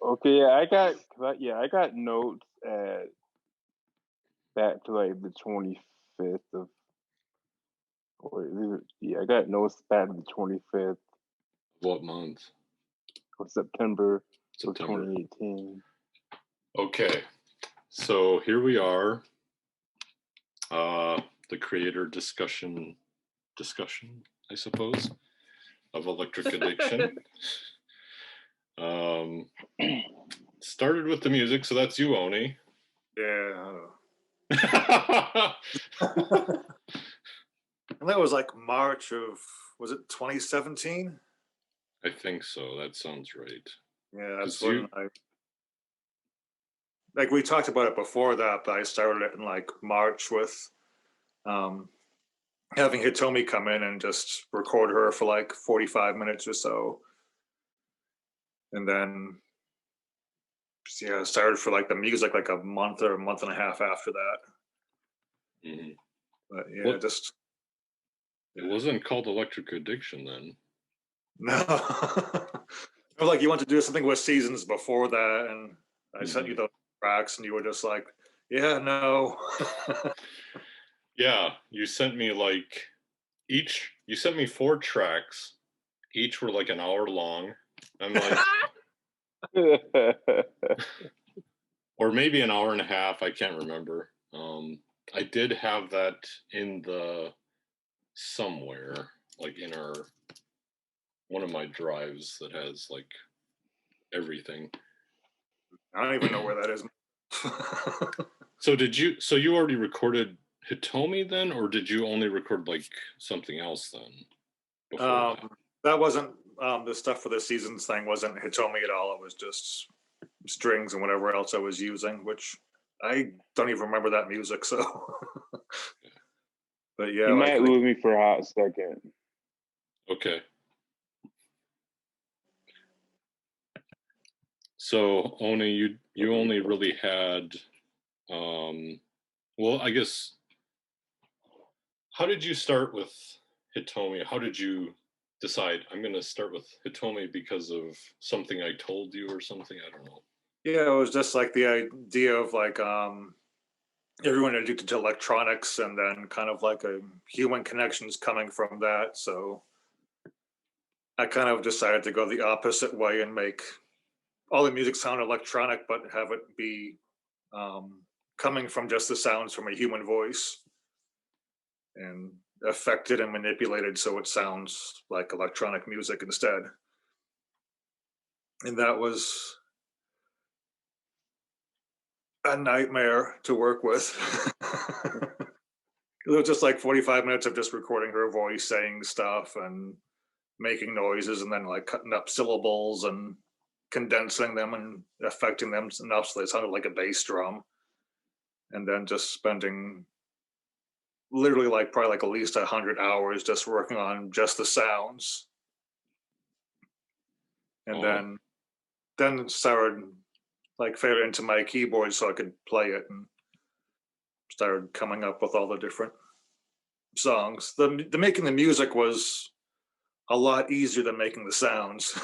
Okay, yeah, I got notes at back to like the 25th of. Yeah, I got notes back to the 25th What month? of September of September. 2018. Okay, so here we are. The creator discussion, I suppose, of Electric Addiction. Started with the music, so that's you, Oni. Yeah. And that was like March of, was it 2017? I think so. That sounds right. Yeah, that's when like we talked about it before that, but I started it in like March with having Hitomi come in and just record her for like 45 minutes or so. And then yeah, started for like the music like a month or a month and a half after that. Mm-hmm. But yeah, it wasn't called Electric Addiction then. No. Like you want to do something with Seasons before that, and I sent you those tracks and you were just like, yeah, no. Yeah, you sent me like you sent me 4 tracks. Each were like an hour long. I'm like, or maybe an hour and a half. I can't remember. I did have that in the somewhere, like in one of my drives that has like everything. I don't even know where that is. So you already recorded Hitomi then, or did you only record like something else then? That wasn't the stuff for the Seasons thing wasn't Hitomi at all. It was just strings and whatever else I was using, which I don't even remember that music. So, but yeah, you might lose me for a hot second. Okay. So Oni, you only really had, well, I guess. How did you start with Hitomi? How did you decide I'm going to start with Hitomi because of something I told you or something? I don't know. Yeah, it was just like the idea of like everyone addicted to electronics, and then kind of like a human connections coming from that. So I kind of decided to go the opposite way and make all the music sound electronic, but have it be coming from just the sounds from a human voice and affected and manipulated so it sounds like electronic music instead. And that was a nightmare to work with. It was just like 45 minutes of just recording her voice saying stuff and making noises and then like cutting up syllables and condensing them and affecting them enough so they sounded like a bass drum. And then just spending literally like probably like at least 100 hours just working on just the sounds. And then started like fade into my keyboard so I could play it and started coming up with all the different songs. The making the music was a lot easier than making the sounds.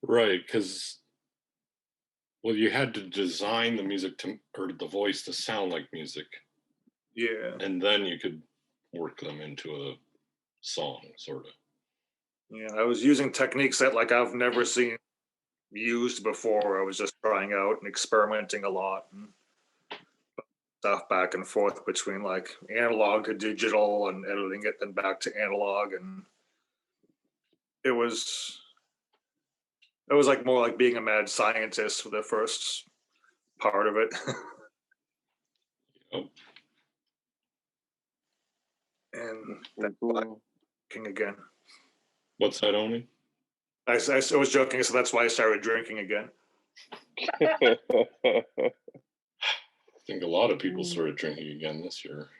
Right, because you had to design the music or the voice to sound like music. Yeah. And then you could work them into a song, sort of. Yeah, I was using techniques that like I've never seen used before. I was just trying out and experimenting a lot and stuff back and forth between like analog to digital and editing it then back to analog, and it was like more like being a mad scientist for the first part of it. Yep. And then drinking again. What's that, Oni? I was joking, so that's why I started drinking again. I think a lot of people started drinking again this year.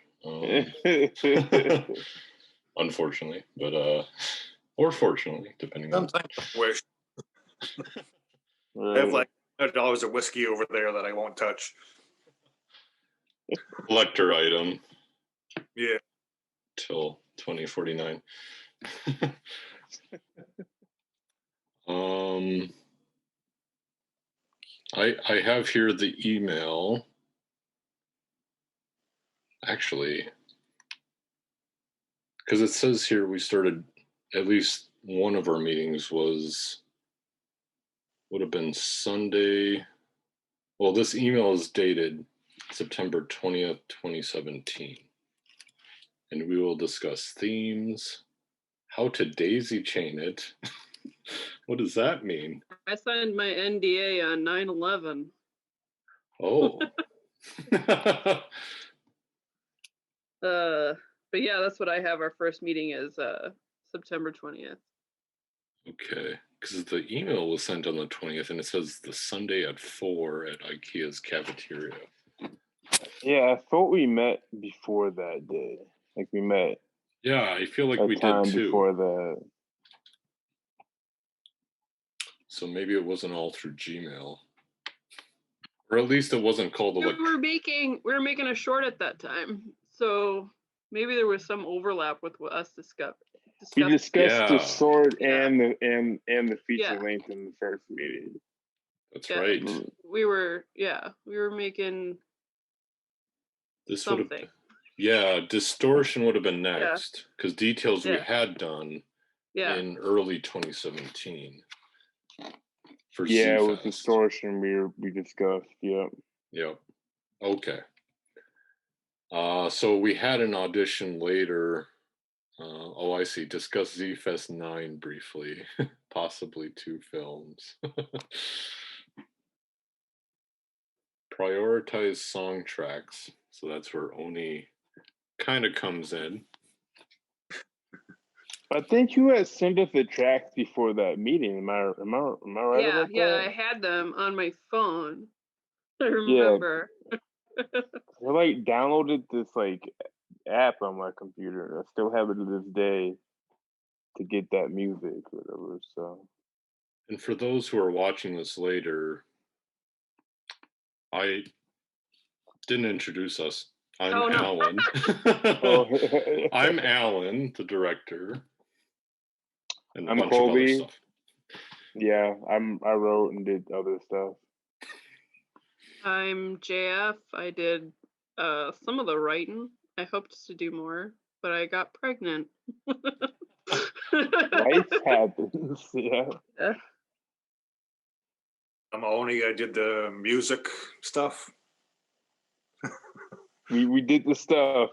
Unfortunately, but or fortunately, depending on. Sometimes I wish. I have like $100 of whiskey over there that I won't touch. Collector item. Yeah. Till 2049. I have here the email. Actually, because it says here we started, at least one of our meetings would have been Sunday. Well, this email is dated September 20th, 2017. And we will discuss themes, how to daisy chain it. What does that mean? I signed my NDA on 9/11. Oh. But yeah, that's what I have. Our first meeting is September 20th. Okay, because the email was sent on the 20th, and it says the Sunday at 4 at IKEA's cafeteria. Yeah, I thought we met before that day. Like we met. Yeah, I feel like a we time did too. Before that. So maybe it wasn't all through Gmail, or at least it wasn't called We were making a short at that time, so maybe there was some overlap with what us discussed. We discussed the sword Yeah. and the feature Yeah. length in the first meeting. That's right. We were making This something. would have, yeah, distortion would have been next, because details we had done in early 2017. For with distortion we discussed. Yep. Okay. So we had an audition later. Oh, I see. Discuss Z-Fest 9 briefly. Possibly 2 films. Prioritize song tracks. So that's where Oni kind of comes in. I think you had sent us the tracks before that meeting. Am I right about that? Yeah, I had them on my phone. I remember. I like downloaded this like app on my computer. I still have it to this day to get that music or whatever. So, and for those who are watching this later, I didn't introduce us. I'm Alan. I'm Alan, the director. And I'm Colby. Yeah, I wrote and did other stuff. I'm JF. I did some of the writing. I hoped to do more, but I got pregnant. Life happens. Yeah. I'm Oni. I did the music stuff. We did the stuff.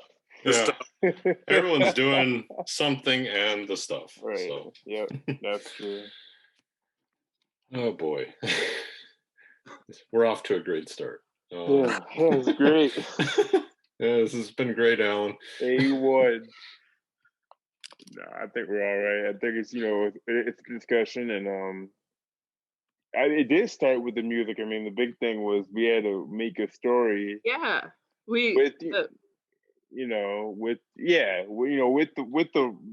Everyone's doing something and the stuff. Right. So. Yep. That's true. Oh boy. We're off to a great start. Yeah, it's great. Yeah, this has been great, Alan. A1. No, I think we're all right. I think it's it's a discussion, and it did start with the music. I mean, the big thing was we had to make a story. Yeah, with the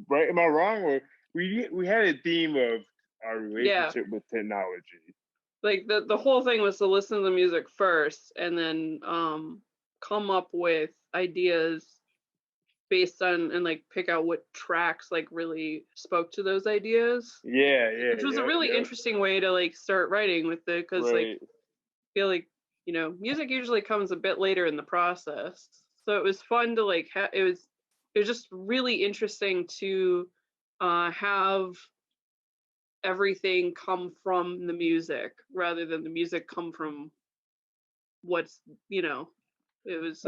right. Am I wrong? Or we had a theme of our relationship with technology. Like the whole thing was to listen to the music first, and then come up with ideas based on and like pick out what tracks like really spoke to those ideas. Which was a really interesting way to like start writing with it, because like I feel like music usually comes a bit later in the process, so it was fun to like it was just really interesting to have everything come from the music rather than the music come from what's it was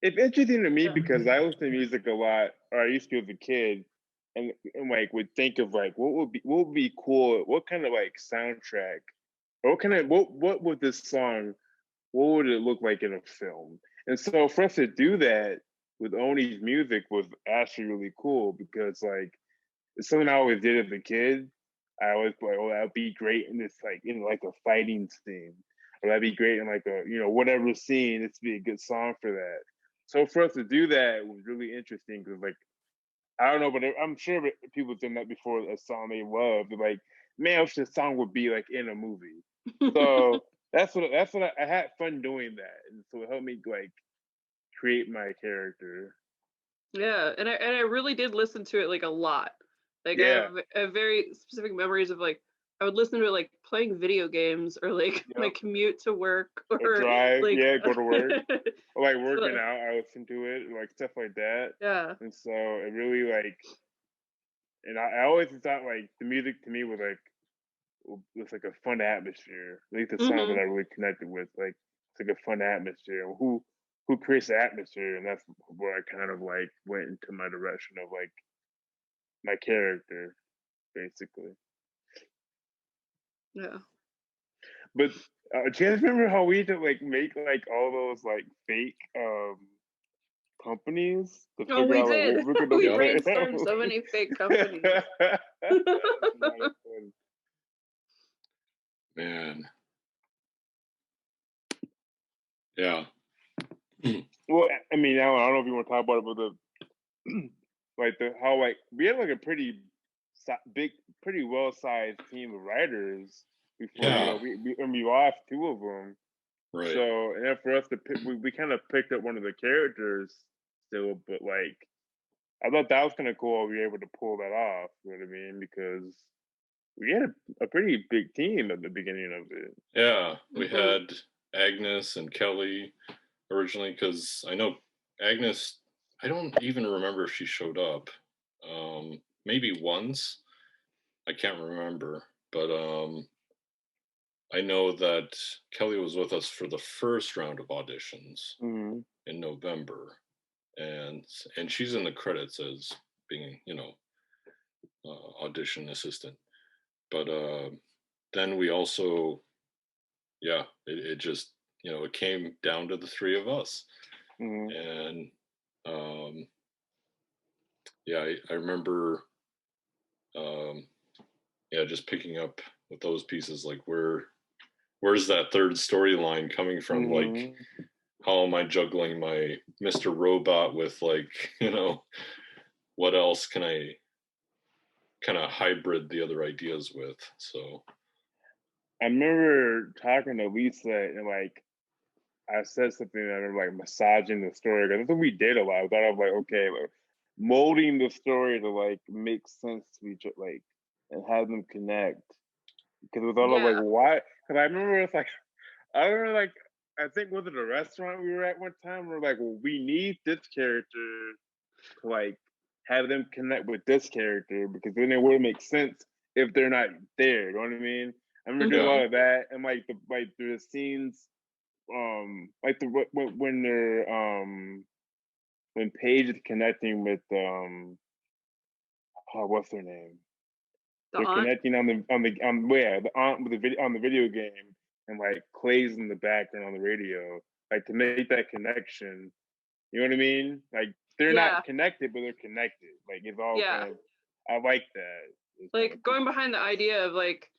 it's interesting to me because I listen to music a lot, or I used to as a kid, and like would think of like what would be cool, what kind of like soundtrack, or what would this song, what would it look like in a film? And so for us to do that with Oni's music was actually really cool, because like it's something I always did as a kid. I always like, oh, that'd be great in this like in like a fighting scene, or that'd be great in like a whatever scene. It's be a good song for that. So for us to do that was really interesting, because like I don't know, but I'm sure people have done that before. A song they love, they're like, man, I wish this song would be like in a movie. So that's what I had fun doing that, and so it helped me like create my character. Yeah, and I really did listen to it like a lot. Like Yeah. I have very specific memories of like I would listen to it like playing video games or like my Yep. commute to work Or or drive, like yeah, go to work. Or like working so, out, I listen to it, like stuff like that. yeah. And so it really like, and I always thought like the music to me was like, it's like a fun atmosphere. At least the songs that I really connected with, like it's like a fun atmosphere. Who creates the atmosphere, and that's where I kind of like went into my direction of like my character, basically. Yeah. But do you guys remember how we used to like make like all those like fake companies to Oh, figure we out like did. what we're gonna We play? brainstormed so many fake companies. That was a lot of fun. Man. Yeah. Well, I mean, I don't know if you want to talk about it, but the like the how like we had like a pretty big, pretty well sized team of writers before you know we lost two of them. Right. So and then for us to pick, we kind of picked up one of the characters still, but like I thought that was kind of cool. We were able to pull that off. You know what I mean? Because we had a pretty big team at the beginning of it. Yeah, we had Agnes and Kelly originally, because I know Agnes, I don't even remember if she showed up. Maybe once. I can't remember. But I know that Kelly was with us for the first round of auditions in November. And she's in the credits as being, audition assistant. But then we also, it just, it came down to the three of us. And I remember, just picking up with those pieces, like where's that third storyline coming from? Like, how am I juggling my Mr. Robot with like, what else can I kind of hybrid the other ideas with? So I remember talking to Lisa and like I said something that I remember like massaging the story because that's what we did a lot. I thought of like, okay, like molding the story to like make sense to each other, like and have them connect. Because it was all like why? Because I remember it's like I think was it a restaurant we were at one time? We were like, well, we need this character to like have them connect with this character because then it would make sense if they're not there. You know what I mean? I remember doing a lot of that and like the scenes, like the when they're when Paige is connecting with what's her name? They're connecting on the aunt with the video on the video game and like Clay's in the background on the radio, like to make that connection. You know what I mean? Like they're not connected, but they're connected. Like it's all kind of. I like that. It's like going behind the idea of like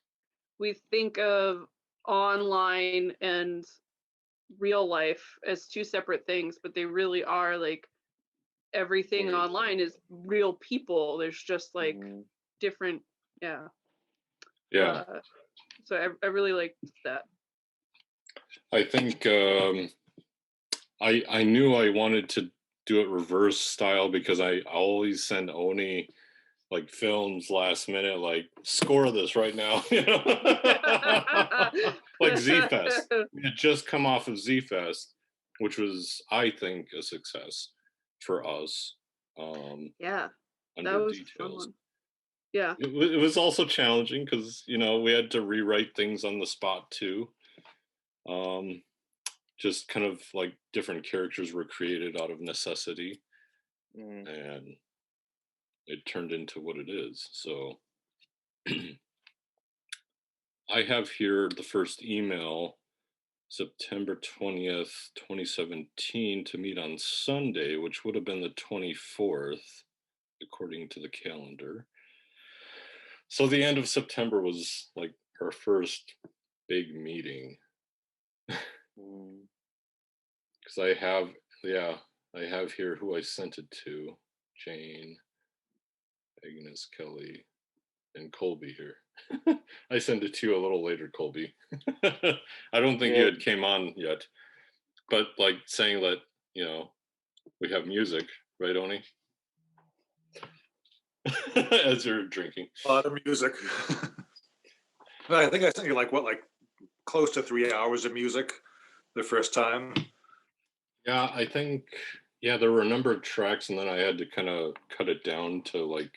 we think of online and real life as two separate things, but they really are like everything online is real people. There's just like different, so I really liked that. I think I knew I wanted to do it reverse style because I always send Oni like films last minute, like score this right now, like Z-Fest. We had just come off of Z-Fest, which was, I think, a success for us. That under was details. fun. Yeah. It was also challenging because, we had to rewrite things on the spot too. Just kind of like different characters were created out of necessity. And it turned into what it is. So I have here the first email, September 20th, 2017, to meet on Sunday, which would have been the 24th, according to the calendar. So the end of September was like our first big meeting. Because I have here who I sent it to: Jane, Agnes, Kelly, and Colby here. I sent it to you a little later, Colby. I don't think you had came on yet, but like saying that, we have music, right, Oni? as you're drinking. A lot of music. I think I sent you like close to 3 hours of music the first time. Yeah, I think there were a number of tracks, and then I had to kind of cut it down to like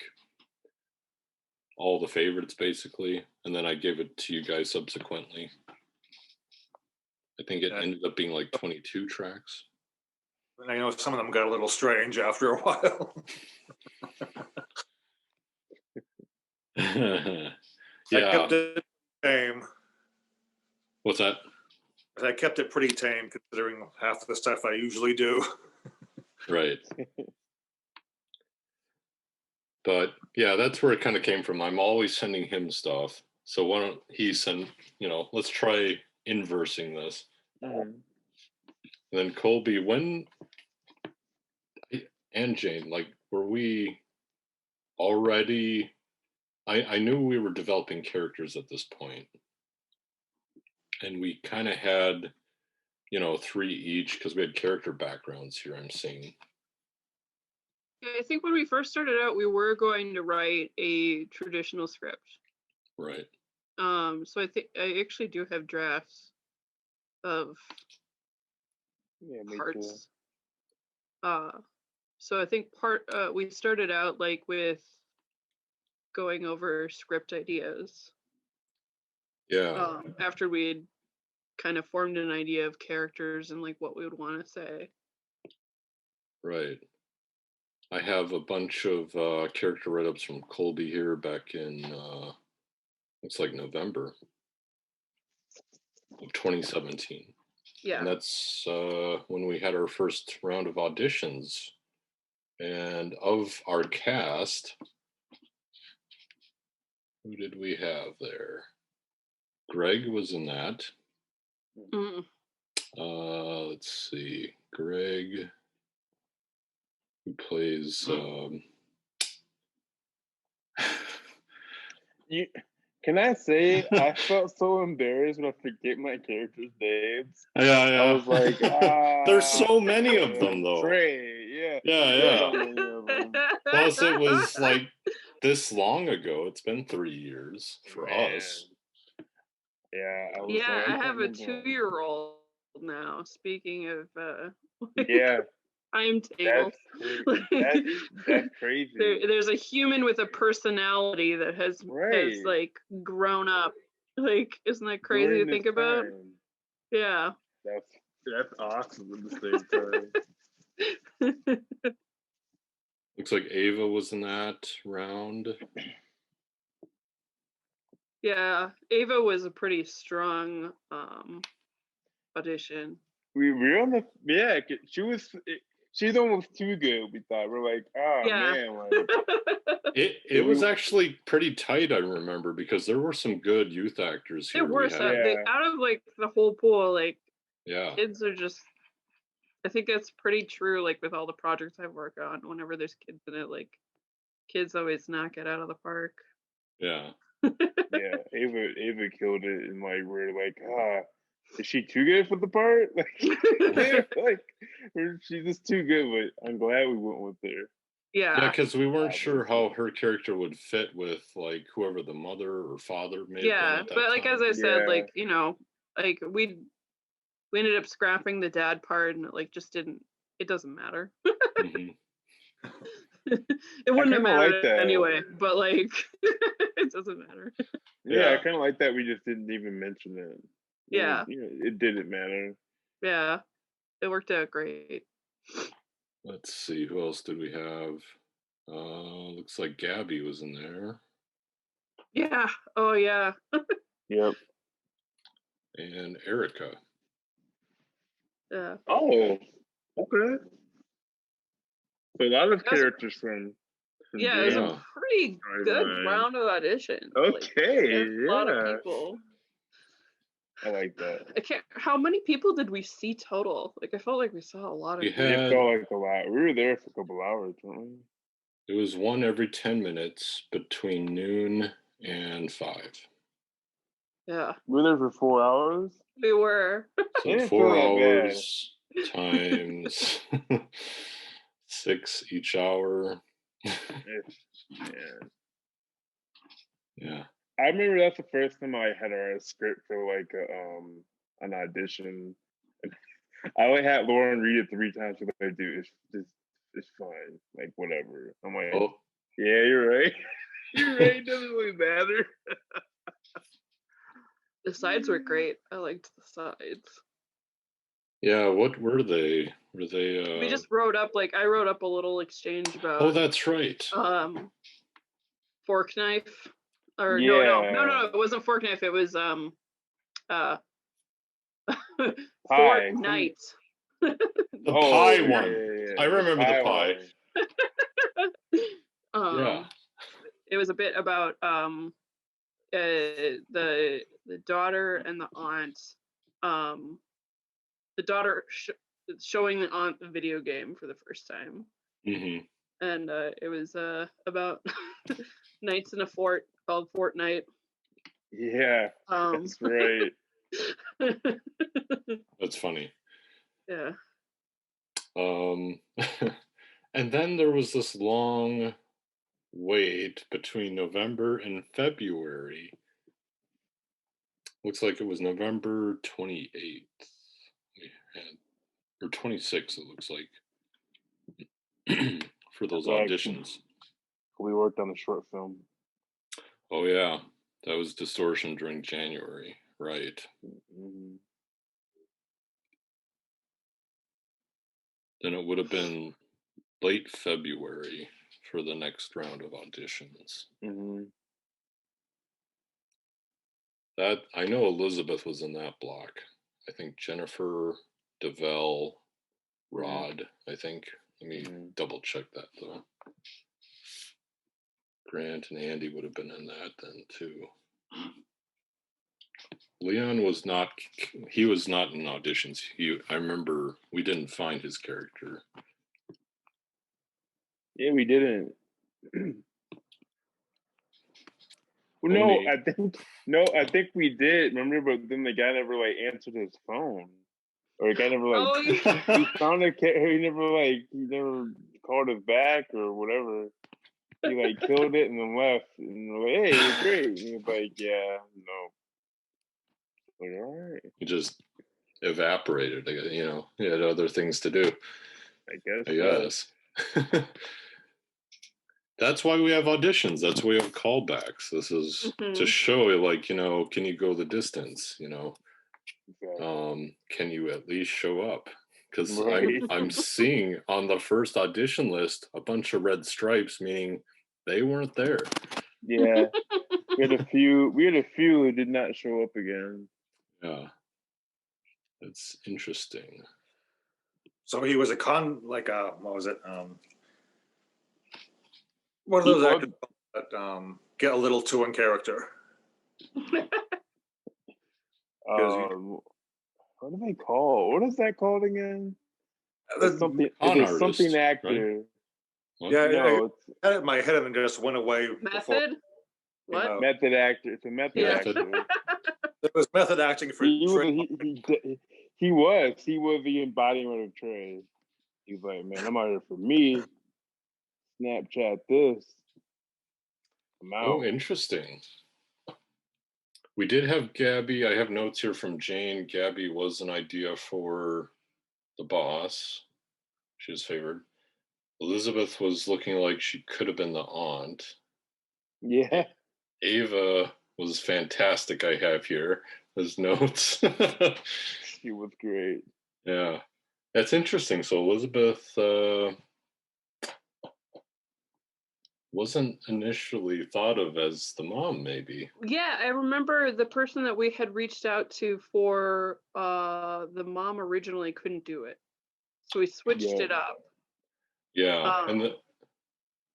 all the favorites basically, and then I gave it to you guys subsequently. I think it ended up being like 22 tracks. And I know some of them got a little strange after a while. Yeah. I kept it tame. What's that? I kept it pretty tame considering half the stuff I usually do. Right. But yeah, that's where it kind of came from. I'm always sending him stuff. So why don't he send, let's try inversing this. Mhm. And then Colby, when, and Jane, like, were we already, I knew we were developing characters at this point. And we kind of had, 3 each because we had character backgrounds here, I'm seeing. Yeah, I think when we first started out, we were going to write a traditional script. Right. So I think I actually do have drafts of parts. So I think we started out like with going over script ideas. Yeah. After we had kind of formed an idea of characters and like what we would want to say. Right. I have a bunch of character write-ups from Colby here back in, looks like November of 2017. Yeah. And that's when we had our first round of auditions. And of our cast, who did we have there? Greg was in that. Mm. Let's see. Greg, who plays... Can I say I felt so embarrassed when I forget my characters' names? Yeah. I was like, there's so many of them, though. Trey, Yeah. So many of them. Plus, it was like this long ago. It's been 3 years for us. Yeah, I have a 2-year-old now. Speaking of, yeah, timetable. That's crazy. There's a human with a personality that has like grown up. Like, isn't that crazy During to think this about? time. Yeah. That's awesome at the same time. Looks like Ava was in that round. Yeah, Ava was a pretty strong audition. We were on she's almost too good, we thought. We're like, man, like it was actually pretty tight, I remember, because there were some good youth actors here. There were some out of like the whole pool, like kids are just, I think that's pretty true, like with all the projects I've worked on, whenever there's kids in it, like kids always knock it out of the park. Yeah. Yeah, Ava killed it, and like we're like, is she too good for the part? Like she's just too good, but I'm glad we went with her. Yeah, because we weren't sure how her character would fit with like whoever the mother or father may have been at that like time. as I said, like like we ended up scrapping the dad part, and it like just didn't. It doesn't matter. Mm-hmm. It wouldn't have mattered anyway, but like it doesn't matter. Yeah, I kind of like that we just didn't even mention it. Yeah, it didn't matter. Yeah, it worked out great. Let's see, who else did we have? Looks like Gabby was in there. Yeah. Oh yeah. Yep. And Erica. Yeah. Oh, okay. So a lot of characters from yeah, it was a pretty good round of auditions. Okay, like, a lot of people. I like that. I can't. How many people did we see total? Like, I felt like we saw a lot of. It felt like a lot. We were there for a couple hours, weren't we? It was one every 10 minutes between noon and 5. Yeah. We were there for 4 hours. We were. So 4 hours times 6 each hour. Yeah. I remember that's the first time I had to write a script for like an audition. I only had Lauren read it 3 times. She's like, dude, it's fine. Like, whatever. I'm like, Oh, yeah, you're right. You're right. It doesn't really matter. The sides were great. I liked the sides. yeah. What were they? Were they? We just wrote up I wrote up a little exchange about. Oh, that's right. Fork knife, or Yeah. no, it wasn't fork knife. It was Fortnite. The pie one. Yeah. I remember the pie. Yeah. It was a bit about the daughter and the aunt. The daughter showing the aunt the video game for the first time. Mm-hmm. And it was about knights in a fort called Fortnite. Yeah, that's right. That's funny. Yeah. And then there was this long wait between November and February. Looks like it was November 28th. Or 26th, it looks like. For those auditions. We worked on the short film. Oh, yeah. That was Distortion during January. Right. Mm-hmm. Then it would have been late February for the next round of auditions. Mm-hmm. That I know Elizabeth was in that block. I think Jennifer, DeVell, Rod, I think. Let me double check that though. Grant and Andy would have been in that then too. Leon was not, he was not in auditions. I remember we didn't find his character. Yeah, we didn't. Well, I think we did. Remember, but then the guy never like answered his phone, or the guy never like he found a he never called us back or whatever. He like killed it and then left, and we're like, hey, it was great. And he was like, yeah, no. Like, all right. He just evaporated. You know, he had other things to do. I guess. That's why we have auditions. That's why we have callbacks. This is to show, like, you know, can you go the distance? You know, can you at least show up? Because I'm seeing on the first audition list a bunch of red stripes, meaning they weren't there. Yeah, we had a few who did not show up again. Yeah, that's interesting. So he was what was it? One of those actors that get a little too in character. What do they call? What is that called again? It's something actor. Right? Yeah, no, I had it in my head and then just went away. Method? What? You know. Method actor. It's a method actor. It was method acting for he was the embodiment of Trey. He's like, man, I'm out here for me. Snapchat this. I'm out. Oh, interesting. We did have Gabby. I have notes here from Jane. Gabby was an idea for the boss. She was favored. Elizabeth was looking like she could have been the aunt. Yeah. Ava was fantastic. I have here as notes. She was great. Yeah. That's interesting. So Elizabeth wasn't initially thought of as the mom, maybe. Yeah, I remember the person that we had reached out to for the mom originally couldn't do it. So we switched it up. Yeah.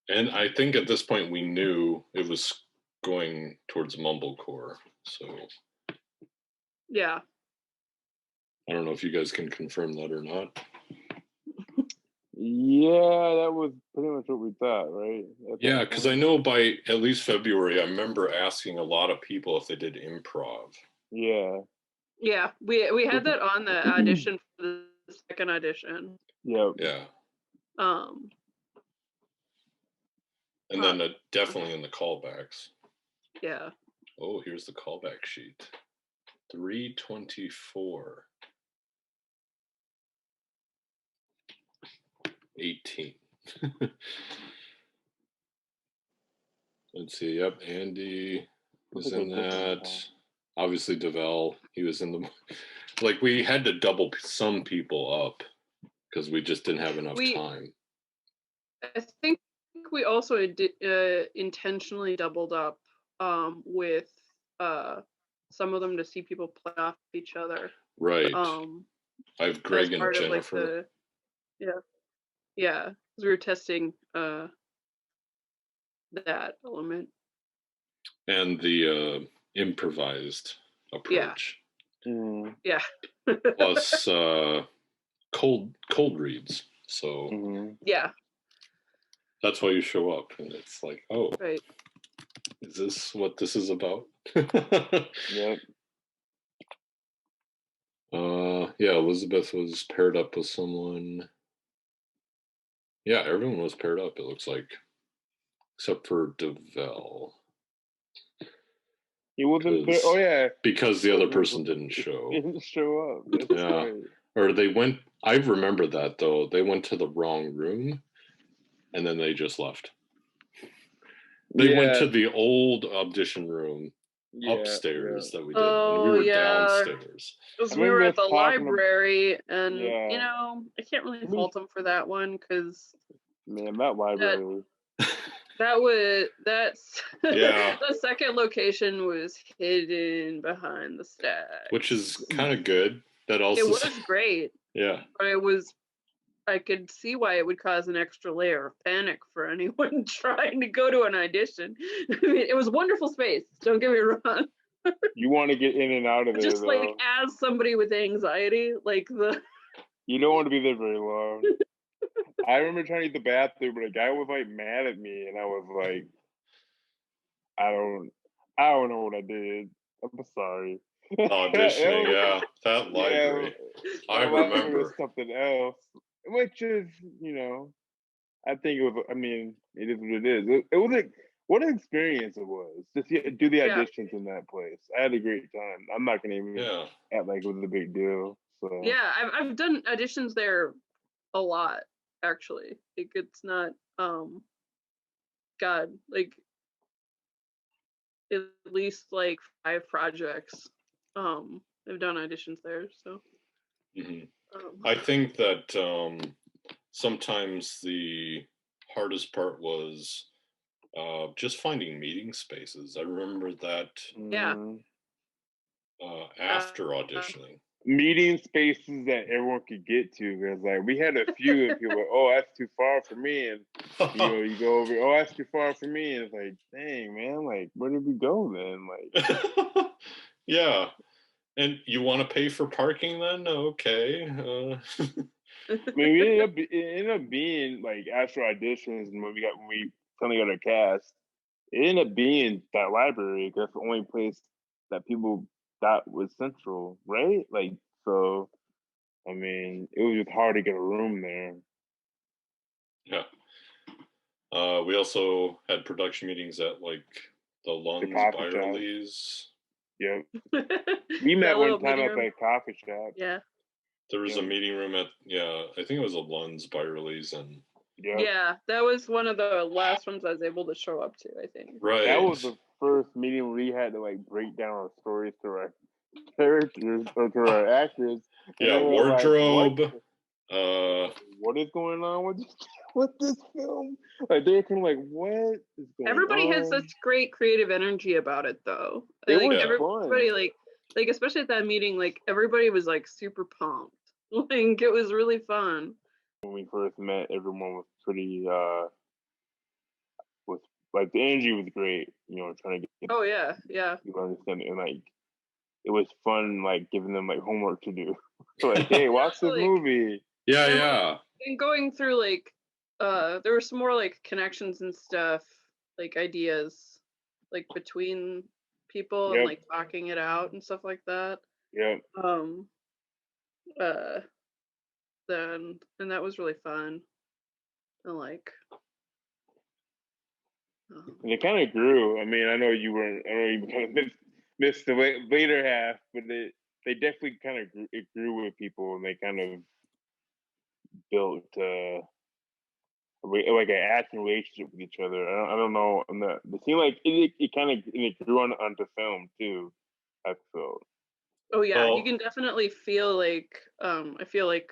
And I think at this point we knew it was going towards mumblecore. So yeah. I don't know if you guys can confirm that or not. Yeah, that was pretty much what we thought, right? Yeah, because I know by at least February, I remember asking a lot of people if they did improv. Yeah. Yeah, we had that on the audition for the second audition. Yep. Yeah. And then definitely in the callbacks. Yeah. Oh, here's the callback sheet. 324. 18. Let's see. Yep, Andy was in that. Obviously, DeVell. He was in the. Like, we had to double some people up because we just didn't have enough time. I think we also intentionally doubled up with some of them to see people play off each other. Right. I have Greg and Jennifer. Yeah, because we were testing that element. And the improvised approach. Yeah. Plus cold reads. So yeah. That's why you show up, and it's like, oh, right. Is this what this is about? Yep. Yeah, Elizabeth was paired up with someone. Yeah, everyone was paired up, it looks like. Except for DeVell. He wasn't there. Oh, yeah. Because the other person didn't show. Didn't show up. That's yeah. right. Or they went, I remember that, though. They went to the wrong room, and then they just left. They went to the old audition room upstairs that we did, and we were downstairs. Because we were at the library, and you know, I can't really fault them for that one because that library. That's the second location was hidden behind the stack, which is kind of good. That also it was great. Yeah, but I could see why it would cause an extra layer of panic for anyone trying to go to an audition. I mean, it was wonderful space. Don't get me wrong. You want to get in and out of there, just like as somebody with anxiety, like you don't want to be there very long. I remember trying to use the bathroom, but a guy was like mad at me, and I was like, I don't know what I did. I'm sorry. Auditioning, that library. I remember. Was something else, which is, I think it was. I mean, it is what it is. It was like what an experience it was to do the auditions in that place. I had a great time. I'm not gonna even act like it was a big deal. So yeah, I've done auditions there a lot actually. Like it's not God, like at least like 5 projects. I've done auditions there, so. I think that sometimes the hardest part was just finding meeting spaces. I remember that. After auditioning. Meeting spaces that everyone could get to, because like we had a few and people were, oh, that's too far for me, and you go over, oh, that's too far for me, and it's like, dang man, like where did we go then? Like yeah. And you want to pay for parking then? Okay. I mean, it ended up being like after auditions and when we finally got a cast, it ended up being that library because that's the only place that people thought was central, right? Like, so I mean, it was just hard to get a room there. Yeah. We also had production meetings at like the Lunds Byerly's. Yep. We met one time at that coffee shop. Yeah. There was a meeting room at I think it was a Lunds Byerly's, and yeah, that was one of the last ones I was able to show up to, I think. Right. That was the first meeting where we had to like break down our stories to our characters or to our actors. Yeah, wardrobe. Like, what is going on with this film? Like they're kind of like, what is going Everybody on? had such great creative energy about it, though. It like was everybody fun. like especially at that meeting, like everybody was like super pumped. Like it was really fun. When we first met, everyone was pretty was like the energy was great. Trying to get. Oh yeah. You understand, and like it was fun, like giving them like homework to do. So like, hey, watch this movie. Yeah. And going through like, there were some more like connections and stuff, like ideas, like between people and like talking it out and stuff like that. Yeah. And that was really fun. And like, And it kind of grew. I mean, I know you weren't. I know you kind of missed the later half, but they definitely kind of it grew with people, and they kind of built like an acting relationship with each other. I don't know. It seemed like it kind of it grew onto film too. I felt. Oh yeah, you Well, can definitely feel like I feel like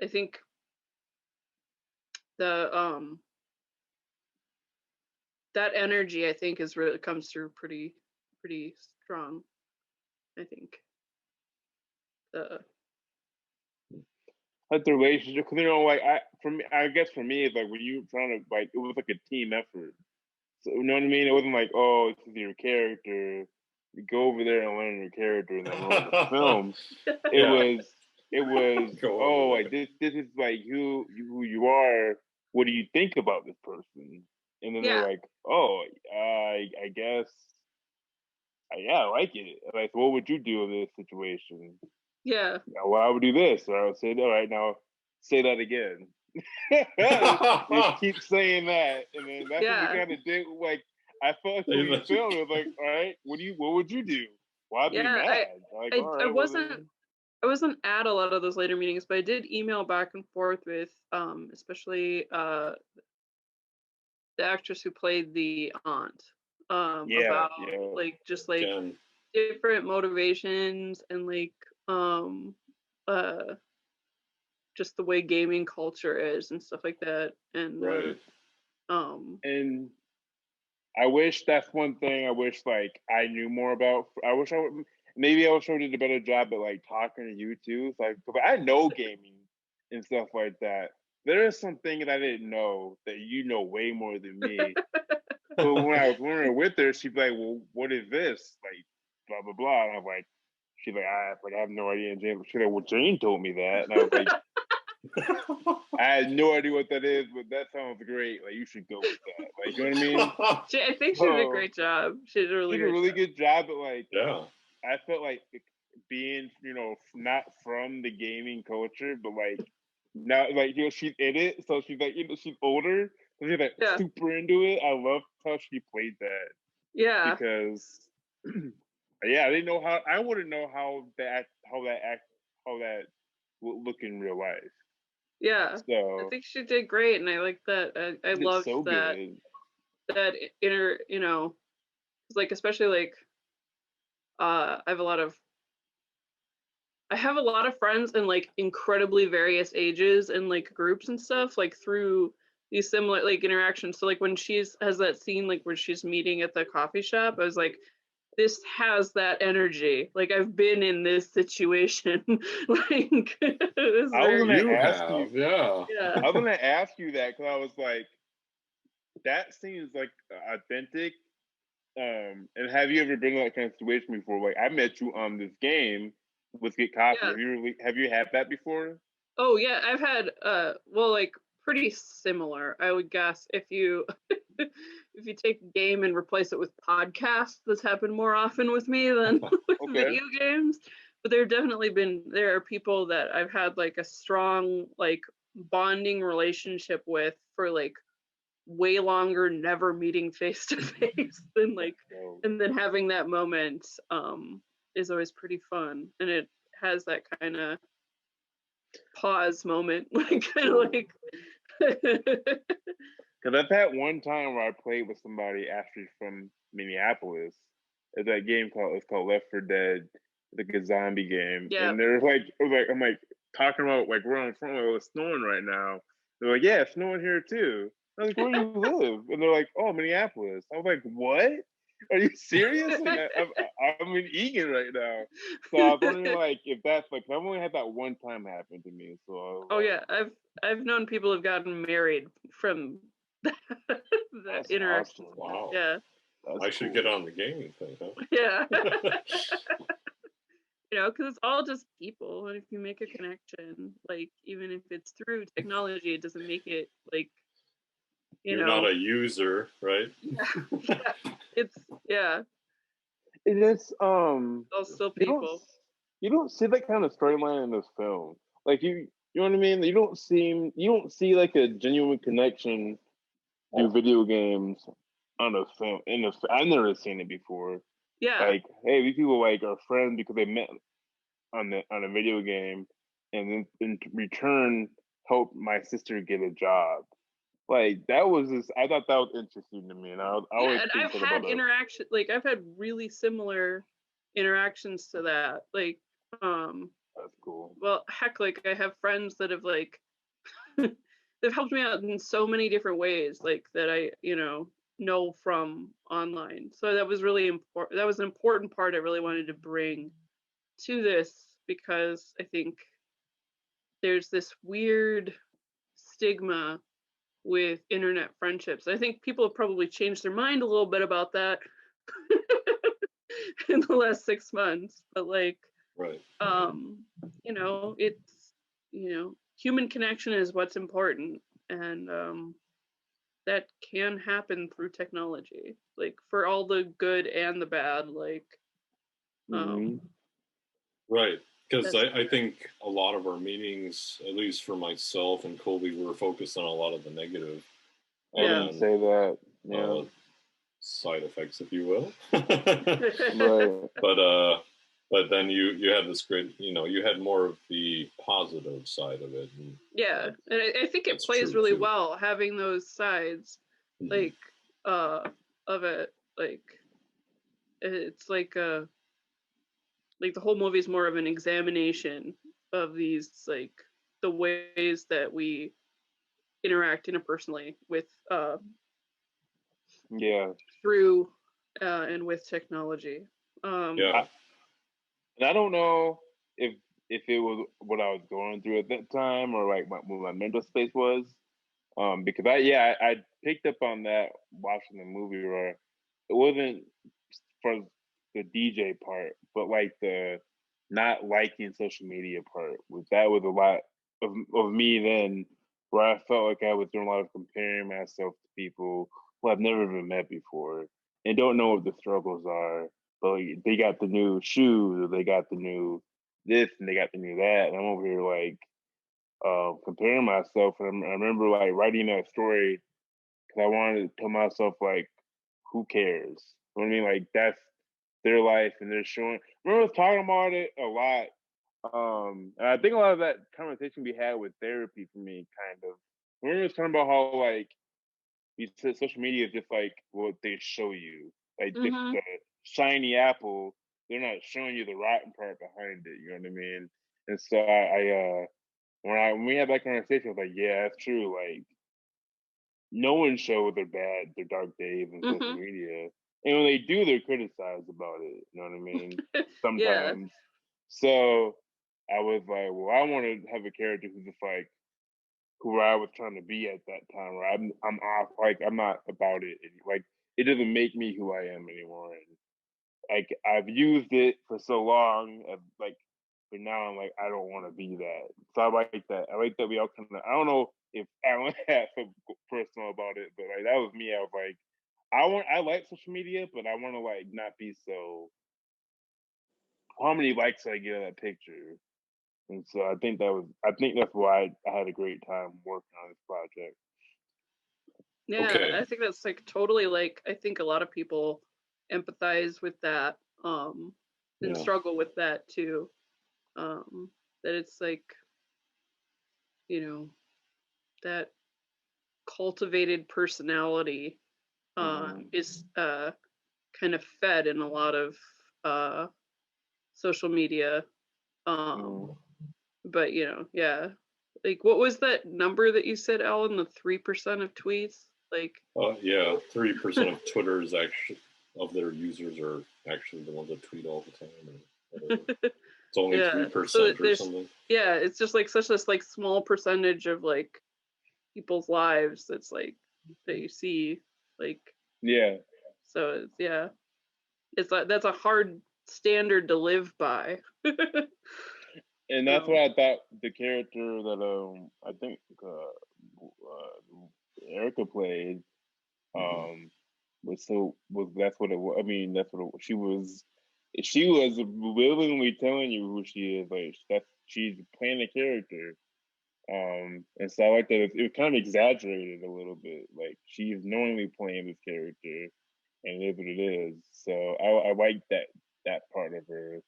I think the that energy I think is really comes through pretty strong. I think the Like the relationship, because like I guess for me, it's like when you trying to like, it was like a team effort. So you know what I mean? It wasn't like, oh, this is your character. You go over there and learn your character, and then learn the film. Yeah. It was Go oh, over like this is like who you are. What do you think about this person? And then they're yeah like, oh, I guess, yeah, I like it. Like, what would you do in this situation? yeah Well, I would do this, or I would say, all right, now say that again. Just keep saying that, and then that's what we yeah kind of did. Like, I felt like when we filmed, it was like, all right, what would you do? Well, I'd be yeah mad. Like, all I right, well wasn't then. I wasn't at a lot of those later meetings, but I did email back and forth with especially the actress who played the aunt Yeah, about yeah. like just like Jen. different motivations and like uh just the way gaming culture is and stuff like that and Right. And I wish that's one thing I wish like I knew more about. I wish I would maybe I wish I did a better job at like talking to you too. So, like, 'cause I know gaming and stuff like that. There is some things I didn't know that you know way more than me. So when we were with her, she'd be like, "Well, what is this?" Like, blah blah blah. And I'm like, she's like, I have no idea. And Jane, she's like, "Well, Jane told me that," and I was like, I had no idea what that is, but that sounds great. Like, you should go with that. Like, you know what I mean? I think she did a So great job. She did a she really did a great really job. good job. But like, Yeah. I felt like being, not from the gaming culture, but like now, like she's in it, so she's like, she's older, so she's like Yeah, super into it. I love how she played that yeah, because, yeah, I didn't know how. I wouldn't know how that would look in real life. yeah. I So think she did great, and I like that. I she did loved so that good. inner, like especially like I have a lot of friends in like incredibly various ages and like groups and stuff like through these similar like interactions. So like when she's has that scene like where she's meeting at the coffee shop, I was like, this has that energy. Like I've been in this situation. Like it's I was very gonna You ask you. have, yeah. yeah. I was gonna ask you that because I was like, that seems like authentic. And have you ever been in that kind of situation before? Like, I met you on this game with Get Coffee. Yeah. Have you had that before? Oh yeah, I've had well like pretty similar. I would guess if you if you take a game and replace it with podcasts, that's happened more often with me than with Okay. video games. But there are people that I've had like a strong like bonding relationship with for like way longer, never meeting face to face than like So, and then having that moment is always pretty fun. And it has that kind of pause moment, like kind of like because I've had one time where I played with somebody actually from Minneapolis. It's that game called Left 4 Dead, like a zombie game, yeah and they're like, I'm like talking about like we're on front, it's snowing right now. They're like, yeah, it's snowing here too. I was like, where do you live? And they're like, oh, Minneapolis. I was like, what? Are you serious? Like, I'm in Egan right now. So I was wondering, like, if that's like, I've only had that one time happen to me. So I was oh like, yeah, I've known people who've gotten married from that that's interaction. awesome. Wow. Yeah, That's I should cool. get on the gaming thing, huh? yeah. Because it's all just people, and if you make a connection, like even if it's through technology, it doesn't make it like You're not a user, right? yeah, yeah. It's yeah, It is it's all still you don't people. you don't see that kind of storyline in this film. Like you know what I mean? You don't see like a genuine connection through video games on a film I've never seen it before. Yeah. Like, hey, these people like are friends because they met on a video game, and then in return help my sister get a job. Like that was just I thought that was interesting to me, and I always and think I've that had about interaction, like I've had really similar interactions to that. Like, that's cool. well, heck, like I have friends that have like they've helped me out in so many different ways, like that I, know from online. So that was really important. That was an important part I really wanted to bring to this, because I think there's this weird stigma with internet friendships. I think people have probably changed their mind a little bit about that in the last 6 months. But like, Right. it's, human connection is what's important. And that can happen through technology, like for all the good and the bad. Like, right. Because I think a lot of our meetings, at least for myself and Colby, were focused on a lot of the negative. I didn't say that. Yeah. Side effects, if you will. Right. But then you had this great, you had more of the positive side of it. And and I think it plays really well having those sides, like of it. Like it's like the whole movie is more of an examination of these, like the ways that we interact interpersonally with through and with technology. And I don't know if it was what I was going through at that time, or like what my mental space was, because I picked up on that watching the movie, where it wasn't for the DJ part, but like the not liking social media part. That was a lot of me then, where I felt like I was doing a lot of comparing myself to people who I've never even met before and don't know what the struggles are. But like, they got the new shoes, or they got the new this, and they got the new that, and I'm over here like comparing myself. And I remember like writing a story because I wanted to tell myself like, who cares? You know what I mean? Like that's their life, and they're showing. I remember talking about it a lot. And I think a lot of that conversation we had with therapy for me, kind of. I remember talking about how like you said social media is just like what they show you, like the shiny apple. They're not showing you the rotten part behind it. You know what I mean? And so when we had that conversation, I was like, yeah, that's true. Like no one shows their dark days on social media. And when they do, they're criticized about it. You know what I mean? Sometimes. So I was like, well, I want to have a character who's just like who I was trying to be at that time. Where I'm off. Like I'm not about it. Like it doesn't make me who I am anymore. And like I've used it for so long. But now I'm like I don't want to be that. So I like that. I like that we all kind of. I don't know if Alan had so personal about it, but like that was me. I was like, I like social media, but I want to like not be so. How many likes I get on that picture? And so I think that's why I had a great time working on this project. Yeah, I think that's like totally like I think a lot of people empathize with that and struggle with that too. That it's like, that cultivated personality is kind of fed in a lot of social media. But like what was that number that you said, Alan? The 3% of tweets? Like 3% of Twitter's of their users are actually the ones that tweet all the time. It's only 3% or something. Yeah, it's just like such this like small percentage of like people's lives that's like that you see, like So it's like that's a hard standard to live by. And that's why I thought the character that I think Erica played that's what it was. I mean, she was willingly telling you who she is. Like she's playing a character, And so I like that it was kind of exaggerated a little bit. Like she's knowingly playing this character, and it is what it is. So I like that part of her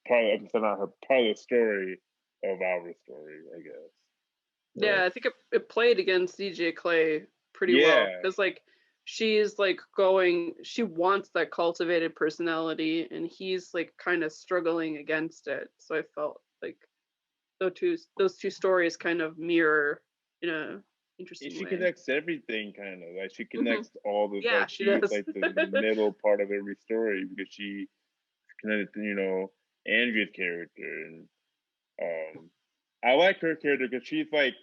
part of the story of our story, I guess. Yeah, I think it played against DJ Clay pretty well because like she's like she wants that cultivated personality, and he's like kind of struggling against it. So I felt like those two stories kind of mirror in a interesting way. She connects everything, kind of like she connects all the like she she's does. like the middle part of every story because she connected to Andrea's character, and I like her character because she's like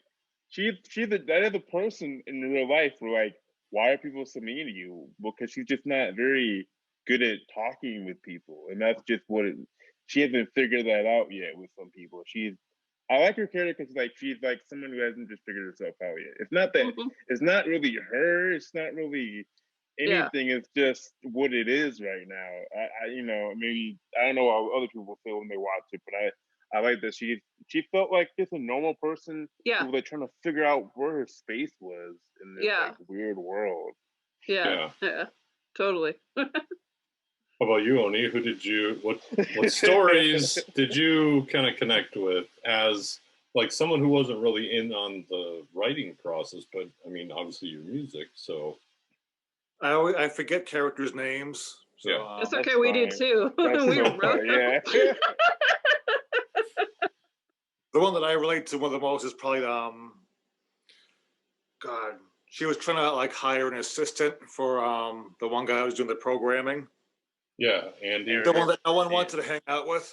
she's that other person in real life where like, why are people so mean to you? Because she's just not very good at talking with people, and that's just she hasn't figured that out yet with some people. I like her character because like she's like someone who hasn't just figured herself out yet. It's not that it's not really her. It's not really anything. It's just what it is right now. Maybe I don't know how other people feel when they watch it, but I like that she felt like just a normal person who was like trying to figure out where her space was in this like weird world. Yeah, totally. How about you, Oni? What stories did you kind of connect with as like someone who wasn't really in on the writing process, but I mean, obviously your music, so. I forget characters' names. So, it's okay. We did too. We wrote yeah. The one that I relate to the most is probably God. She was trying to like hire an assistant for the one guy who was doing the programming. Yeah, Andy. The one that no one wanted to hang out with.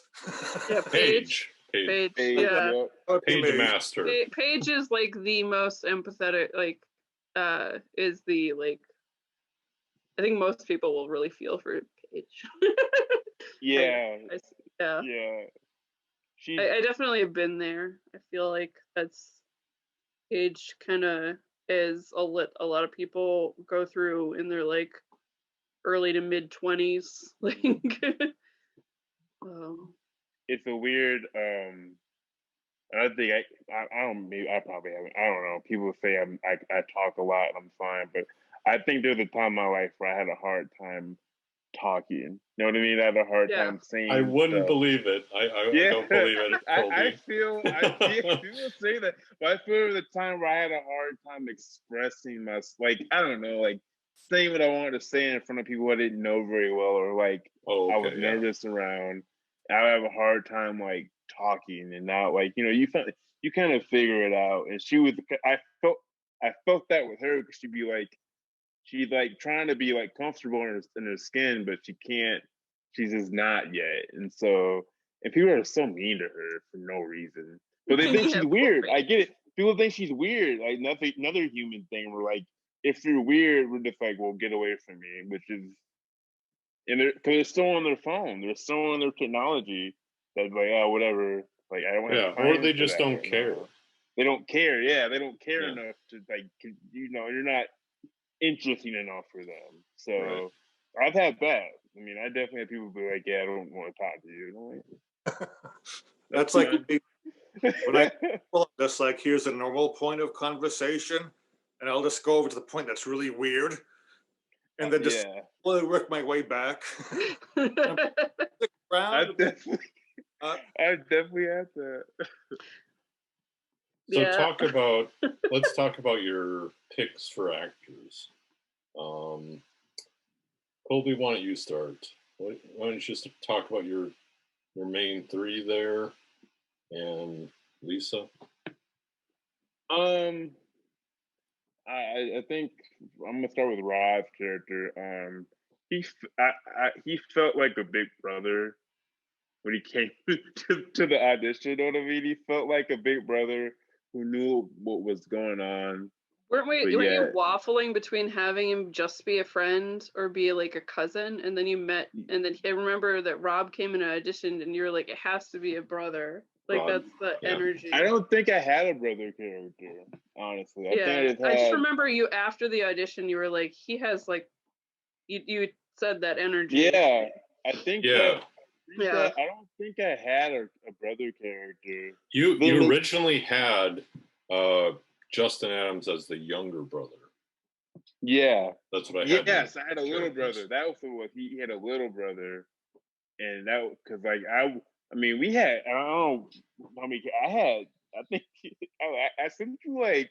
Yeah, Paige. Yeah. Paige Master. Paige is like the most empathetic. Like, is the like. I think most people will really feel for Paige. Yeah. Yeah. I definitely have been there. I feel like that's Paige kind of is a lot of people go through in their like early to mid 20s. Like it's a weird I think I don't maybe I probably haven't I don't know. People say I talk a lot and I'm fine, but I think there's a time in my life where I had a hard time talking. You know what I mean? I had a hard time saying. I wouldn't believe it. I don't believe it. I feel people say that, but I feel the time where I had a hard time expressing like I don't know, like saying what I wanted to say in front of people I didn't know very well, or like I was nervous around. I have a hard time like talking, and now like you kind of figure it out. And I felt that with her because she's like trying to be like comfortable in her skin, but she can't. She's just not yet, and people are so mean to her for no reason. But they think she's weird. I get it. People think she's weird. Like another human thing. Where like if you're weird, we're just like, well, get away from me. Which is, because they're still on their phone. They're still on their technology. That's like, oh, whatever. Like I don't want to. Or they just don't care. They don't care. Yeah, they don't care enough to like. You're not interesting enough for them. So I've had that. I mean, I definitely have people be like, "Yeah, I don't want to talk to you." That's like when I just like here's a normal point of conversation, and I'll just go over to the point that's really weird, and then just slowly work my way back. I definitely had that. So let's talk about your picks for actors. Colby, why don't you start? Why don't you just talk about your main three there, and Lisa? I think I'm gonna start with Rob's character. He felt like a big brother when he came to the audition. You know what I mean? He felt like a big brother who knew what was going on. Weren't you waffling between having him just be a friend or be like a cousin, and then you met, and then I remember that Rob came in and auditioned, and you're like, it has to be a brother. Like that's the energy. I don't think I had a brother character, honestly. I just remember you after the audition, you were like, he has like, you said that energy. Yeah, I think. Yeah. I don't think I had a brother character. You originally had Justin Adams as the younger brother. Yeah, that's what I had. Yes, I had a little brother. That was what he had, a little brother, and that because like I mean we had, I don't know how many I had. I think I sent you like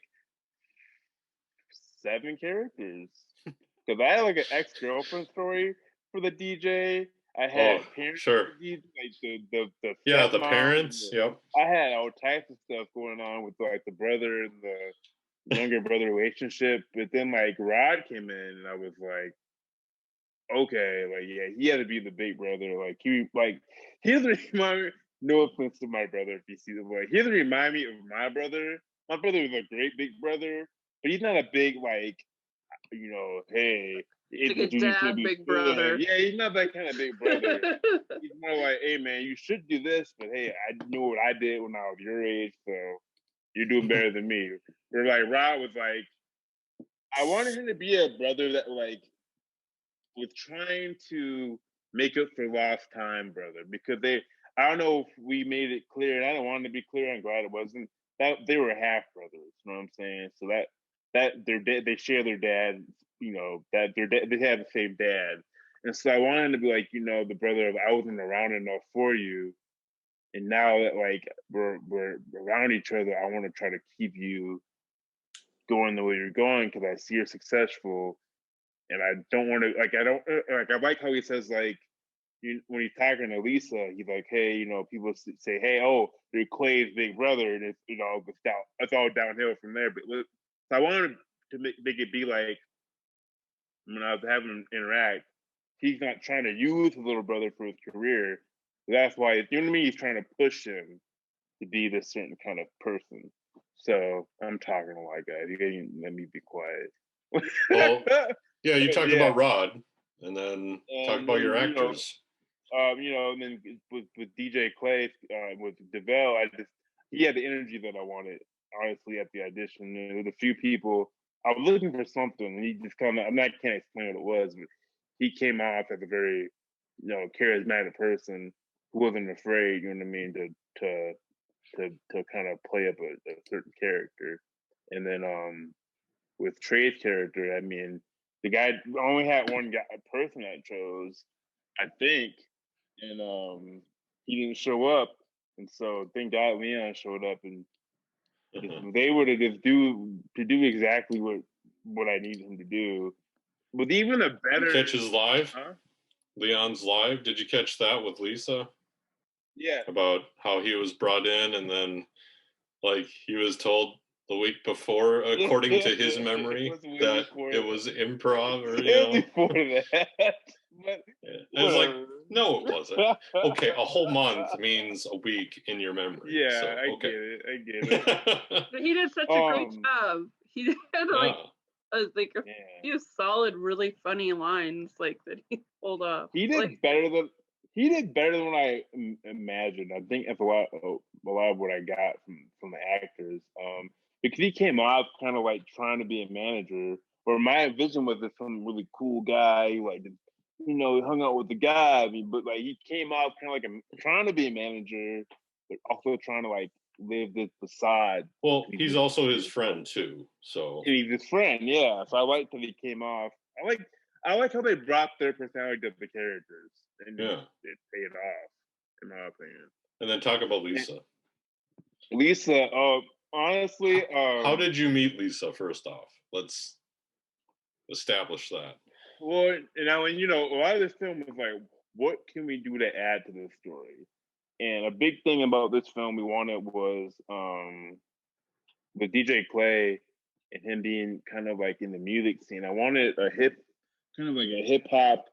7 characters because I had like an ex-girlfriend story for the DJ. I had parents sure. like the the parents. Yep. I had all types of stuff going on with like the brother and the younger brother relationship, but then like Rod came in and I was like, okay, like yeah, he had to be the big brother. Like he doesn't remind me. No offense to my brother if you see the boy. He doesn't remind me of my brother. My brother was a great big brother, but he's not a big like, hey, like a dad big brother. Yeah, he's not that kind of big brother. He's more like, hey man, you should do this, but hey, I knew what I did when I was your age, so you're doing better than me. Where like Rod was like, I wanted him to be a brother that like was trying to make up for lost time, brother, because I don't know if we made it clear, and I don't want to be clear. I'm glad it wasn't that they were half brothers. You know what I'm saying? So that they share their dad. That they have the same dad, and so I wanted to be like, the brother of I wasn't around enough for you, and now that like we're around each other, I want to try to keep you going the way you're going because I see you're successful. And I don't want to I like how he says like when he's talking to Lisa, he's like, hey, people say, hey, oh, you're Clay's big brother, and it's all downhill from there. But so I wanted to make it be like when I was having him interact, he's not trying to use his little brother for his career. That's why you know what I mean. He's trying to push him to be this certain kind of person. So I'm talking a lot, guys. You can let me be quiet. Well, yeah, you talked about Rod, and then talk about your actors. And then with DJ Clay, with DeVille, he had the energy that I wanted. Honestly, at the audition, there was a few people I was looking for something, and he just can't explain what it was, but he came off as a very, charismatic person who wasn't afraid. You know what I mean? To kind of play up a certain character, and then with Trey's character, I mean, the guy only had one person that chose, I think, and he didn't show up, and so thank God Leon showed up, and they were to just do exactly what I needed him to do, with even a better. You catch his live, Leon's live. Did you catch that with Lisa? Yeah, about how he was brought in, and then like he was told the week before, according to his memory, that it was improv, or before that. But I was like, no, it wasn't. Okay, a whole month means a week in your memory. Yeah, so, I get it. He did such a great job. He did he has solid, really funny lines like that he pulled off. He did better than what I imagined. I think that's a lot of what I got from the actors. Because he came off kind of like trying to be a manager, where my vision was this some really cool guy, like he hung out with the guy. I mean, but like he came off kind of like trying to be a manager, but also trying to like live this facade. Well, he's also his friend too, so and he's his friend, yeah. So I liked that he came off. I like how they brought their personality to the characters, and it paid off, in my opinion. And then talk about Lisa. Lisa, honestly, how did you meet Lisa? First off, let's establish that. Well, now, a lot of this film was like, what can we do to add to this story? And a big thing about this film we wanted was with DJ Clay and him being kind of like in the music scene. I wanted a hip hop,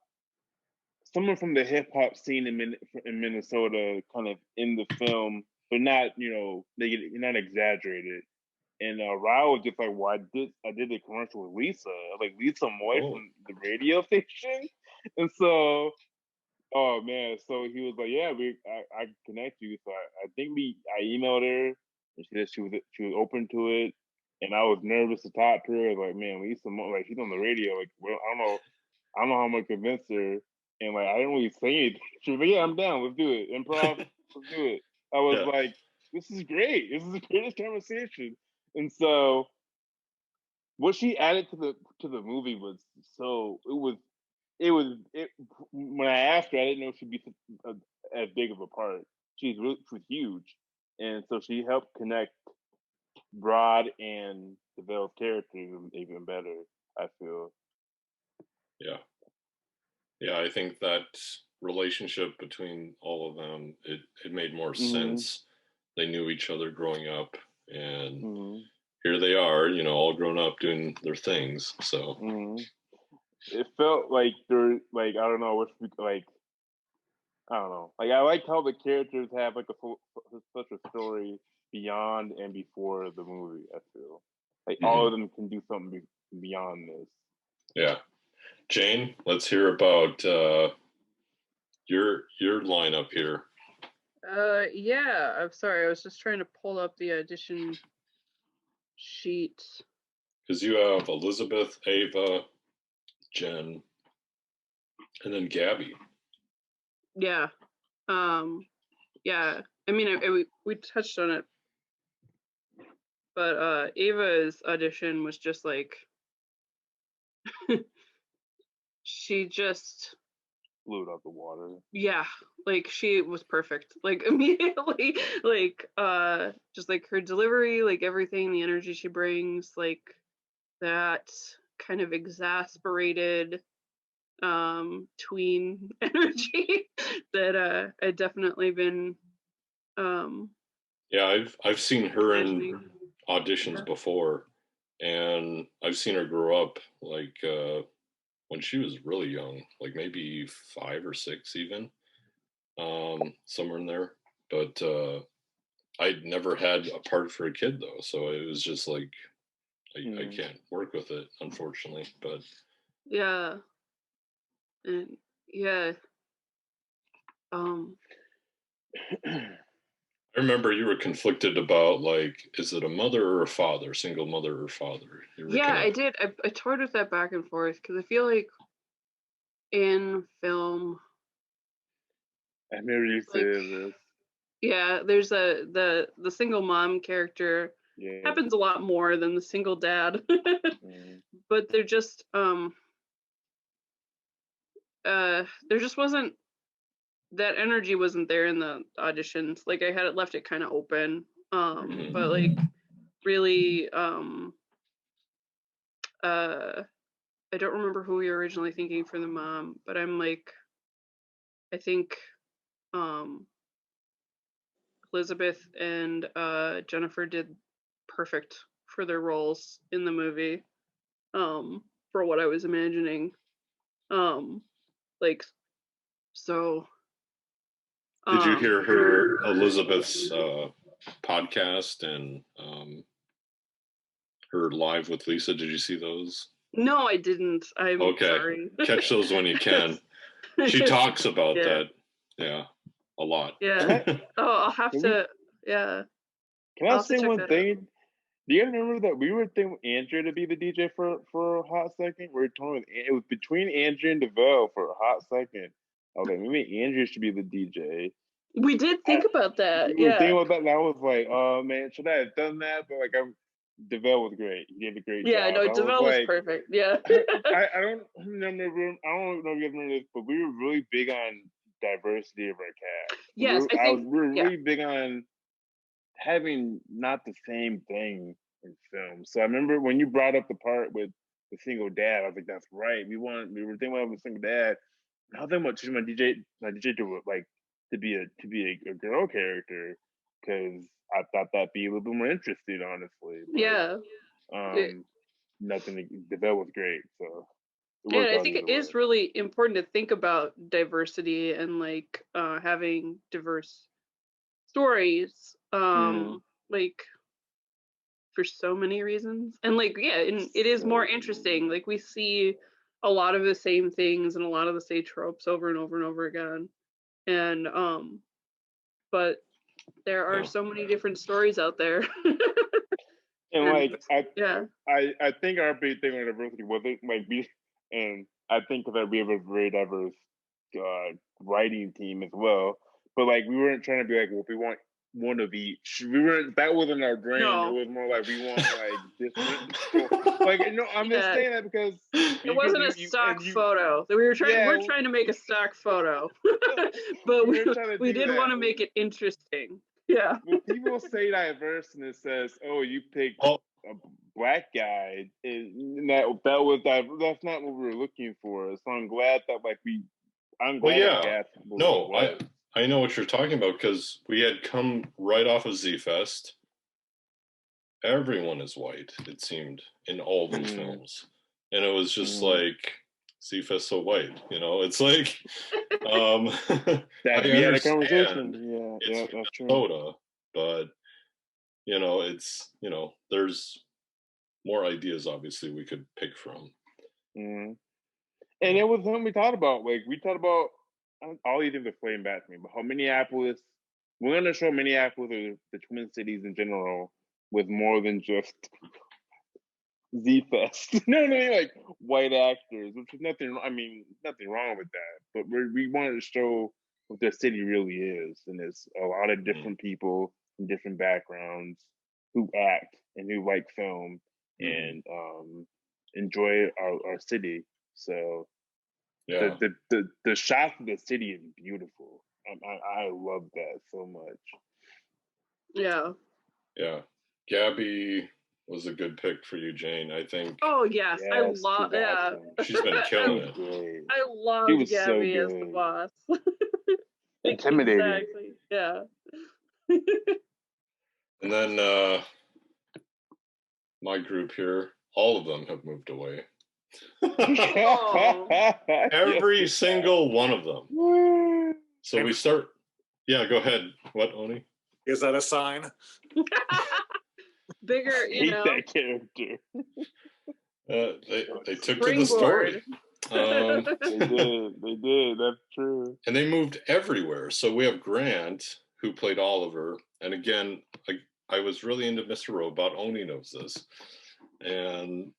someone from the hip hop scene in Minnesota, kind of in the film, but not not exaggerated. And Rao was just like, well, I did a commercial with Lisa, like Lisa Moy from the radio station, and so, oh man, so he was like, yeah, I connect you. So I think I emailed her, and she said she was open to it, and I was nervous to talk to her. Like, man, Lisa Moy, like she's on the radio, like, well, I don't know how I'm gonna convince her. and like I didn't really say anything. She was like, "Yeah, I'm down. Let's do it. Improv. Let's do it." I was like, "This is great. This is the greatest conversation." And so, what she added to the movie was so it when I asked her, I didn't know she'd be as big of a part. She was huge, and so she helped connect Rod and develop characters even better. I feel. Yeah, I think that relationship between all of them, it made more sense. They knew each other growing up, and here they are, all grown up doing their things. So it felt like they're like I don't know like I don't know. Like I liked how the characters have like such a story beyond and before the movie. I feel like all of them can do something beyond this. Yeah, Jane, let's hear about your lineup here. Yeah. I'm sorry. I was just trying to pull up the audition sheet. Because you have Elizabeth, Ava, Jen, and then Gabby. Yeah. Yeah. I mean, we touched on it, but Ava's audition was just like she just blew it out the water. Yeah, like she was perfect. Like immediately, like just like her delivery, like everything, the energy she brings, like that kind of exasperated tween energy that I'd definitely been Yeah, I've seen her imagining. in auditions before, and I've seen her grow up like when she was really young, like maybe 5 or 6 even, somewhere in there. But I'd never had a part for a kid though, so it was just like I can't work with it, unfortunately. But yeah, and yeah, I remember you were conflicted about like, is it a mother or a father, single mother or father? Yeah, I did. I toyed with that back and forth because I feel like in film, I never used to say this. Yeah, there's the single mom character happens a lot more than the single dad. But they're just there just wasn't that energy wasn't there in the auditions. Like I had it left it kind of open. But like really I don't remember who we were originally thinking for the mom, but I'm like I think Elizabeth and Jennifer did perfect for their roles in the movie. For what I was imagining. Like so did you hear her Elizabeth's podcast and her live with Lisa? Did you see those? No, I didn't. I'm sorry. Catch those when you can. She talks about that, a lot. Yeah. I'll have to. Yeah. Can I say one thing? Do you remember that we were thinking Andrea to be the DJ for a hot second? We were talking. It was between Andrea and DeVille for a hot second. I was like, maybe Andrea should be the DJ. We did think about that. We were thinking about that, and I was like, oh man, should I have done that? But like, DeVille was great. He did a great job. Yeah, no, DeVille was perfect. Yeah. I don't remember. I don't know if you guys remember this, but we were really big on diversity of our cast. Yes, we were really big on having not the same thing in film. So I remember when you brought up the part with the single dad, I was like, that's right. We were thinking about having a single dad. Now I'm thinking about choosing my DJ to like to be a girl character because I thought that'd be a little bit more interesting, honestly. But, nothing. DeVille was great, so. Yeah, I think it is really important to think about diversity and like having diverse stories. Like for so many reasons, and like and it is more interesting. Like we see a lot of the same things and a lot of the same tropes over and over and over again, and but there are so many different stories out there. And like I think our big thing on diversity was it like and I think that we have a very diverse writing team as well. But like, we weren't trying to be like, well, we want one of each. We weren't. That wasn't our brain. No. It was more like we want like different. Like, I'm just saying that because it wasn't a stock photo. We were trying. Yeah, we're trying to make a stock photo, but we did want to make it interesting. Yeah. When people say diverse and it says, "Oh, you picked a black guy," that's not what we were looking for. So I'm glad that I'm glad. No, I know what you're talking about because we had come right off of Z-Fest. Everyone is white, it seemed, in all these films. And it was just like, Z-Fest so white, it's like, we had a conversation. Yeah, it's that's true. Minnesota, but, it's, there's more ideas, obviously, we could pick from. And it was something we thought about. Like, we thought about, I'll even explain back to me, but how Minneapolis, we're going to show Minneapolis or the Twin Cities in general with more than just Z-Fest. You know what I mean? Like, white actors, which is nothing wrong with that. But we wanted to show what the city really is. And it's a lot of different people from different backgrounds who act and who like film and enjoy our city. So the shots of the city is beautiful. I love that so much. Yeah. Yeah. Gabby was a good pick for you, Jane, I think. Oh, yes. I love awesome. She's been killing it. I love Gabby as the boss. Intimidating. Exactly. Yeah. And then my group here, all of them have moved away. Every single one of them. So we start. Yeah, go ahead. What, Oni? Is that a sign? Bigger, that character. They took to the story. They did. That's true. And they moved everywhere. So we have Grant, who played Oliver. And again, I was really into Mr. Robot. Oni knows this. And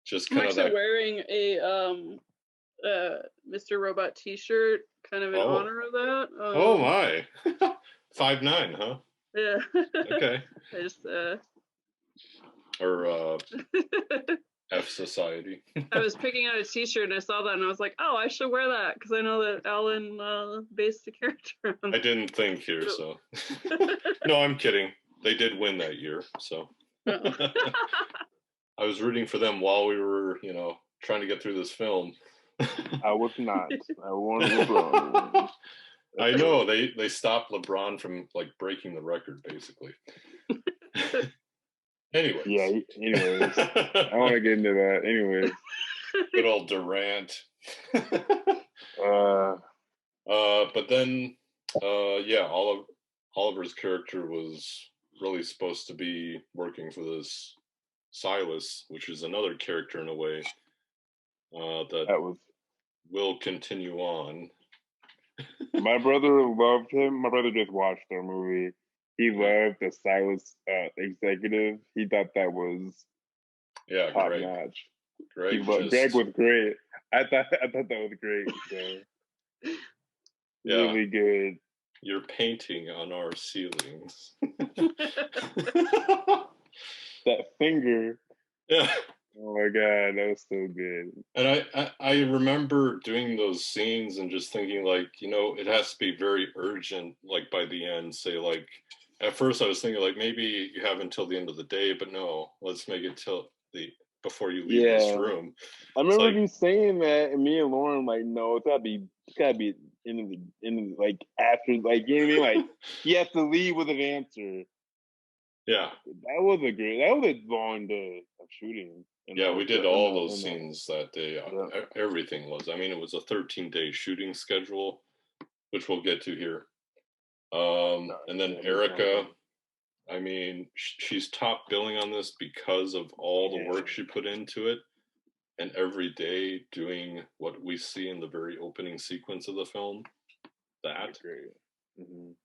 just kind of wearing a Mr. Robot t-shirt kind of in honor of that. Oh my. 5'9", huh? Yeah. Okay. I just or F Society. I was picking out a t-shirt and I saw that and I was like, oh, I should wear that because I know that Alan based the character on I didn't think here, so. No, I'm kidding. They did win that year, so. I was rooting for them while we were, trying to get through this film. I was not. I wanted LeBron. I know they stopped LeBron from breaking the record, basically. Anyways. Yeah. Anyways, I want to get into that. Anyways. Good old Durant. But then, Oliver's character was really supposed to be working for this Silas, which is another character in a way that will continue on. My brother loved him. My brother just watched their movie. He loved the Silas executive. He thought that was top notch. Greg was great. I thought that was great. So. Really good. You're painting on our ceilings. That finger. Yeah. Oh my God, that was so good. And I remember doing those scenes and just thinking it has to be very urgent, by the end, say at first I was thinking maybe you have until the end of the day, but no, let's make it till before you leave this room. I remember you saying that, and me and Lauren no, it's gotta be in the after you know what I mean? You have to leave with an answer. Yeah. That was a long day of shooting. Yeah, we did all those scenes that day. Everything was. I mean, it was a 13-day shooting schedule, which we'll get to here. And then Erica, I mean, she's top billing on this because of all the work she put into it. And every day doing what we see in the very opening sequence of the film. That.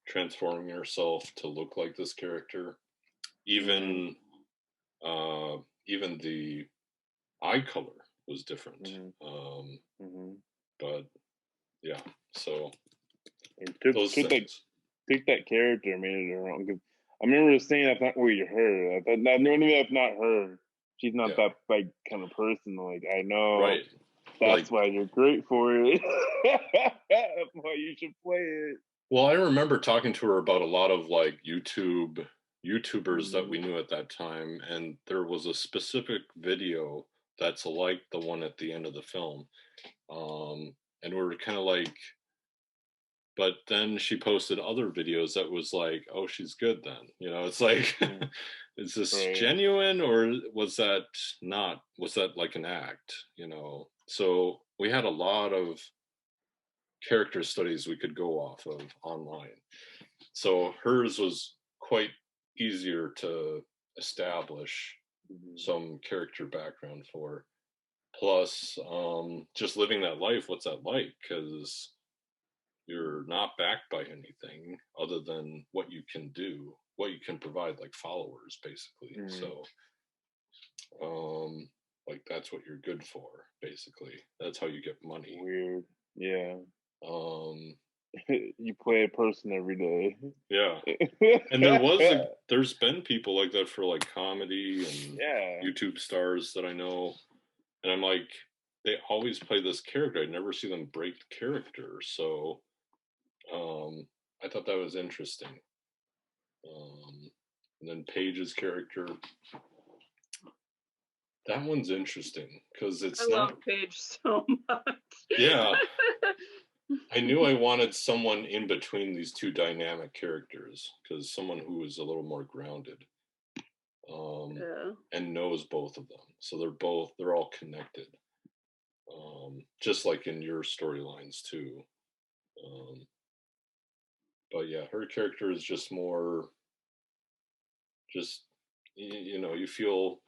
Transforming herself to look like this character. Even the eye color was different. But yeah. So And those took things. that character and made it her own. 'Cause I remember saying that's not really her. I thought, no, that's not her. She's not that like kind of person. Like I know, right? That's why you're great for it. That's why you should play it. Well, I remember talking to her about a lot of like YouTubers that we knew at that time, and there was a specific video that's like the one at the end of the film. And we were kind of like, but then she posted other videos that was like, oh, she's good then. It's like, is this genuine or was that not? Was that like an act? So we had a lot of character studies we could go off of online. So hers was quite easier to establish some character background for. Plus, just living that life, what's that like? Because you're not backed by anything other than what you can do, what you can provide, like followers, basically. So, like that's what you're good for, basically. That's how you get money. Weird, yeah. You play a person every day. Yeah, and there's been people like that for like comedy and YouTube stars that I know, and I'm like, they always play this character. I never see them break character, so I thought that was interesting. And then Paige's character, that one's interesting because I love Paige so much. Yeah. I knew I wanted someone in between these two dynamic characters, because someone who was a little more grounded and knows both of them. So they're all connected. Just like in your storylines too. But yeah, her character is just more, you feel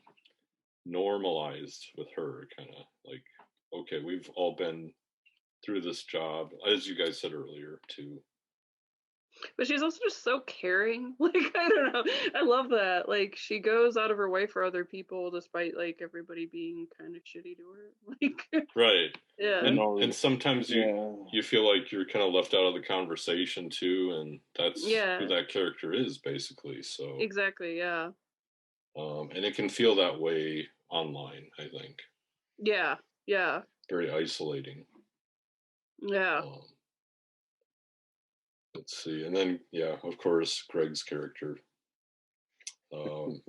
normalized with her, kind of like, okay, we've all been through this job, as you guys said earlier too. But she's also just so caring. Like, I don't know. I love that. Like, she goes out of her way for other people despite, like, everybody being kind of shitty to her. Like, right. Yeah. And sometimes you feel like you're kind of left out of the conversation too, and that's who that character is, basically. So exactly, yeah. And it can feel that way online, I think. Yeah, yeah. Very isolating. Yeah. Let's see. And then, yeah, of course, Greg's character. Oh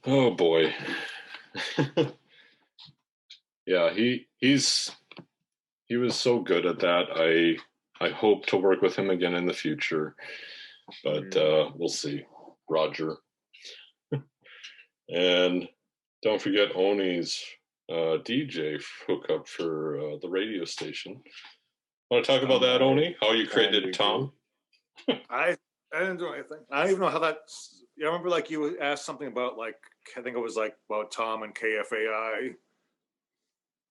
boy. Yeah, he was so good at that. I hope to work with him again in the future, but we'll see. Roger. And don't forget Oni's DJ hookup for the radio station. Want to talk about that, Oni? How you created Tom? I didn't do anything. I don't even know how that. I remember like you asked something about like, I think it was like about Tom and KFAI,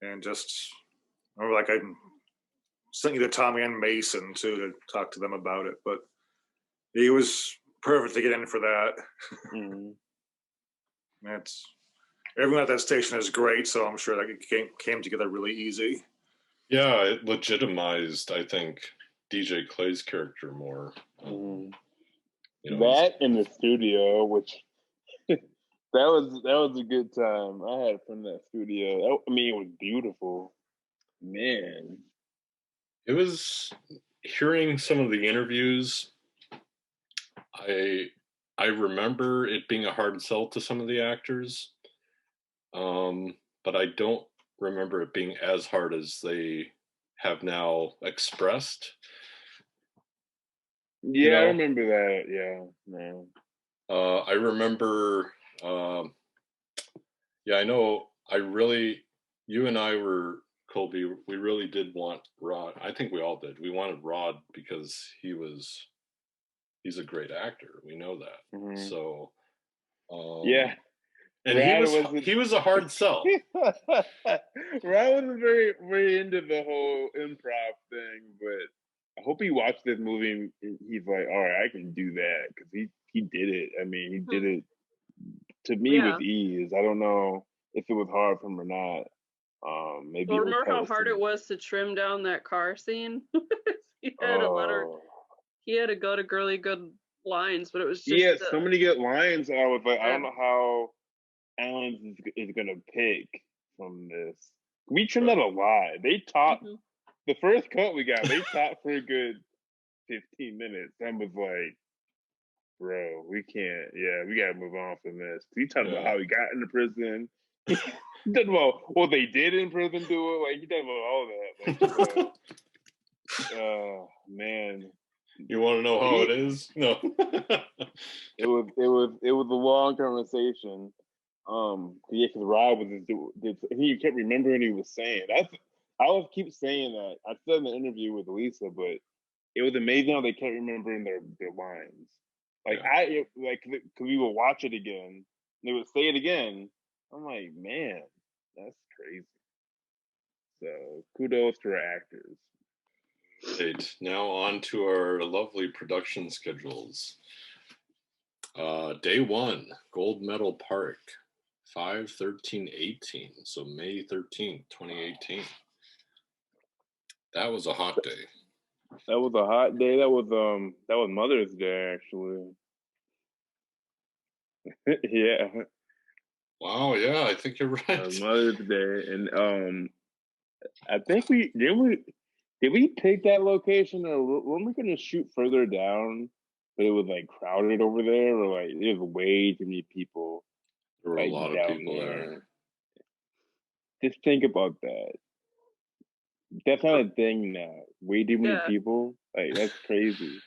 and just I remember like I sent you to Tommy and Mason too to talk to them about it, but he was perfect to get in for that. That's everyone at that station is great, so I'm sure that it came together really easy. Yeah, it legitimized, I think, DJ Clay's character more. That in the studio, which that was a good time. I had from that studio. I mean, it was beautiful, man. It was hearing some of the interviews. I remember it being a hard sell to some of the actors, but I don't remember it being as hard as they have now expressed. Yeah, I remember that. Yeah, man. I remember. Yeah, I know. You and I were, Colby. We really did want Rod. I think we all did. We wanted Rod because he's a great actor. We know that. So. Yeah. And he was a hard sell. Rod wasn't very, very into the whole improv thing, but I hope he watched this movie and he's like, all right, I can do that, because he did it. I mean, he did it to me with ease. I don't know if it was hard for him or not. Maybe Well, it was remember how title hard it scene. was to trim down that car scene? He had a lot of, Oh, he had a lot of girly good lines, but it was he just, had so many good lines. I was like, I don't yeah. know how Alan is gonna pick from this. We trimmed Right. that a lot. They talked Mhm. the first cut we got. They talked for a good 15 minutes. I was like, bro, we can't. Yeah, we gotta move on from this. He talked about Yeah. how he got into prison. He talked about what they did in prison to it. Like he talked about all that. Like, man, You want to know how it is? No. it was a long conversation. Yeah, because Rob was he kept remembering he was saying. I always keep saying that. I said in the interview with Lisa, but it was amazing how they kept remembering their lines. Like Yeah. because we would watch it again, they would say it again. I'm like, man, that's crazy. So kudos to our actors. Right. Now on to our lovely production schedules. Day 1, Gold Medal Park, 5/13/18. So May 13th, 2018. That was a hot day. That was a hot day. That was Mother's Day actually. Yeah. Wow, yeah, I think you're right. Mother's Day, and I think did we pick that location, or weren't we going to shoot further down, but it was like crowded over there, or like there's way too many people There were a like lot of down people there. Just think about that. That's not a thing now. Way too many Yeah. people, like that's crazy.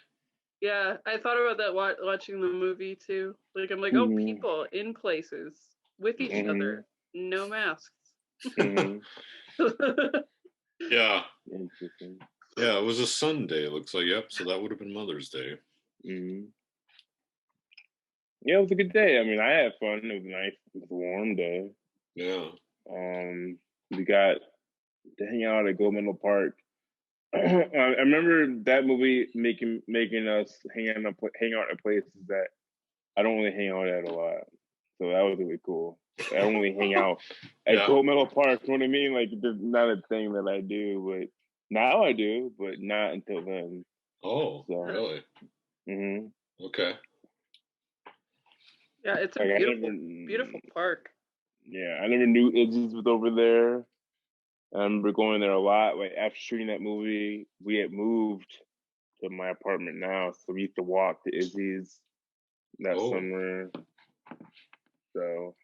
Yeah, I thought about that watching the movie too. Like, I'm like, oh, Mhm. people in places with each other, no masks. Mhm. Yeah. Interesting. Yeah, it was a Sunday, it looks like. Yep, so that would have been Mother's Day. Mhm. Yeah, it was a good day. I mean, I had fun. It was nice. It was a warm day. Yeah. We got to hang out at Gold Medal Park. I remember that movie making us hang out at places that I don't really hang out at a lot. So that was really cool. I don't really hang out at Yeah. Gold Medal Park. You know what I mean? Like, it's not a thing that I do, but now I do, but not until then. Oh, So, really? Okay. Yeah, it's a like, beautiful park. Yeah, I never knew Izzy's was over there. I remember going there a lot. Like after shooting that movie, we had moved to my apartment now, so we used to walk to Izzy's that summer. So,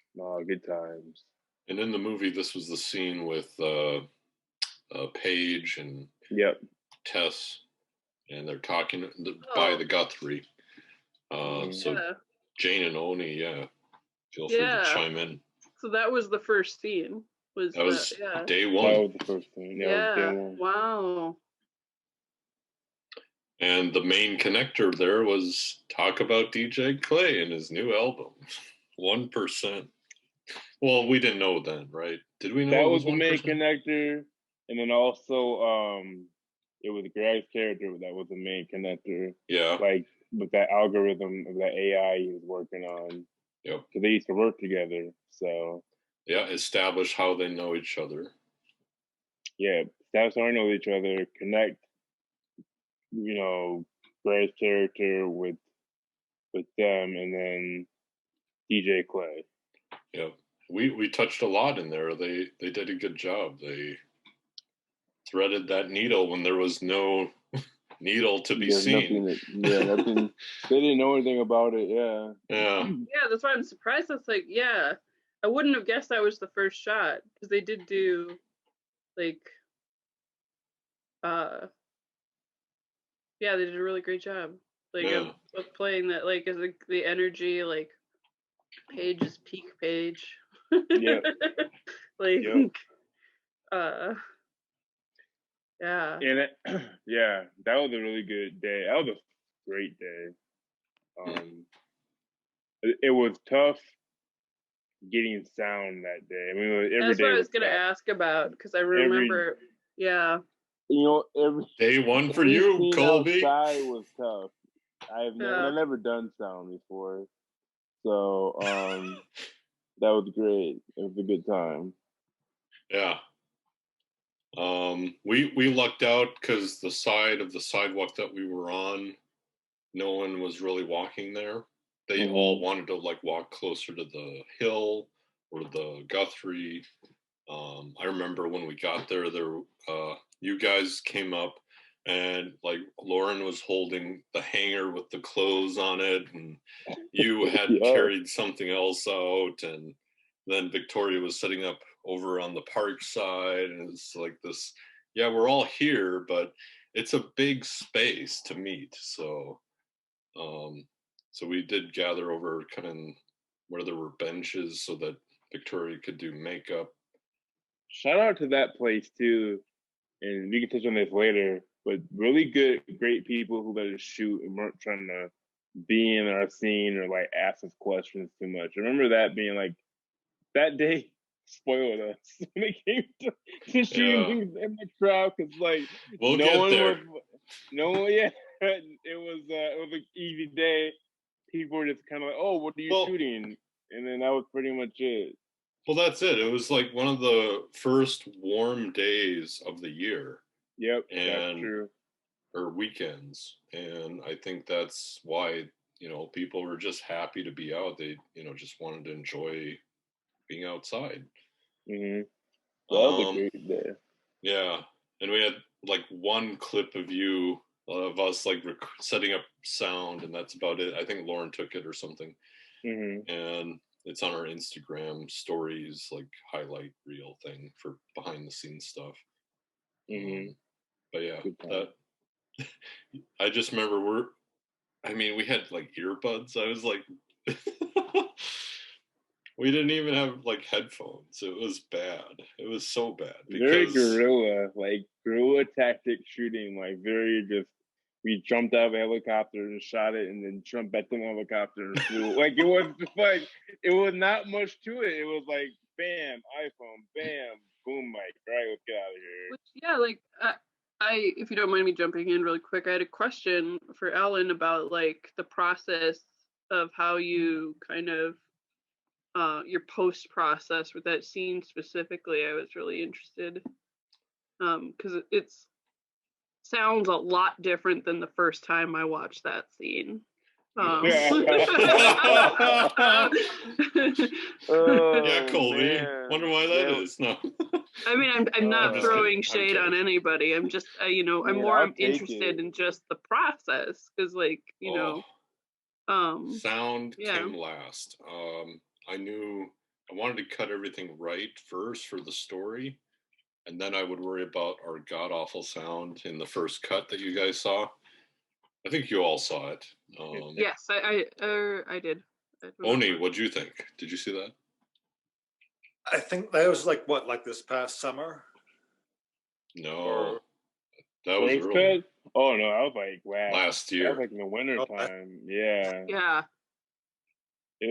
good times. And in the movie, this was the scene with Paige and Tess, and they're talking by the Guthrie. So Yeah. Jane and Oni, feel free to chime in. So that was the first scene. That was day 1. That was the first scene. Yeah. Day 1. Wow. And the main connector there was talk about DJ Clay and his new album, 1%. Well, we didn't know then, right? Did we know that it was the 1%? main connector? And then also, it was Greg's character that was the main connector. Yeah. Like with that algorithm of that AI he was working on. Yep. So they used to work together. So yeah, establish how they know each other. Yeah, establish how they know each other. Connect, Greg's character with them, and then DJ Clay. Yep. We touched a lot in there. They did a good job. They threaded that needle when there was no needle to be seen. Nothing. They didn't know anything about it. Yeah. Yeah, that's why I'm surprised. That's like, yeah, I wouldn't have guessed that was the first shot because they did do, like, yeah, they did a really great job, like, of playing that, like, as the energy, like, Paige's peak Paige. Yeah. Like, And yeah. that was a really good day. That was a great day. It was tough getting sound that day. I mean, every That's day what I was was gonna tough. ask about because I remember, every day 1 for you, Colby. Outside was tough. I've never done sound before, so that was great. It was a good time. Yeah, We lucked out because the side of the sidewalk that we were on, no one was really walking there. They all wanted to like walk closer to the hill or the Guthrie. I remember when we got there, you guys came up and like Lauren was holding the hanger with the clothes on it, and you had carried something else out, and then Victoria was setting up over on the park side, and it's like this. Yeah, we're all here, but it's a big space to meet. So we did gather over kind of where there were benches so that Victoria could do makeup. Shout out to that place too, and we can touch on this later. But really good, great people who let us shoot and weren't trying to be in our scene or like ask us questions too much. I remember that being like that day spoiled us when it came to shooting in the crowd because like we'll get there. It was an easy day. People were just kind of like, "Oh, what are you shooting?" And then that was pretty much it. Well, that's it. It was like one of the first warm days of the year. Yep, that's true. Or weekends, and I think that's why people were just happy to be out. They just wanted to enjoy being outside. Mm-hmm. That was a great day. Yeah, and we had like one clip of us like setting up sound, and that's about it. I think Lauren took it or something, and it's on our Instagram stories, like highlight reel thing for behind the scenes stuff. But yeah, that I just remember we had like earbuds. I was like, we didn't even have like headphones. It was bad. It was so bad. Very guerrilla tactic shooting, like very just. We jumped out of a helicopter and shot it, and then jumped back in the helicopter and flew. Like it was just like it was not much to it. It was like bam, iPhone, bam, boom, mic. All right, let's get out of here. Which, I, if you don't mind me jumping in really quick, I had a question for Alan about like the process of how you kind of your post process with that scene specifically. I was really interested because it's sounds a lot different than the first time I watched that scene. Yeah, Colby. Man. Wonder why that is. No. I mean, I'm not throwing shade on anybody. I'm just, I'm interested in just the process because, like, sound came last. I knew I wanted to cut everything right first for the story. And then I would worry about our god-awful sound in the first cut that you guys saw. I think you all saw it. Yes, I did. Oni, what'd you think? Did you see that? I think that was like this past summer? No. That was early. Oh, no, I was like, wow. Last year. That was like in the winter time. Yeah. Yeah.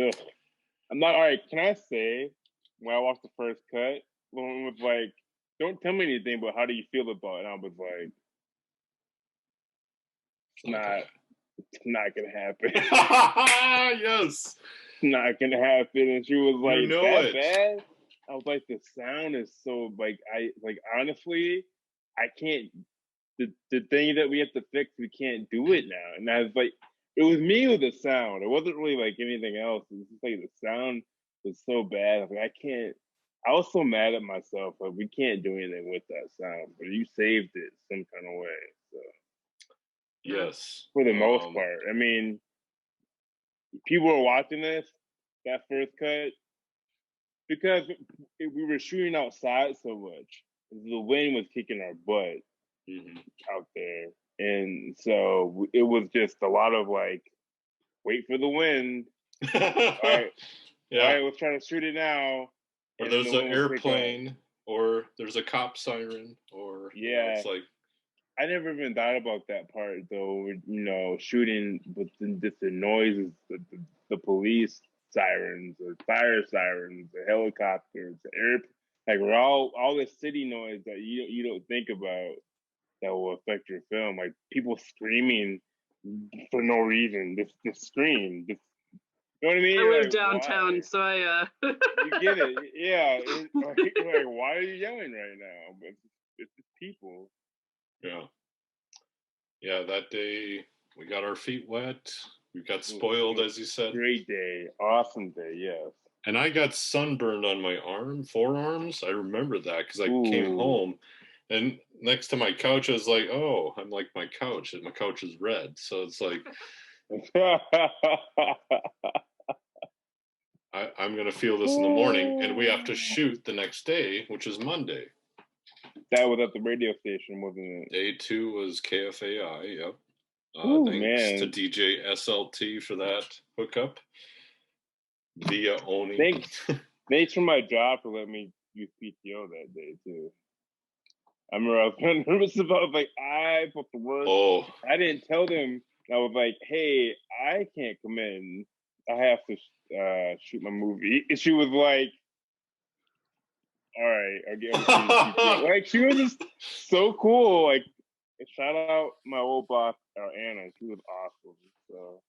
Ugh. I'm not, all right, can I say, when I watched the first cut, Lauren was like, don't tell me anything, but how do you feel about it? And I was like, it's not gonna happen. Yes. It's not gonna happen. And she was like, that bad? I was like, the sound is so honestly, I can't the thing that we have to fix, we can't do it now. And I was like, it was me with the sound. It wasn't really like anything else. It was just like the sound was so bad. I was like, I was so mad at myself. Like, we can't do anything with that sound, but you saved it some kind of way. So yes, for the most part. I mean, people were watching that first cut, because we were shooting outside so much. The wind was kicking our butt out there, and so it was just a lot of like, wait for the wind. All right, let's try to shoot it now. Or there's an airplane, or there's a cop siren, or it's like. I never even thought about that part though. Shooting with the noises, the police sirens, or fire sirens, the helicopters, the air, like all the city noise that you don't think about that will affect your film. Like people screaming for no reason. This scream. You know what I mean? I live downtown, so I. You get it, yeah. Like, why are you yelling right now? But it's people. Yeah, that day we got our feet wet. We got spoiled, as you said. Great day. Awesome day, yes. And I got sunburned on my forearms. I remember that because I came home and next to my couch, I was like, oh, I'm like my couch. And my couch is red. So it's like, I'm going to feel this in the morning. And we have to shoot the next day, which is Monday. That was at the radio station, wasn't it? Day 2 was KFAI, yep. Thanks to DJ SLT for that hookup via Oni. Thanks for my job for letting me use PTO that day too. I remember I was kind of nervous about it, I put the work. Oh. I didn't tell them. I was like, hey, I can't come in. I have to shoot my movie. And she was like, all right, I'll get PTO. Like, she was just so cool. Like, shout out my old boss, Anna. She was awesome. So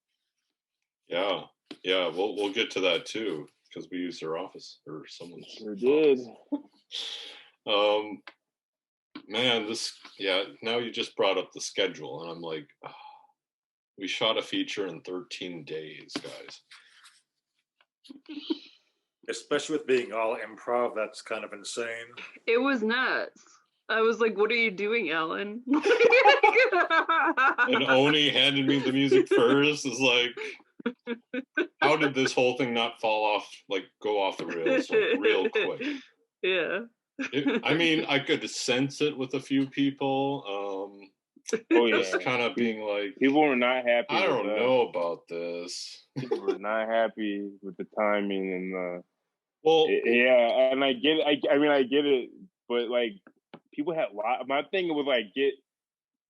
yeah, we'll get to that too because we used her office or someone's. Sure did. Man, now you just brought up the schedule, and I'm like, we shot a feature in 13 days, guys. Especially with being all improv, that's kind of insane. It was nuts. I was like, what are you doing, Ellen? And Oni handed me the music first. Is like, how did this whole thing not go off the rails real quick? Yeah. I mean, I could sense it with a few people. Just kind of being like, people were not happy. I don't know about this. People were not happy with the timing and the. Well, and I get it. I mean, I get it, but like, people had my thing was like, get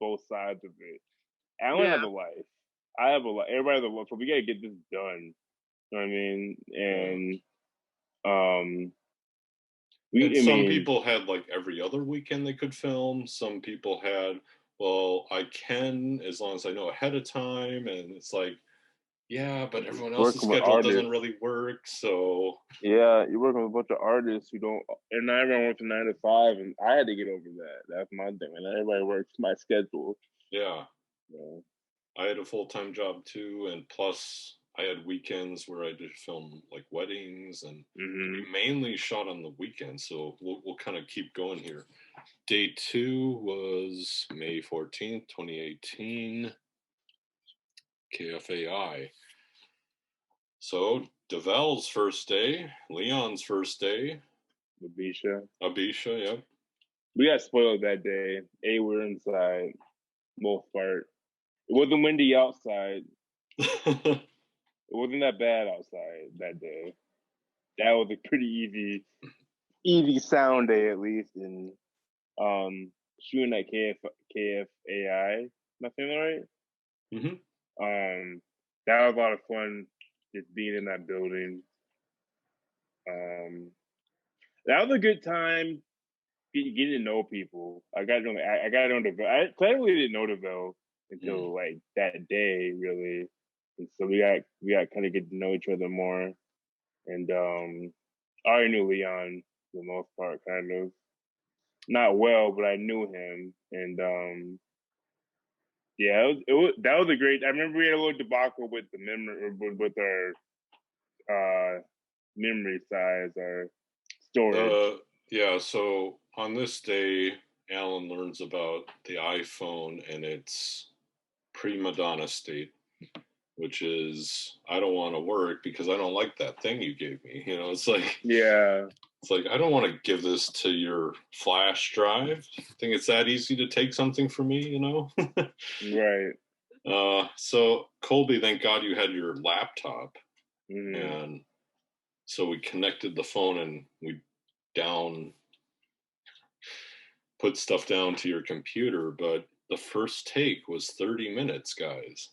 both sides of it. Alan has a life. I have a life. Everybody has a life, so we gotta get this done. You know what I mean? And some people had like every other weekend they could film. Some people had, well, I can as long as I know ahead of time, and it's like, yeah, but everyone else's schedule doesn't really work. So yeah, you're working with a bunch of artists who don't, and not everyone works a 9 to 5, and I had to get over that. That's my thing, and everybody works my schedule. Yeah. I had a full-time job too, and plus I had weekends where I did film like weddings, and we mainly shot on the weekends. So we'll kind of keep going here. Day 2 was May 14th, 2018, KFAI. So Devel's first day, Leon's first day, Abisha, yep. We got spoiled that day. We were inside, most part. It wasn't windy outside. It wasn't that bad outside that day. That was a pretty easy sound day at least. And shooting at KFAI, am I saying that right? That was a lot of fun, just being in that building. That was a good time getting to know people. I got to know Deville. I really didn't know Deville until like that day, really. And so we got kind of get to know each other more. And I already knew Leon for the most part, kind of. Not well, but I knew him. And that was a great. I remember we had a little debacle with the memory, with our memory size, our storage. So on this day, Alan learns about the iPhone and its prima donna state, which is, I don't want to work because I don't like that thing you gave me. You know, it's like, it's like, I don't want to give this to your flash drive. I think it's that easy to take something from me, you know? Right. So Colby, thank God you had your laptop. And so we connected the phone and we put stuff down to your computer, but the first take was 30 minutes, guys.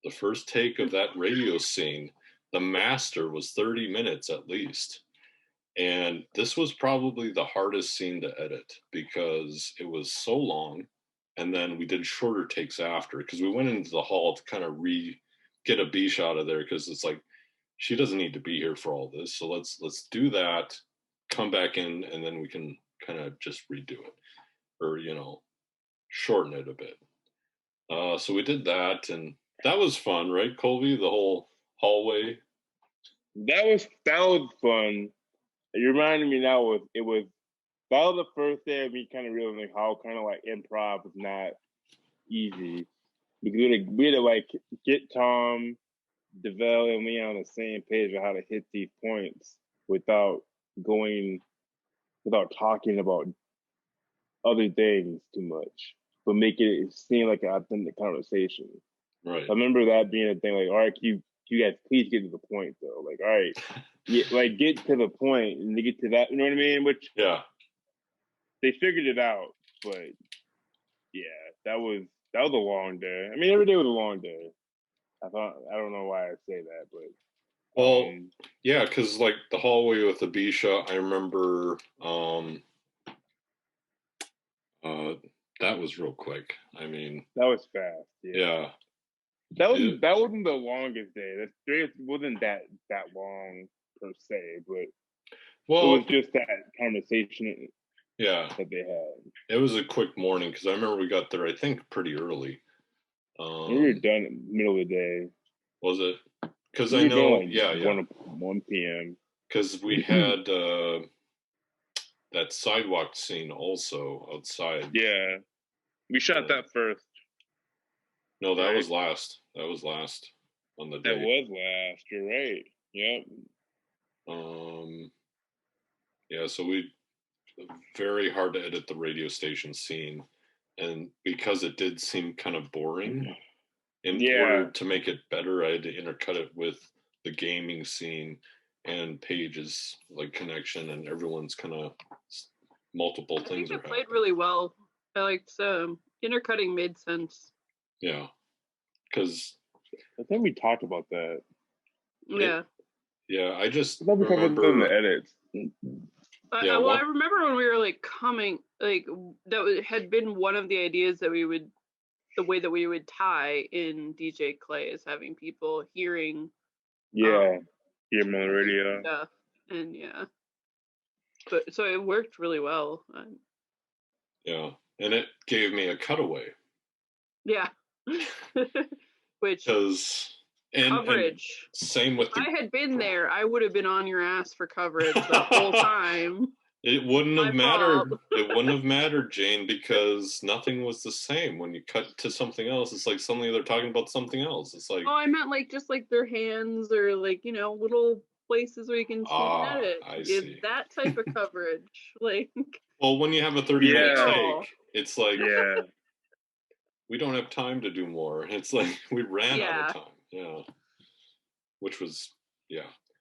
The first take of that radio scene, the master was 30 minutes at least. And this was probably the hardest scene to edit because it was so long. And then we did shorter takes after because we went into the hall to kind of get a B shot of there because it's like, she doesn't need to be here for all this. So let's do that, come back in, and then we can kind of just redo it or shorten it a bit. So we did that, and that was fun, right, Colby? The whole hallway. That was fun. You reminded me now that was the first day of me kind of realizing how kind of like improv is not easy, because we had to like get Tom, DeVell, and me on the same page of how to hit these points without talking about other things too much, but making it seem like an authentic conversation. Right. I remember that being a thing. Like, all right, you guys please get to the point though. Like, all right, like get to the point and to get to that. You know what I mean? Which they figured it out, but yeah, that was a long day. I mean, every day was a long day. I don't know why I say that, but well, yeah, because like the hallway with Abisha, I remember that was real quick. I mean, that was fast. Yeah. That wasn't the longest day. That day wasn't that long per se, but it was just that conversation. Yeah, that they had. It was a quick morning because I remember we got there, I think, pretty early. We were done in the middle of the day. Was it? Because I know, like 1 p.m. Because we had that sidewalk scene also outside. Yeah, we shot that first. No, that was last. That was last on the day. That was last. You're right. Yep. Yeah, so very hard to edit the radio station scene, and because it did seem kind of boring, in order to make it better, I had to intercut it with the gaming scene and Paige's like connection, and everyone's kind of multiple things are happening. It played really well. I liked intercutting made sense. Yeah, because I think we talked about that. Yeah. I just remember the edits. Well, I remember when we were like coming, like that had been one of the ideas that the way that we would tie in DJ Clay is having people hearing. Hear him on the radio. Stuff. And but so it worked really well. Yeah, and it gave me a cutaway. Yeah. Which coverage. And same with if I had been there, I would have been on your ass for coverage the whole time. It wouldn't have mattered. It wouldn't have mattered, Jane, because nothing was the same. When you cut to something else, it's like suddenly they're talking about something else. It's like, I meant like just like their hands or like little places where you can edit. I see. That type of coverage, like. Well, when you have a 30-minute take, it's like, we don't have time to do more. It's like we ran out of time. Yeah, which was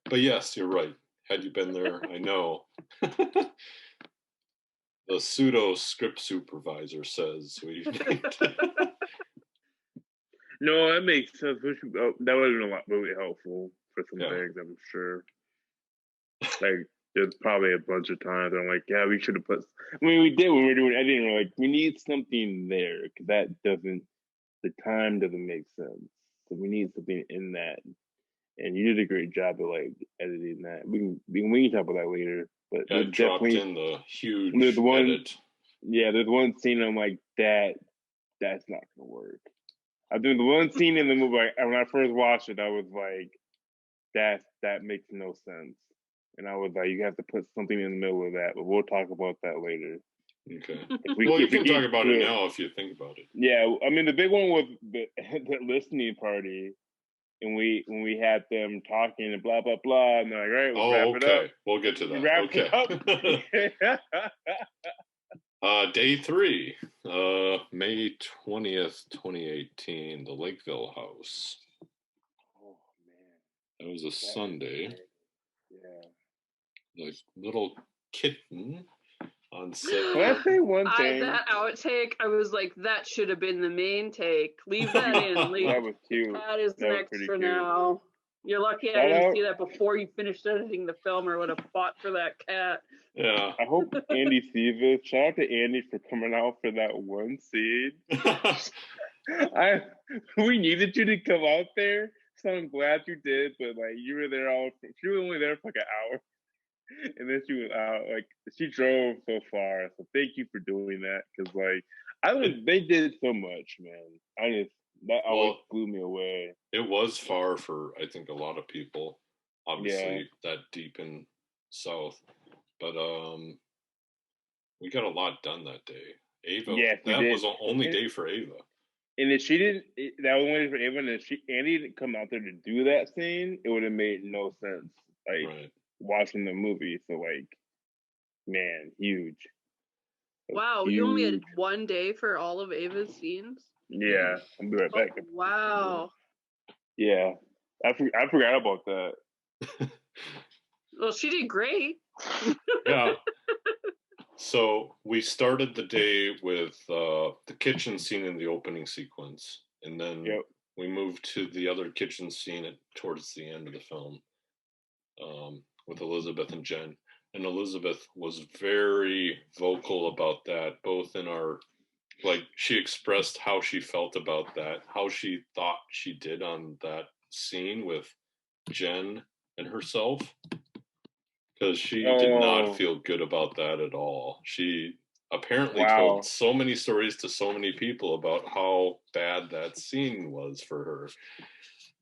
but yes, you're right. Had you been there, I know. The pseudo script supervisor says we. No, that makes sense. That would have been really helpful for some things, I'm sure. Like, there's probably a bunch of times I'm like, we should have put. I mean, we did when we were doing editing. We're like, we need something there because the time doesn't make sense. So we need something in that. And you did a great job of like editing that. We can talk about that later. But I dropped in the huge edit. Yeah, there's one scene I'm like, that's not gonna work. I think the one scene in the movie, when I first watched it, I was like, that makes no sense. And I was like, you have to put something in the middle of that. But we'll talk about that later. Okay. You can talk about it now if you think about it. Yeah, I mean the big one was the listening party. And when we had them talking and blah blah blah, and they're like, "All right, let's wrap it up." We'll get to that. Okay. Day 3, May 20th, 2018, the Lakeville House. Oh man, that was a Sunday. Yeah. Like little kitten on set. Can I say one thing? That outtake, I was like, that should have been the main take. Leave that in. That was cute. That is next for now. You're lucky I didn't see that before you finished editing the film, or would have fought for that cat. Yeah. I hope Andy sees this. Shout out to Andy for coming out for that one scene. We needed you to come out there, so I'm glad you did. But like, you were there you were only there for like an hour. And then she was out. Like she drove so far. So thank you for doing that. Because like they did so much, man. That always blew me away. It was far for I think a lot of people. Obviously, that deep in South, but we got a lot done that day. Ava, that was the only day for Ava. And if she didn't, that was only for Ava. And if Andy didn't come out there to do that scene, it would have made no sense. Like watching the movie. So like, man, huge. Wow, you only had one day for all of Ava's scenes? Yeah, I'll be right back. Wow. Yeah, I forgot about that. Well, she did great. Yeah. So we started the day with the kitchen scene in the opening sequence, and then we moved to the other kitchen scene towards the end of the film with Elizabeth and Jen. And Elizabeth was very vocal about that, both in our, like, she expressed how she felt about that, how she thought she did on that scene with Jen and herself. Because she did not feel good about that at all. She apparently told so many stories to so many people about how bad that scene was for her.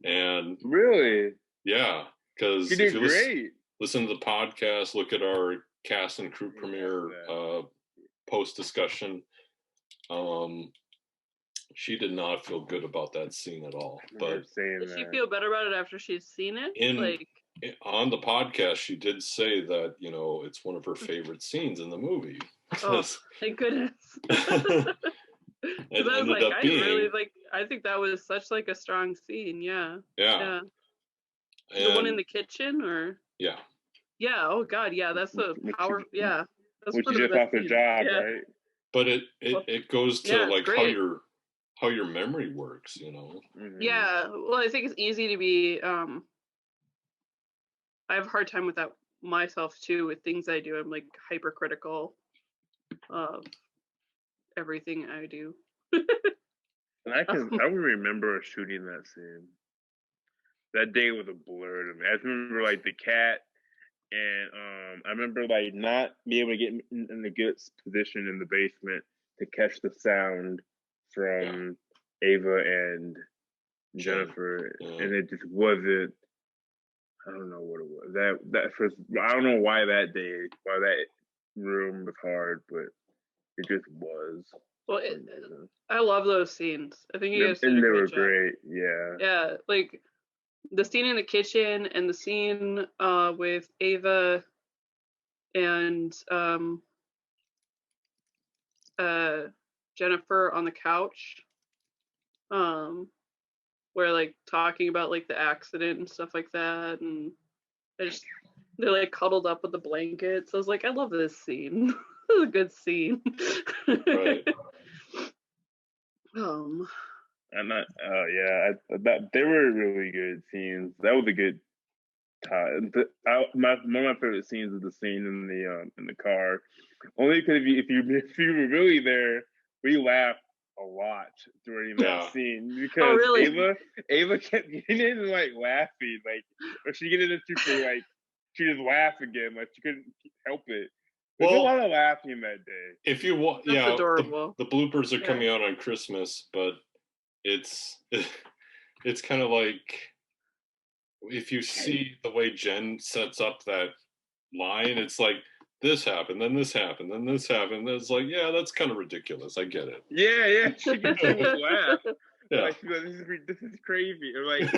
And really, yeah, because if you listen to the podcast, look at our cast and crew premiere post discussion. She did not feel good about that scene at all. But did she feel better about it after she's seen it? On the podcast, she did say that, you know, it's one of her favorite scenes in the movie. Oh, thank goodness. It ended up being, I think that was such like a strong scene. Yeah. Yeah. The one in the kitchen, or? Yeah. Yeah. Oh God. Yeah. That's the power. Yeah. That's which is just off the job, right? But it goes to like how your memory works, you know? Mm-hmm. Yeah. Well, I think it's easy to be, I have a hard time with that myself too, with things I do. I'm like hypercritical of everything I do. And I would remember shooting that scene. That day was a blur to me. I remember like the cat, and I remember like not being able to get in a good position in the basement to catch the sound from Ava and Jennifer, and it just wasn't. I don't know what it was. That first, I don't know why that room was hard, but it just was. Well, I love those scenes. I think you guys did a great job. Great. Yeah. Yeah, like the scene in the kitchen and the scene with Ava and Jennifer on the couch, where like talking about like the accident and stuff like that, and they're like cuddled up with the blankets. I was like, I love this scene. This is a good scene. Right. I'm not. They were really good scenes. That was a good time. One of my favorite scenes is the scene in the car. Only because if you were really there, we laughed a lot during that scene because Ava kept getting in and like laughing, like or she get into like she just laughed again, like she couldn't help it. There's a lot of laughing that day. If you want, the bloopers are coming out on Christmas, but it's kind of like if you see the way Jen sets up that line, it's like this happened, then this happened, then this happened. It's like, yeah, that's kind of ridiculous. I get it. Yeah, she would laugh. Yeah. Like, this is crazy. Or like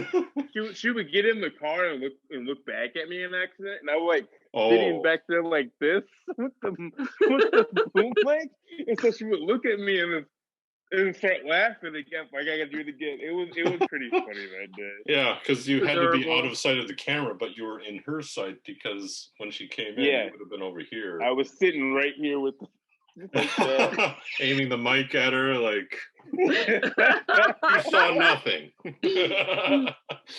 she would get in the car and look back at me in accident, and I was like sitting back there like this with the boom mic, and so she would look at me and start laughing again. Like I gotta do it again. It was pretty funny that day. Yeah, because you had to be out of sight of the camera, but you were in her sight because when she came in, you would have been over here. I was sitting right here with aiming the mic at her, like you saw nothing.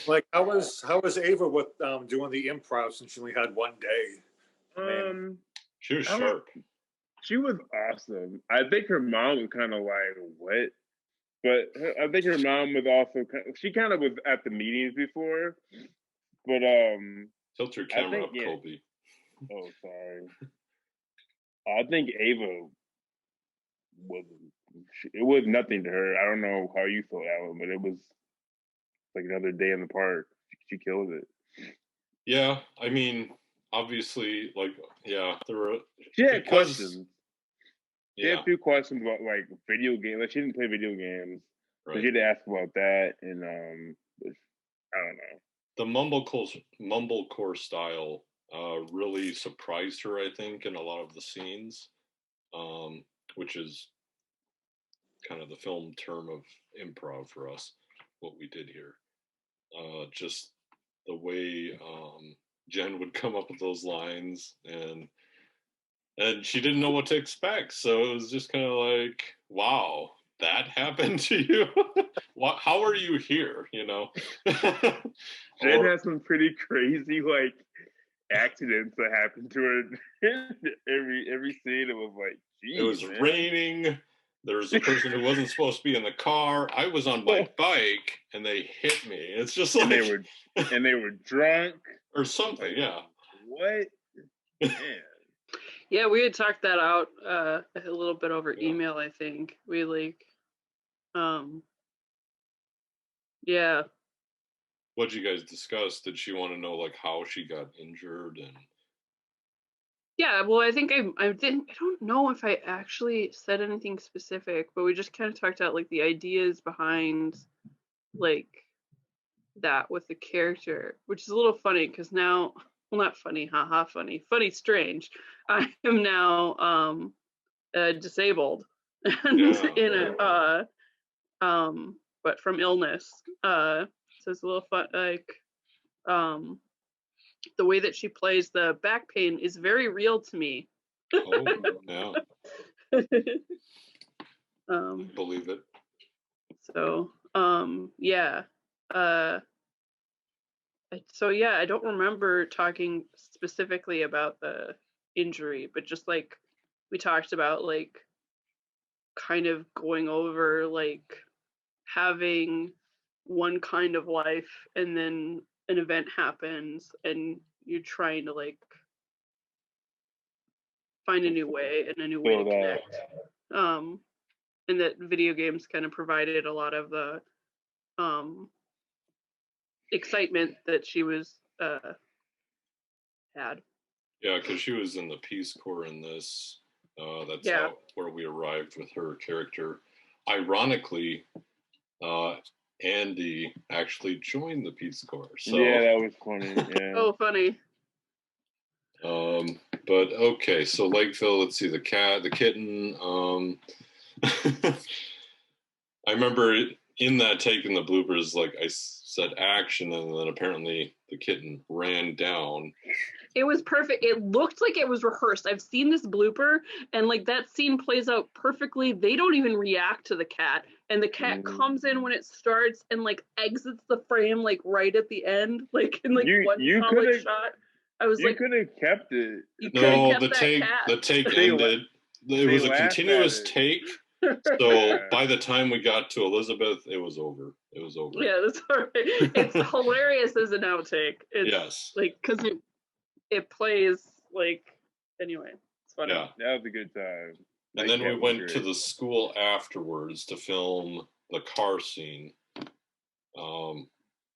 Like how was Ava with doing the improv since she only had one day? She was sharp. She was awesome. I think her mom was kind of like, what? But I think her mom was also she kind of was at the meetings before. But tilt your camera up, Colby. Oh, sorry. I think Ava was. It was nothing to her. I don't know how you felt, Alan, but it was like another day in the park. She killed it. Yeah, I mean, obviously, like, yeah, there were. She had questions. She Yeah, had a few questions about like video games. Like she didn't play video games, so right. she had to ask about that. And I don't know. The mumblecore style really surprised her, I think, in a lot of the scenes, which is kind of the film term of improv for us. What we did here, just the way Jen would come up with those lines, and she didn't know what to expect, so it was just kind of like, wow, that happened to you. How are you here, you know? Jen has some pretty crazy like accidents that happened to her. every scene. It was like, geez, it was raining. There was a person who wasn't supposed to be in the car. I was on my bike and they hit me. It's just like, and they were drunk or something. Like, yeah. what? Man. Yeah, we had talked that out a little bit over email. I think we like, yeah. What did you guys discuss? Did she want to know like how she got injured and? Yeah, well, I think I didn't. I don't know if I actually said anything specific, but we just kind of talked out like the ideas behind like that with the character, which is a little funny because now, well, not funny, haha, funny, strange. I am now disabled and in a but from illness. So it's a little fun, like the way that she plays the back pain is very real to me. Oh, yeah. Believe it. So, yeah. So yeah, I don't remember talking specifically about the injury, but just like we talked about like kind of going over like having one kind of life and then an event happens and you're trying to like find a new way and a new way to connect. And that video games kind of provided a lot of the excitement that she was had. Yeah, because she was in the Peace Corps in this. That's where we arrived with her character. Ironically, Andy actually joined the Peace Corps. So yeah, that was funny. Yeah. Oh, funny. But okay, so Lakeville. Let's see, the kitten. I remember in that take in the bloopers, like I said action, and then apparently the kitten ran down. It was perfect. It looked like it was rehearsed. I've seen this blooper, and like that scene plays out perfectly. They don't even react to the cat, and the cat comes in when it starts and like exits the frame like right at the end, like in like one solid shot. I was like, you could have kept it. No, the take ended. It was a continuous take. So by the time we got to Elizabeth, it was over. It was over. Yeah, that's all right. It's hilarious as an outtake. It's yes. Like, because it plays like, anyway, it's funny. Yeah. That was a good time. And then we went to the school afterwards to film the car scene,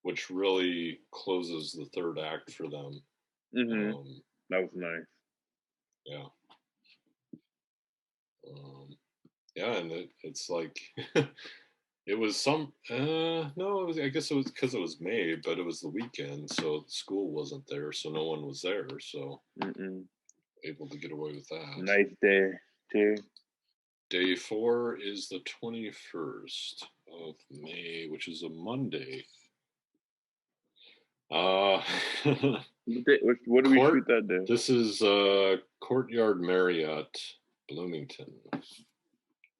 which really closes the third act for them. Mm-hmm. That was nice. Yeah. Yeah, and it's like it was some no, I guess it was because it was May, but it was the weekend, so school wasn't there, so no one was there, so able to get away with that. Nice day too. Day 4 is the 21st of May, which is a Monday. What do we shoot that day? This is Courtyard Marriott, Bloomington.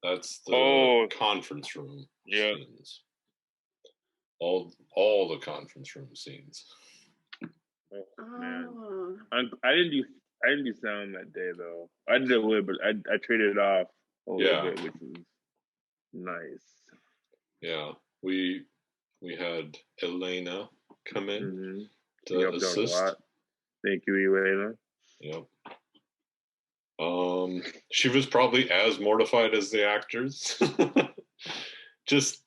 That's the conference room scenes. All the conference room scenes. Oh, man. I didn't do sound that day though. I did a little bit. I traded it off a little bit, which is nice. Yeah, we had Elena come in to assist. Thank you, Elena. Yep. She was probably as mortified as the actors. Just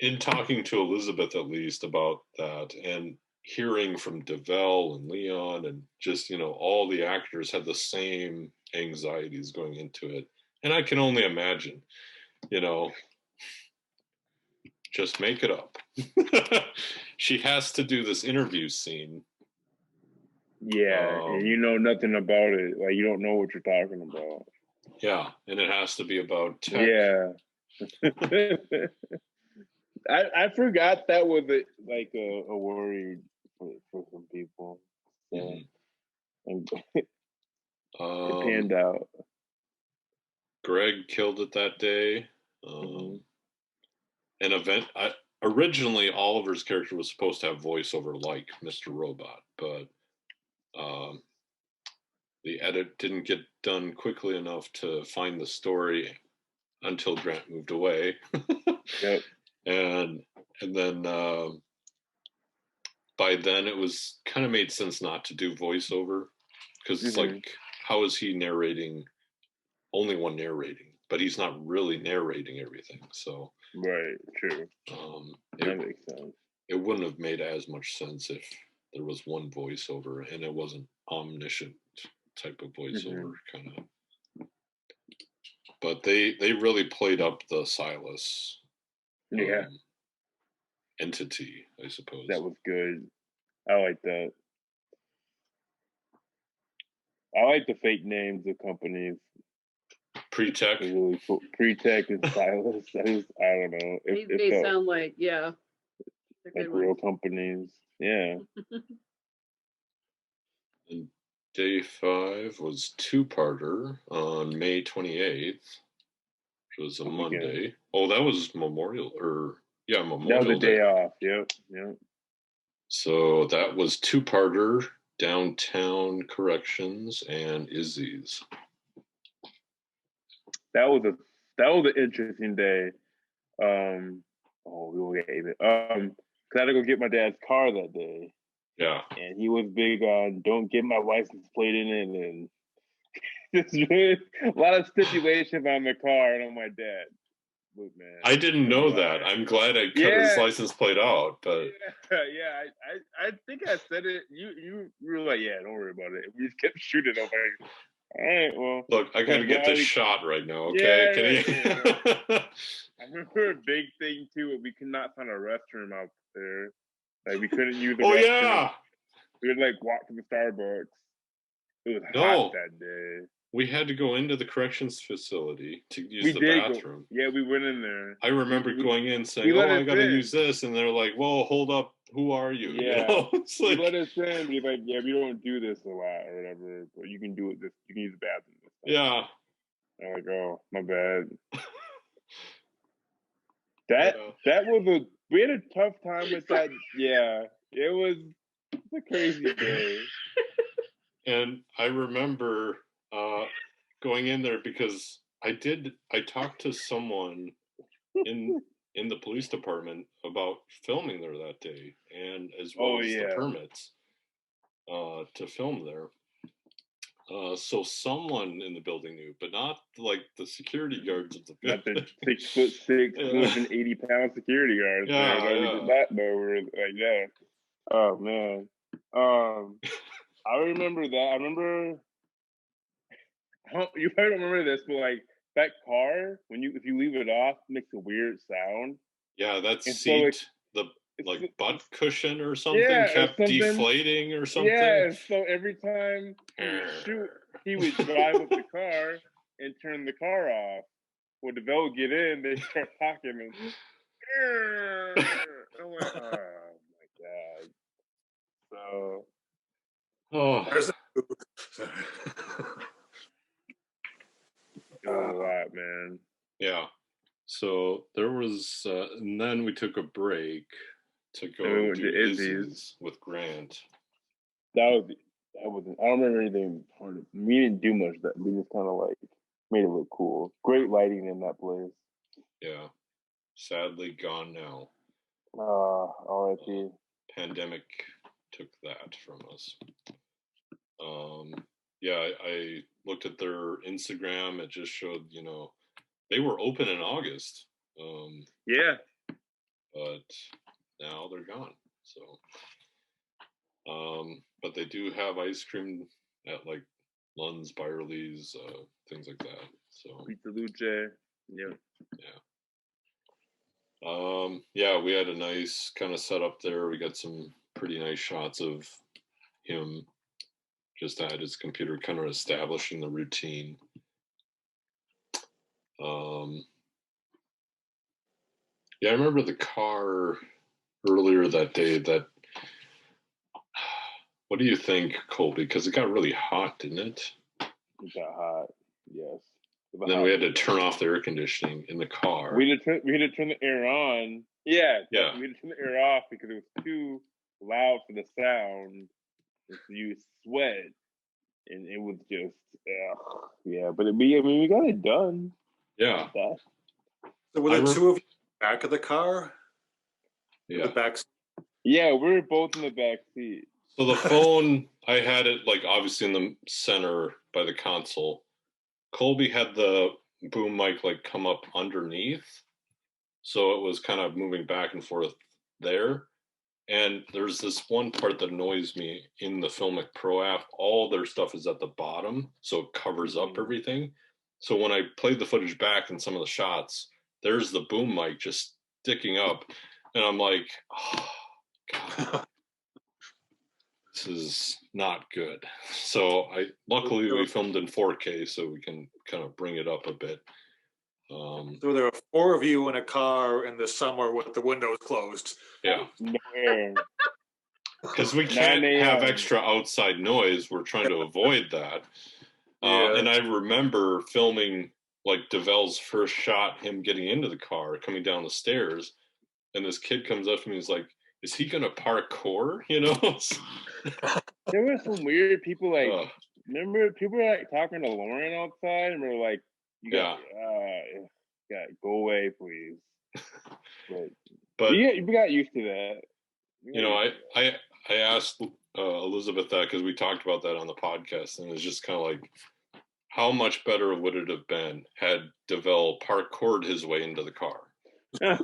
in talking to Elizabeth, at least, about that, and hearing from DeVell and Leon, and just, all the actors had the same anxieties going into it. And I can only imagine, just make it up. She has to do this interview scene. Yeah, and you know nothing about it. Like, you don't know what you're talking about. Yeah, and it has to be about tech. Yeah. I forgot that was a worry for some people. So, and it panned out. Greg killed it that day. An event. Originally, Oliver's character was supposed to have voiceover like Mr. Robot, but the edit didn't get done quickly enough to find the story until Grant moved away. Yep. And then by then it was kind of made sense not to do voiceover, because it's like, how is he narrating? Only one narrating, but he's not really narrating everything. So right, true. That makes sense. It wouldn't have made as much sense if there was one voiceover and it wasn't omniscient type of voiceover kind of. But they really played up the Silas entity, I suppose. That was good. I like that. I like the fake names of companies. Pre-Tech. Really cool. Pre-Tech and Silas. I don't know. They sound like, like real companies. Yeah. And day 5 was 2-parter on May 28th, which was a Monday. Oh, that was Memorial Day. That was a day off. Yep. So that was 2-parter, Downtown Corrections and Izzy's. That was an interesting day. We will get it. 'Cause I had to go get my dad's car that day. Yeah. And he was big on don't get my license plate in it, and there's a lot of stipulations on the car, and I'm my dad. Look, man. I didn't know that. I'm glad I cut his license plate out, but I think I said it. You were like, yeah, don't worry about it. We just kept shooting. I was like, all right, well. Look, I gotta get this shot right now, okay? I remember a big thing too. We could not find a restroom out there. Like, we couldn't use the restroom. Yeah. We would walk to the Starbucks. It was hot that day. We had to go into the corrections facility to use the bathroom. We went in there. I remember going in saying, I got to use this. And they're like, well, hold up. Who are you? Yeah. It's like, let us in. We're like, we don't do this a lot or whatever, but you can do it. You can use the bathroom. Yeah. I'm like, oh, my bad. That was we had a tough time with that. Yeah. It was a crazy day. And I remember going in there because I talked to someone in the police department about filming there that day, and as well as the permits to film there. So someone in the building knew, but not like the security guards of the building. Not the 6'6", 280-pound security guards. Yeah, we did not know. Oh man. I remember that. I remember. You probably don't remember this, but that car, if you leave it off, makes a weird sound. Yeah, that seat, the butt cushion or something kept deflating or something. Yeah, so every time he would shoot, he would drive up the car and turn the car off. When the bell would get in, they start talking and I'm like, oh my god. So it was a lot, man. Yeah. So there was, and then we took a break to go do Izzy's with Grant. That was. I don't remember anything part of. We didn't do much. That we just kind of made it look cool. Great lighting in that place. Yeah. Sadly gone now. R.I.P. Pandemic took that from us. yeah, I looked at their Instagram. It just showed, they were open in August, Yeah. but now they're gone. So, but they do have ice cream at like Lund's, Byerly's, things like that. So Pizza Luce. Yeah. Yeah, we had a nice kind of setup there. We got some pretty nice shots of him just at his computer, kind of establishing the routine. Yeah, I remember the car earlier that day. What do you think, Colby? Because it got really hot, didn't it? It got hot. Yes. And then we had to turn off the air conditioning in the car. We had to turn the air on. Yeah. Yeah. We had to turn the air off because it was too loud for the sound. And so you sweat, and it was just, yeah. But we got it done. Yeah. So were there two of you in the back of the car? Yeah. The back. Yeah, we were both in the back seat. So the phone, I had it like obviously in the center by the console. Colby had the boom mic like come up underneath, so it was kind of moving back and forth there. And there's this one part that annoys me in the Filmic Pro app. All their stuff is at the bottom, so it covers up everything. So when I played the footage back in some of the shots, there's the boom mic just sticking up, and I'm like, oh, God. This is not good. So luckily we filmed in 4K, so we can kind of bring it up a bit. So there were four of you in a car in the summer with the windows closed. Yeah. No air. Because we can't have extra outside noise. We're trying to avoid that. And I remember filming like DeVel's first shot, him getting into the car, coming down the stairs, and this kid comes up to me and is like, is he gonna parkour? There were some weird people like remember people were like talking to Lauren outside and we're like, you got go away, please. But we got used to that. I asked Elizabeth that because we talked about that on the podcast, and it's just kind of like, how much better would it have been had DeVel parkoured his way into the car? You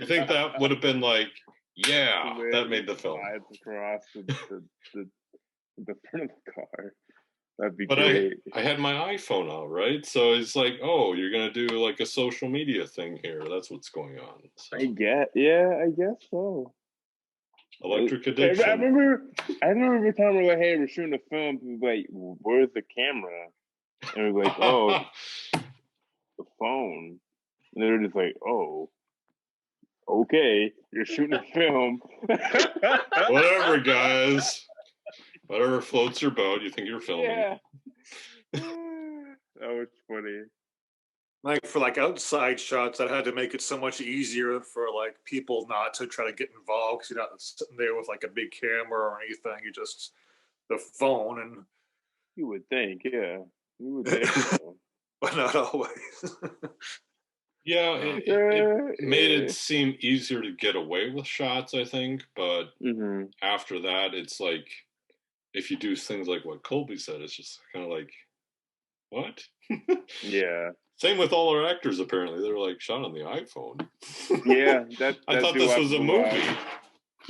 think that would have been like, yeah, that made the film. Across the front of the car. That'd be but great. I had my iPhone out, right? So it's like, oh, you're going to do like a social media thing here. That's what's going on. So. I guess so. Electric addiction. I remember every time we're like, hey, we're shooting a film, people be like, where's the camera? And we're like, oh, the phone. And they're just like, oh, okay, you're shooting a film. Whatever, guys. Whatever floats your boat, you think you're filming. Yeah. That was funny. Like for like outside shots, that had to make it so much easier for like people not to try to get involved because you're not sitting there with like a big camera or anything. You just the phone and. You would think, yeah. You would think so. But not always. Yeah, it made it seem easier to get away with shots, I think. But after that, it's like, if you do things like what Colby said, it's just kind of like, what? Yeah. Same with all our actors, apparently. They're like, shot on the iPhone. Yeah. I thought this was a movie.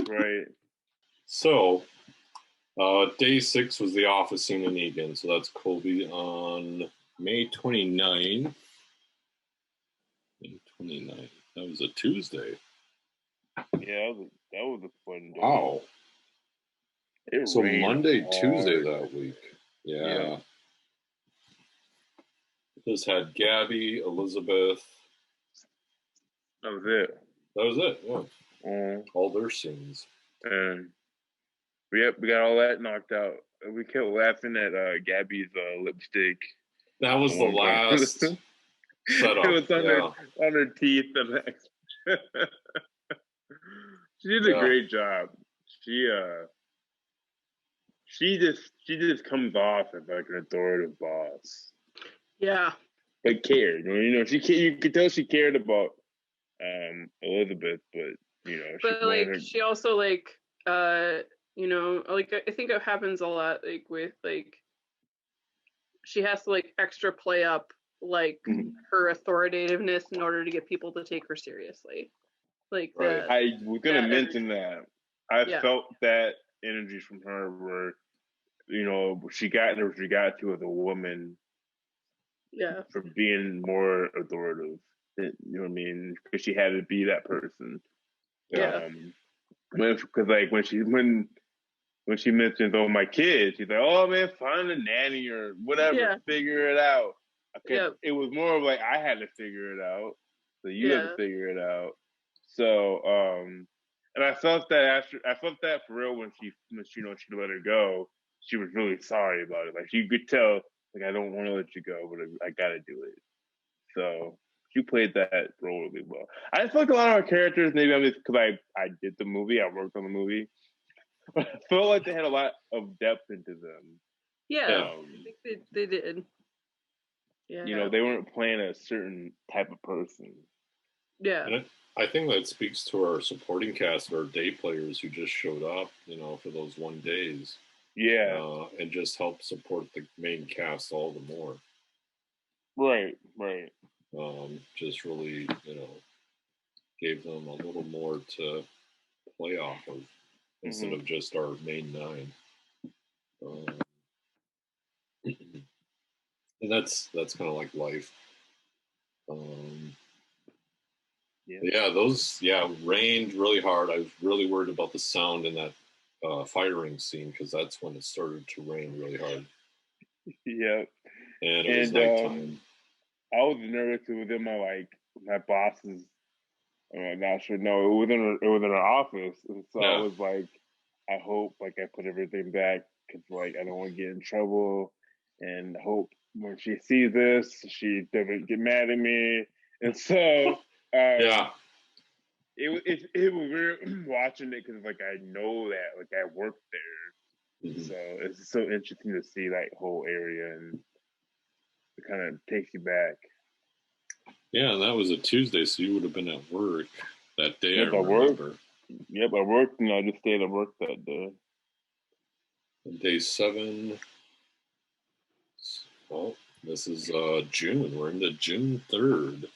Right. So, day 6 was the office scene in Egan. So that's Colby on May 29th. May 29th. That was a Tuesday. Yeah, that was a fun day. Wow. So Monday, Tuesday that week. Yeah. This had Gabby, Elizabeth. That was it, yeah. All their scenes. And we got all that knocked out. We kept laughing at Gabby's lipstick. That was the last setup. It was on her teeth. She did a great job. She just comes off as like an authoritative boss. Yeah. But cared. You could tell she cared about Elizabeth, but she also like like I think it happens a lot like with like she has to like extra play up like her authoritativeness in order to get people to take her seriously. Like Right. I was gonna that mention that. I Yeah. felt that energy from her where, you know, she got to as a woman Yeah. for being more authoritative. You know what I mean? Because she had to be that person. Yeah. Because like when she mentions, "Oh, my kids," she's like, "Oh man, find a nanny or whatever, Yeah. figure it out." Okay, Yep. it was more of like I had to figure it out, so you had to Yeah. figure it out. So, and I felt that for real when she you know she let her go, she was really sorry about it. Like you could tell, like I don't want to let you go, but I gotta do it. So she played that role really well. I just feel like a lot of our characters, maybe I'm just because I did the movie, I worked on the movie. I felt like they had a lot of depth into them. Yeah. I think they did. Yeah. You know, they weren't playing a certain type of person. Yeah. And I think that speaks to our supporting cast, our day players who just showed up, you know, for those 1 days. Yeah. And just help support the main cast all the more. Right. Just really, you know, gave them a little more to play off of instead of just our main 9. And that's kind of like life. Rained really hard. I was really worried about the sound in that firing scene because that's when it started to rain really hard. Yep. And it was nighttime. I was nervous. It was in my boss's. I'm not sure. No, it was in our office, and so I was like, I hope like I put everything back because like I don't want to get in trouble, and hope when she sees this, she doesn't get mad at me. And so, it was weird watching it because like I know that like I worked there, so it's so interesting to see that whole area and it kind of takes you back. Yeah, and that was a Tuesday, so you would have been at work that day. Yep, I remember. Yep, I worked and I just stayed at work that day. Day 7. Well, this is June. We're into June 3rd.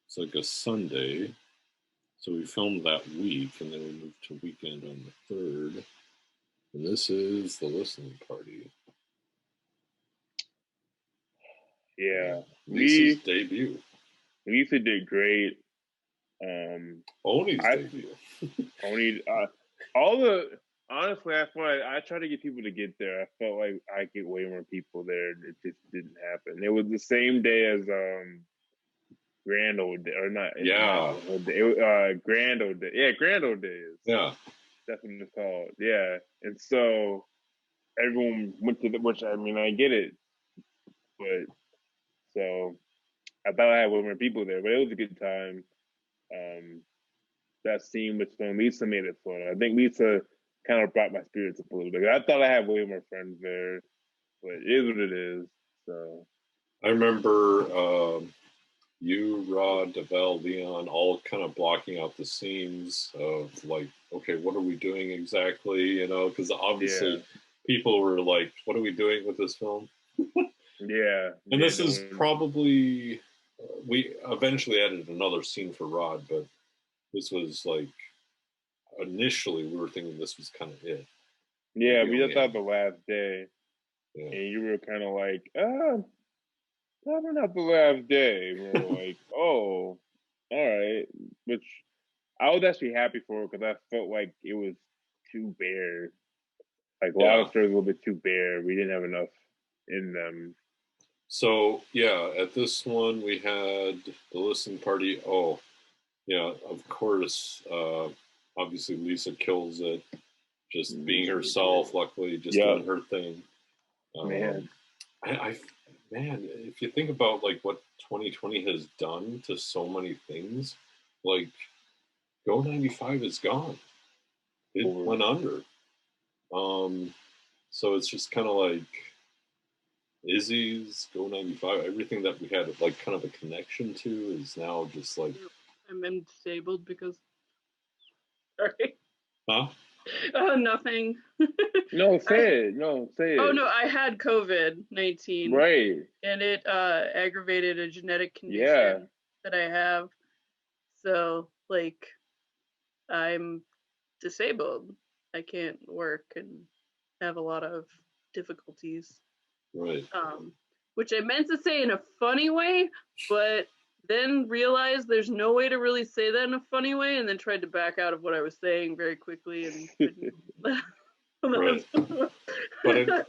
It's like a Sunday. So we filmed that week, and then we moved to weekend on the 3rd. And this is the listening party. Yeah. Lisa's debut. Lisa did great. Oni's debut. Oni, honestly, I tried to get people to get there. I felt like I get way more people there. It just didn't happen. It was the same day as Grand Old Day, or not? Yeah. Grand Old Day. Yeah, Grand Old Days. Yeah. That's what it's called. Yeah, and so everyone went to which I mean I get it, but so I thought I had way more people there, but it was a good time. That scene with Lisa made it fun. I think Lisa kind of brought my spirits up a little bit. I thought I had way more friends there, but it is what it is. So I remember you, Rod, Devel, Leon, all kind of blocking out the scenes of like, okay, what are we doing exactly? You know, because obviously people were like, what are we doing with this film? And this is probably, we eventually added another scene for Rod, but this was like, initially we were thinking this was kind of it. Yeah, we just thought the last day. Yeah. And you were kind of like, probably not the last day. We were like, oh, all right. Which I was actually happy for because I felt like it was too bare. Like a lot of stories were a bit too bare. We didn't have enough in them. So at this one we had the listening party. Oh, yeah, of course. Obviously, Lisa kills it, just being herself. Luckily, just doing her thing. Man, man, if you think about like what 2020 has done to so many things, like Go 95 is gone. It went under. So it's just kind of like Izzy's Go 95. Everything that we had like kind of a connection to is now just like. I'm disabled because. Sorry. Huh? Nothing. No, say it. No, say it. Oh no, I had COVID-19. Right. And it aggravated a genetic condition Yeah. that I have. So like I'm disabled. I can't work and have a lot of difficulties. Right. Which I meant to say in a funny way, but then realized there's no way to really say that in a funny way, and then tried to back out of what I was saying very quickly and couldn't. Right. But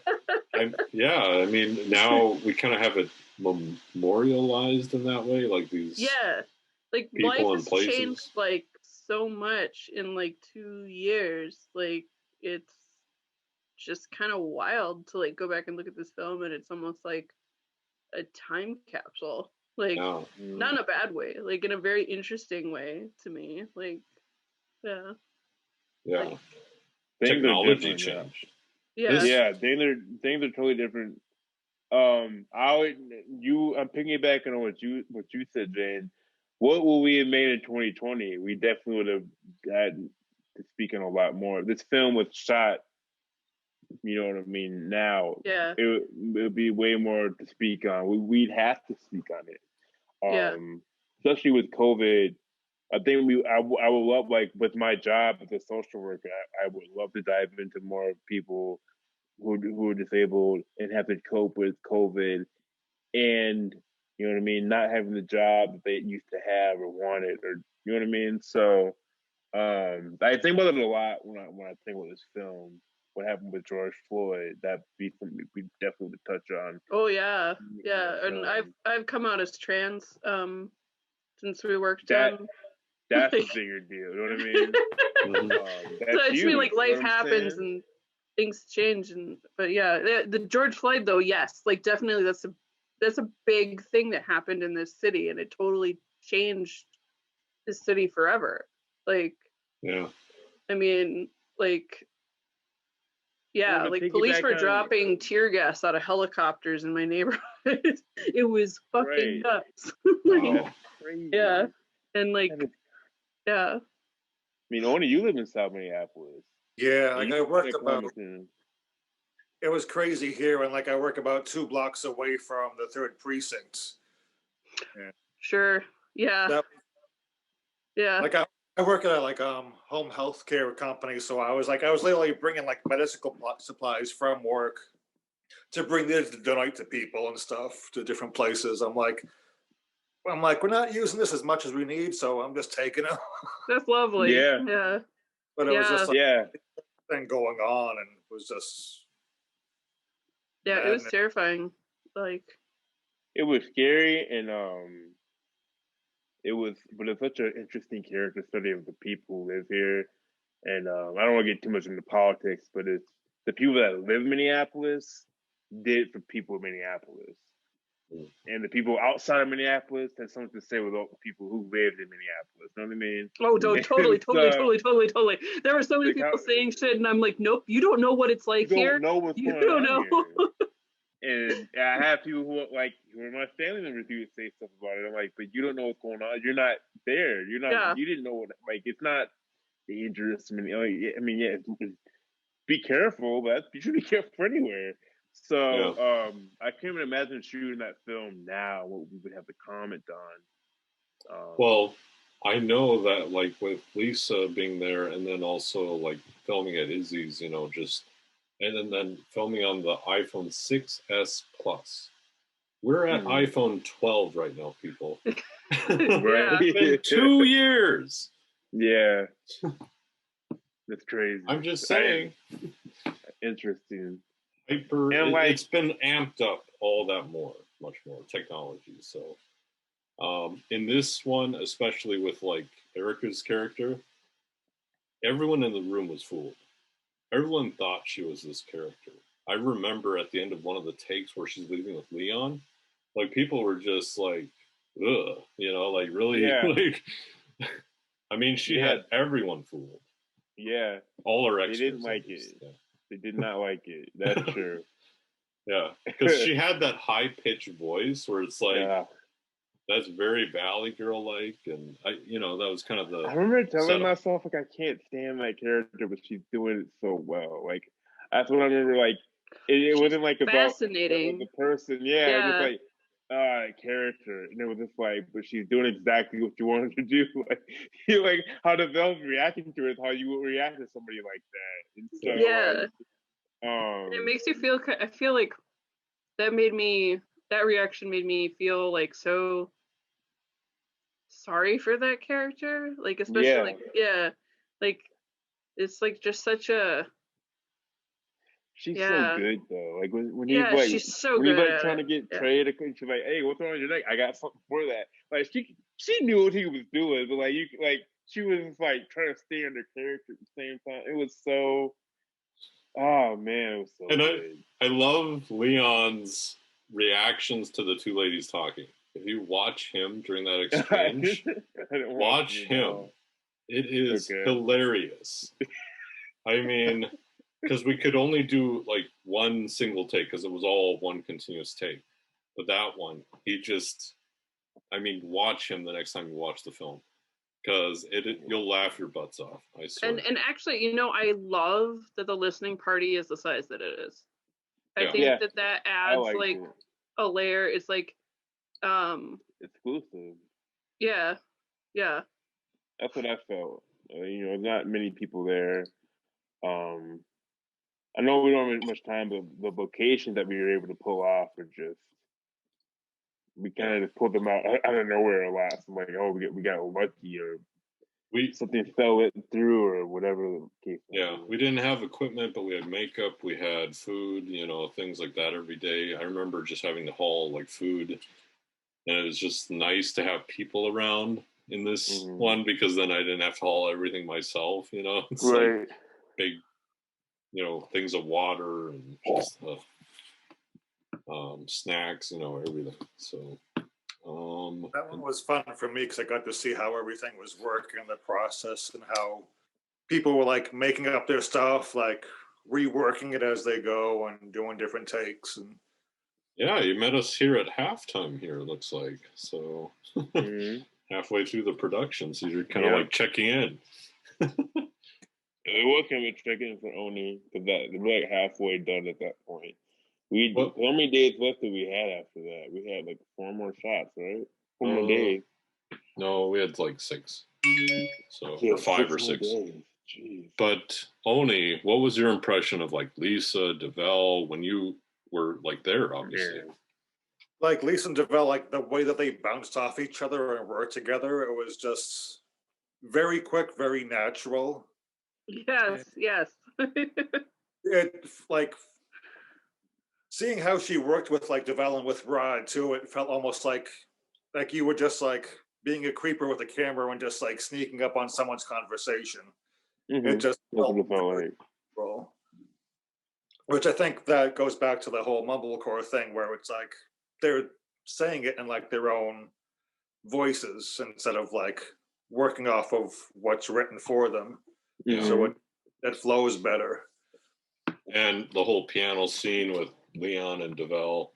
I mean, now we kind of have it memorialized in that way, like these like people life and has places. changed like so much in like 2 years. Like it's just kind of wild to like go back and look at this film, and it's almost like a time capsule. Like not in a bad way, like in a very interesting way to me. Like like, technology changed. Yeah. Things are totally different. I'm piggybacking on what you said, Jane. What will we have made in 2020? We definitely would have gotten to speak on a lot more. This film was shot, you know what I mean. Now, it would be way more to speak on. We'd have to speak on it. Especially with COVID. I think I would love, like with my job as a social worker, I would love to dive into more people who are disabled and have to cope with COVID, and you know what I mean, not having the job that they used to have or wanted, or you know what I mean. So I think about it a lot when I think about this film. What happened with George Floyd? That be something we definitely would touch on. Oh yeah, and I've come out as trans since we worked on. That's a bigger deal. You know what I mean? So it's huge, like life happens and things change, but the George Floyd though, yes, like definitely that's a big thing that happened in this city, and it totally changed this city forever. Like I mean, like like police were dropping tear gas out of helicopters in my neighborhood. It was fucking nuts. Crazy. And like I mean, only you live in South Minneapolis. Yeah, like I worked about. It was crazy here, and like I work about 2 blocks away from the 3rd precinct. Sure. Yeah. Like I work at a home health care company, so I was literally bringing like medical supplies from work to bring there to donate to people and stuff to different places. I'm like, we're not using this as much as we need, so I'm just taking it. That's lovely. Yeah. But it was just like thing going on, and it was just it was terrifying. Like it was scary, and but it's such an interesting character study of the people who live here. And I don't want to get too much into politics, but it's the people that live in Minneapolis did for people in Minneapolis. And the people outside of Minneapolis had something to say with all the people who lived in Minneapolis. You know what I mean? Oh, totally. There were so many people saying shit, and I'm like, nope, you don't know what it's like here. You don't know what's going on here. And I have people who are my family members who say stuff about it. I'm like, but you don't know what's going on. You're not there. You're not. You didn't know what. Like, it's not dangerous. I mean, be careful, but you should be careful anywhere. So I can't even imagine shooting that film now. What we would have to comment on. Well, I know that like with Lisa being there, and then also like filming at Izzy's, and then filming on the iPhone 6S Plus. We're at iPhone 12 right now, people. It's been 2 years. Yeah. That's crazy. I'm just saying. Interesting. It's been amped up all that much more technology. So in this one, especially with like Erica's character, everyone in the room was fooled. Everyone thought she was this character. I remember at the end of one of the takes where she's leaving with Leon, like people were just like, ugh, like really, like, I mean, she had everyone fooled. Yeah. All her extras. They didn't like it. Yeah. They did not like it. That's true. Yeah. Because she had that high-pitched voice where it's like, that's very Valley Girl-like, and that was kind of the. I remember telling myself like I can't stand that character, but she's doing it so well. Like That's what I remember. Like, it wasn't like about Fascinating. the person. Yeah, it was Yeah. like character, and it was just like, but she's doing exactly what you wanted to do. Like, you like how the Vel's reacting to it is how you would react to somebody like that. And so, Yeah. like, It makes you feel. I feel like that reaction made me feel like so sorry for that character. Like, especially yeah. like, like it's like just such a She's so good though. Like when he's yeah, like she's so when he's good like at trying to it. get Yeah. Trey to she's like, hey, what's wrong with your neck? I got something for that. Like she knew what he was doing, but like she was just like trying to stay under character at the same time. It was so oh man, it was so And good. I love Leon's reactions to the two ladies talking. If you watch him during that exchange, watch him. It is hilarious. I mean, because we could only do like one single take because it was all one continuous take. But that one, watch him the next time you watch the film because you'll laugh your butts off. I swear. And actually, I love that the listening party is the size that it is. I think that adds like a layer. It's like exclusive. Yeah. That's what I felt. Not many people there. I know we don't have much time, but the locations that we were able to pull off are just we kind of just pulled them out of nowhere a lot. So I'm like, oh, we got lucky, or something fell through, or whatever the case. Yeah, we didn't have equipment, but we had makeup, we had food, things like that every day. I remember just having to haul like food, and it was just nice to have people around in this one because then I didn't have to haul everything myself. It's like big, things of water and just snacks, everything. So that one was fun for me because I got to see how everything was working in the process and how people were like making up their stuff, like reworking it as they go and doing different takes. And yeah, you met us here at halftime here, it looks like. So halfway through the production, so you're kind of like checking in. It was kind of checking in for Oni because we're like halfway done at that point. How many days left did we have after that? We had like 4 more shots, right? 4 more days. No, we had like 6. So or 5 or 6. Jeez. But Oni, what was your impression of like Lisa, DeVal when you were like there, obviously? Yeah. Like Lisa and DeVal, like the way that they bounced off each other and worked together, it was just very quick, very natural. Yes. It like seeing how she worked with like DeVal and with Rod too, it felt almost like you were just like being a creeper with a camera and just like sneaking up on someone's conversation. It just felt like. Which I think that goes back to the whole mumblecore thing where it's like they're saying it in like their own voices instead of like working off of what's written for them. So it flows better. And the whole piano scene with Leon and DeVal.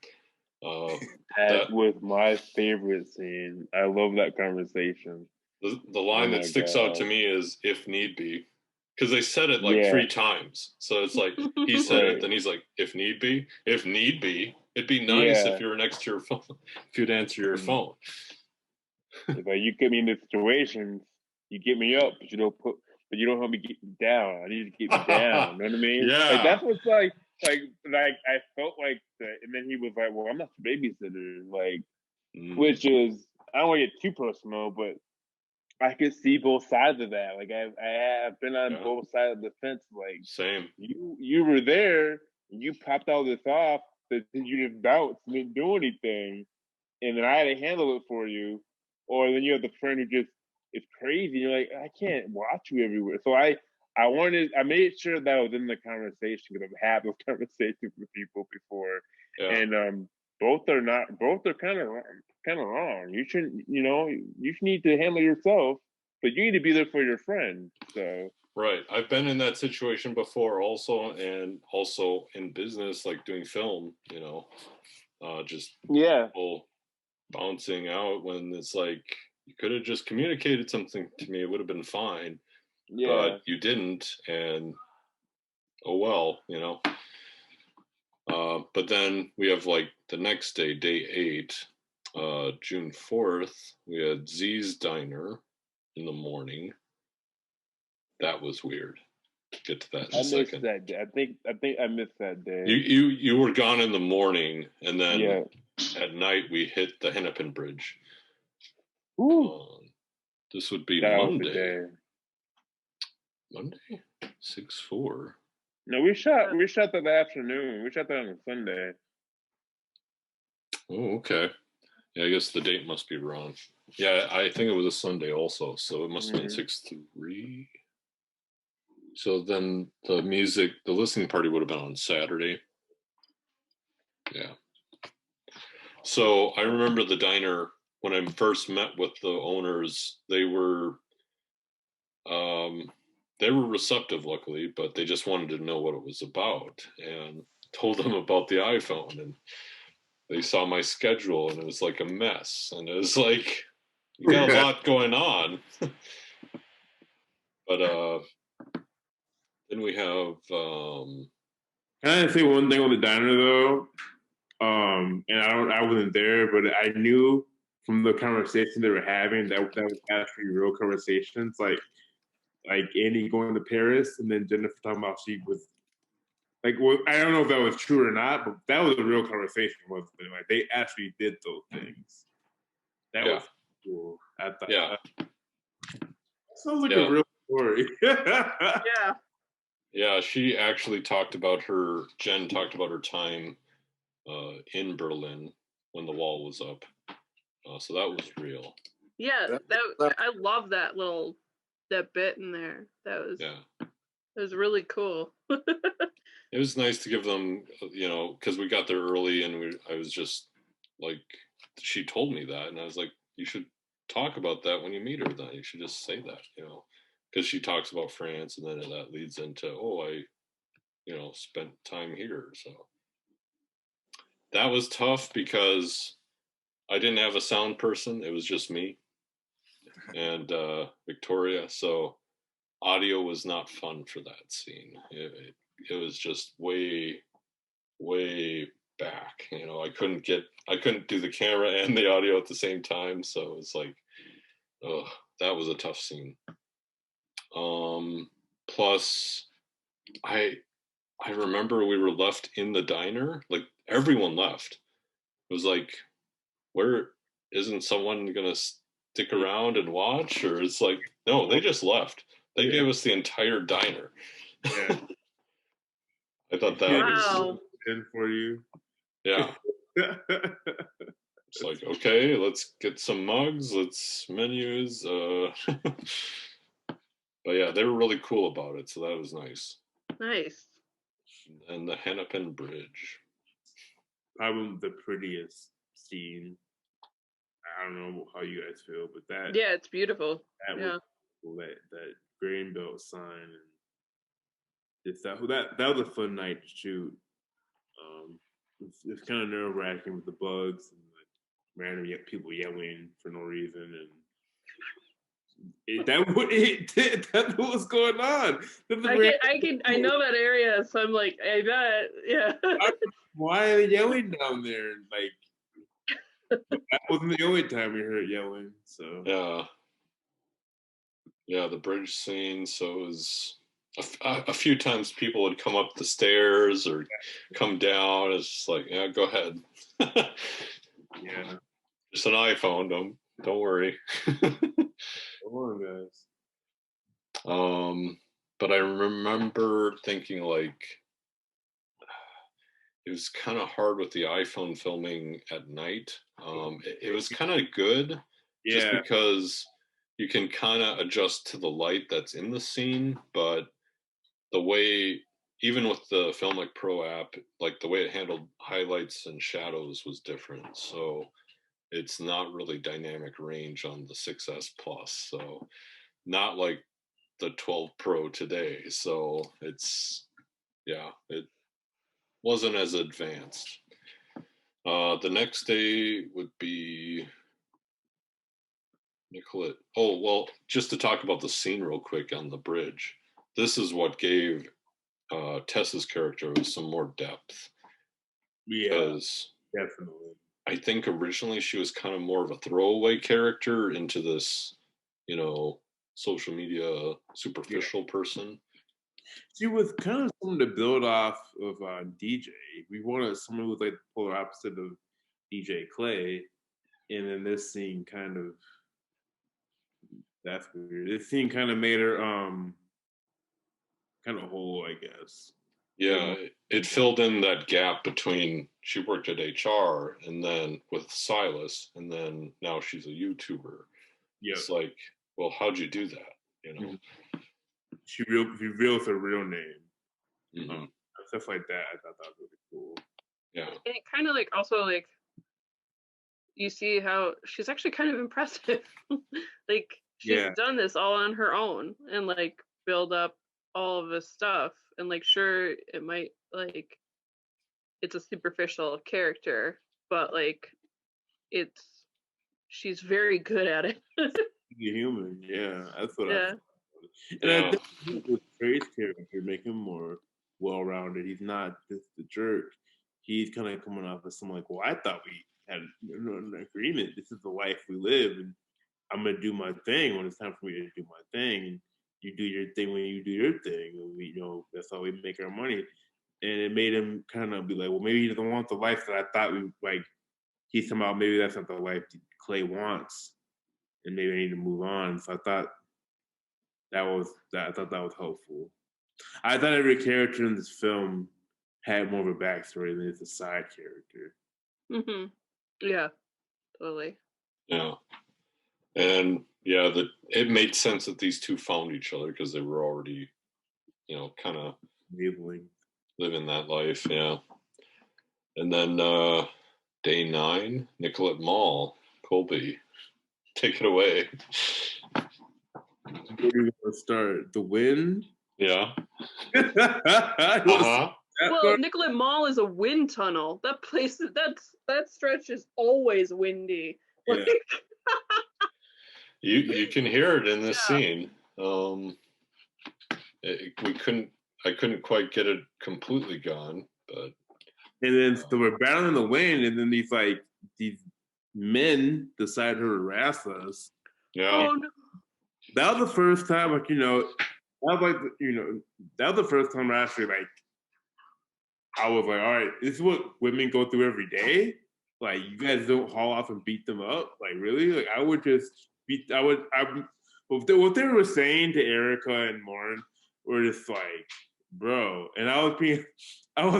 That was my favorite scene. I love that conversation. The line that sticks out to me is "if need be," because they said it like 3 times. So it's like he said it, then he's like, "If need be, if need be." It'd be nice if you were next to your phone, if you'd answer your phone. It's like you get me in this situation, you get me up, but you don't help me get down. I need you to get me down. You know what I mean? Yeah. Like that's what's like I felt like that, and then he was like, "Well, I'm not your babysitter," like, which is I don't want to get too personal, but I could see both sides of that. Like I have been on both sides of the fence. Like same. You were there, you popped all this off, but you just bounced and didn't do anything, and then I had to handle it for you. Or then you have the friend who just is crazy. You're like, I can't watch you everywhere. So I made sure that I was in the conversation because I've had those conversations with people before, and both are kind of wrong. You shouldn't, you need to handle yourself, but you need to be there for your friend. So right, I've been in that situation before, also, and also in business, like doing film. Just people bouncing out when it's like you could have just communicated something to me, it would have been fine, but you didn't, and oh well, you know. But then we have like the next day, day 8, June 4th, we had Z's Diner in the morning. That was weird. Get to that in I a missed second. that day. I think I missed that day. You were gone in the morning, and then Yeah. at night we hit the Hennepin Bridge. Ooh, This would be that was the Monday. day. Monday? 6/4. No, we shot that afternoon. We shot that on a Sunday. Oh, okay. Yeah, I guess the date must be wrong. Yeah, I think it was a Sunday also, so it must have been 6/3. So then the listening party would have been on Saturday. Yeah. So I remember the diner when I first met with the owners. They were receptive, luckily, but they just wanted to know what it was about, and told them about the iPhone, and they saw my schedule, and it was like a mess, and it was like, you got a lot going on. But then we have Can I say one thing on the diner though? And I wasn't there, but I knew from the conversation they were having that was actually real conversations. Like Andy going to Paris, and then Jennifer talking about she was like, well, I don't know if that was true or not, but that was a real conversation. Wasn't it? Like they actually did those things. That was cool. I thought, yeah. Sounds like a real story. Yeah. Yeah, Jen talked about her time in Berlin when the wall was up. So that was real. Yeah, I love that bit in there. That was really cool. It was nice to give them, because we got there early, and I was just like, she told me that, and I was like, you should talk about that when you meet her. Then you should just say that, because she talks about France, and then that leads into, I spent time here. So that was tough because I didn't have a sound person. It was just me and Victoria. So audio was not fun for that scene. It was just way, way back. I couldn't do the camera and the audio at the same time. So it was like, that was a tough scene. Plus I remember we were left in the diner, like everyone left. It was like, where isn't someone gonna stick around and watch? Or it's like, no, they just left. They gave us the entire diner. Yeah. I thought that was good for you. Yeah. It's like, okay, let's get some mugs, let's menus. But yeah, they were really cool about it, so that was nice. Nice. And the Hennepin Bridge. Probably the prettiest scene. I don't know how you guys feel, but that it's beautiful. Was cool, that grain belt sign, and just that was a fun night to shoot. It's kind of nerve wracking with the bugs and like random people yelling for no reason, and that's what's going on. I know that area, so I'm like, I bet, yeah. Why are they yelling down there? Like, that wasn't the only time we heard yelling. So yeah, the bridge scene. So it was a few times people would come up the stairs or come down. It's just like, yeah, go ahead. Yeah, just an iPhone. Don't worry. Come on, guys. But I remember thinking like, it was kind of hard with the iPhone filming at night. It was kind of good, just because you can kind of adjust to the light that's in the scene, but the way, even with the Filmic Pro app, like the way it handled highlights and shadows was different. So it's not really dynamic range on the 6S Plus. So not like the 12 Pro today. So it wasn't as advanced. The next day would be Nicolette. Oh, well, just to talk about the scene real quick on the bridge. This is what gave Tessa's character with some more depth. Yeah, Because definitely. I think originally she was kind of more of a throwaway character into this, social media superficial person. She was kind of someone to build off of DJ. We wanted someone who was like the polar opposite of DJ Clay, and then this scene kind of, that's weird. This scene kind of made her kind of whole, I guess. Yeah, it filled in that gap between she worked at HR and then with Silas, and then now she's a YouTuber. Yeah, it's like, well, how'd you do that? Mm-hmm. She reveals her real name. Mm-hmm. Stuff like that. I thought that was really cool. Yeah, and it kind of like also like you see how she's actually kind of impressive. Like she's done this all on her own and like build up all of this stuff, and like sure it might like it's a superficial character, but like she's very good at it. Human, yeah, that's what yeah. And I think with Trey's character, make him more well-rounded. He's not just the jerk. He's kind of coming off as someone like, well, I thought we had an agreement. This is the life we live, and I'm gonna do my thing when it's time for me to do my thing. And you do your thing when you do your thing, and we, that's how we make our money. And it made him kind of be like, well, maybe he doesn't want the life that I thought we like. He somehow maybe that's not the life Clay wants, and maybe I need to move on. So I thought that was helpful. I thought every character in this film had more of a backstory than it's a side character. Mm-hmm. Yeah, totally. Yeah, and yeah, it made sense that these two found each other because they were already, kind of living that life. Yeah, and then day 9, Nicolette Mall, Colby, take it away. Where do you want to start? The wind? Yeah. Well, Nicolette Mall is a wind tunnel. That place, that stretch is always windy. Yeah. You can hear it in this scene. I couldn't quite get it completely gone, but. And then so we're battling the wind, and then these men decide to harass us. Yeah. Oh, no. That was the first time, that was the first time I actually I was like, all right, this is what women go through every day. Like, you guys don't haul off and beat them up. Like, really? Like, I would just what they were saying to Erica and Lauren were just like, bro. And I was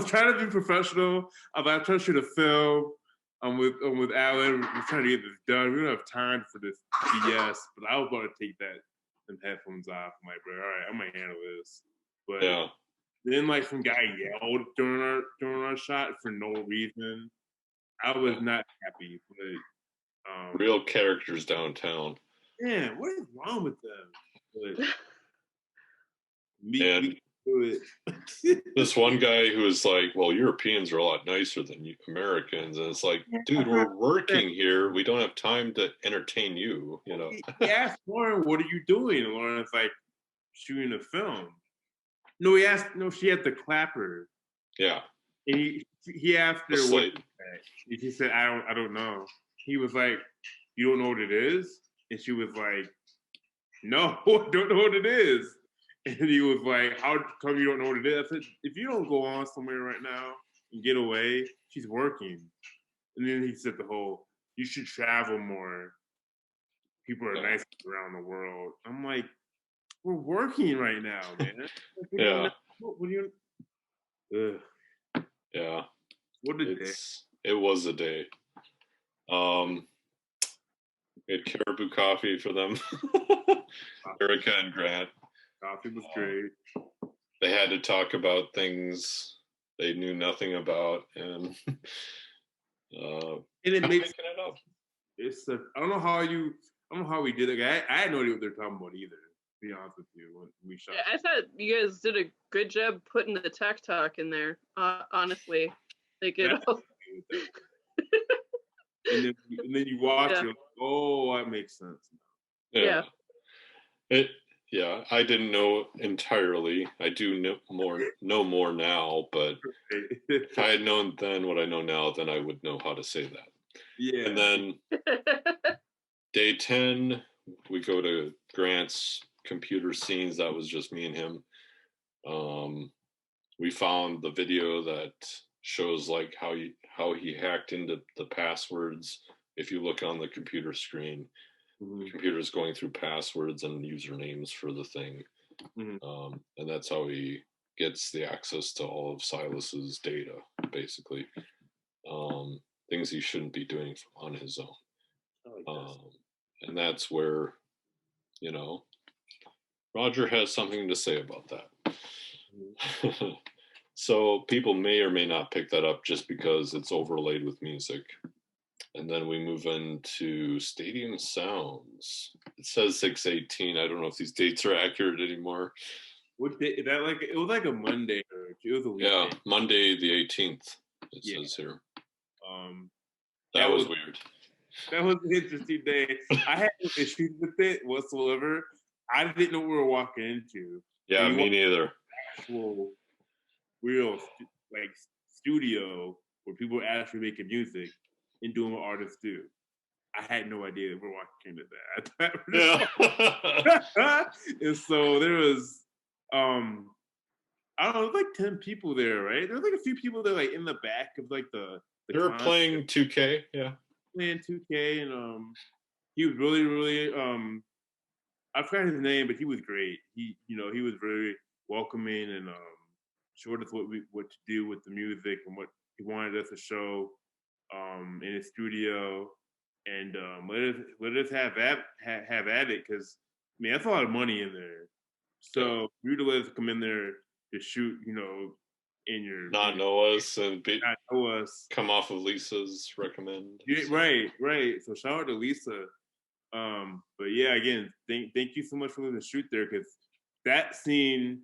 trying to be professional. I'm trying to shoot a film. I'm with Alan. We're trying to get this done. We don't have time for this BS. But I was about to take them headphones off. I'm like, bro, all right, I'm gonna handle this. But then some guy yelled during our shot for no reason. I was not happy. But real characters downtown. Yeah, what is wrong with them? But this one guy who was like, well, Europeans are a lot nicer than Americans. And it's like, dude, we're working here. We don't have time to entertain you, He asked Lauren, what are you doing? And Lauren's like, shooting a film. No, she had the clapper. Yeah. And he asked her what she said, I don't know. He was like, you don't know what it is? And she was like, no, I don't know what it is. And he was like, how come you don't know what it is? I said, if you don't go on somewhere right now and get away, she's working. And then he said you should travel more. People are nice around the world. I'm like, we're working right now, man. Yeah. What do you... Yeah. What a day. It was a day. We had Caribou coffee for them. Erica and Grant. Coffee was great. They had to talk about things they knew nothing about, and it makes it up. I don't know how we did it. I had no idea what they're talking about either. To be honest with you, when we shot. Yeah, I thought you guys did a good job putting the tech talk in there. Honestly, and then you watch it. Oh, that makes sense. Yeah. Yeah, I didn't know entirely. I do know more now, but if I had known then what I know now, then I would know how to say that. Yeah. And then day 10, we go to Grant's computer scenes. That was just me and him. We found the video that shows like how he hacked into the passwords. If you look on the computer screen, the computer's going through passwords and usernames for the thing. And that's how he gets the access to all of Silas's data, basically. Things he shouldn't be doing on his own. And that's where, you know, Roger has something to say about that. So people may or may not pick that up just because it's overlaid with music. And then we move into Stadium Sounds. It says 6/18. I don't know if these dates are accurate anymore. What day? That like it was like a Monday or it was a weekday. Yeah, Monday the 18th. It says here. That was weird. That was an interesting day. I had no issues with it whatsoever. I didn't know what we were walking into. Yeah, me neither. Actual real like studio where people are actually making music and doing what artists do. I had no idea that we're walking into that. Yeah. And so there was I don't know, like 10 people there, right? There was like a few people that like in the back of like the they were playing 2K, yeah. Playing 2K, and he was really I forgot his name, but he was great. He was very welcoming and showed us what to do with the music and what he wanted us to show in his studio, and let us have at it, because I mean that's a lot of money in there. So you to let us come in there to shoot, in your not know us and not know us, come off of Lisa's recommend. Yeah, right. So shout out to Lisa. But yeah, again, thank you so much for letting us shoot there, because that scene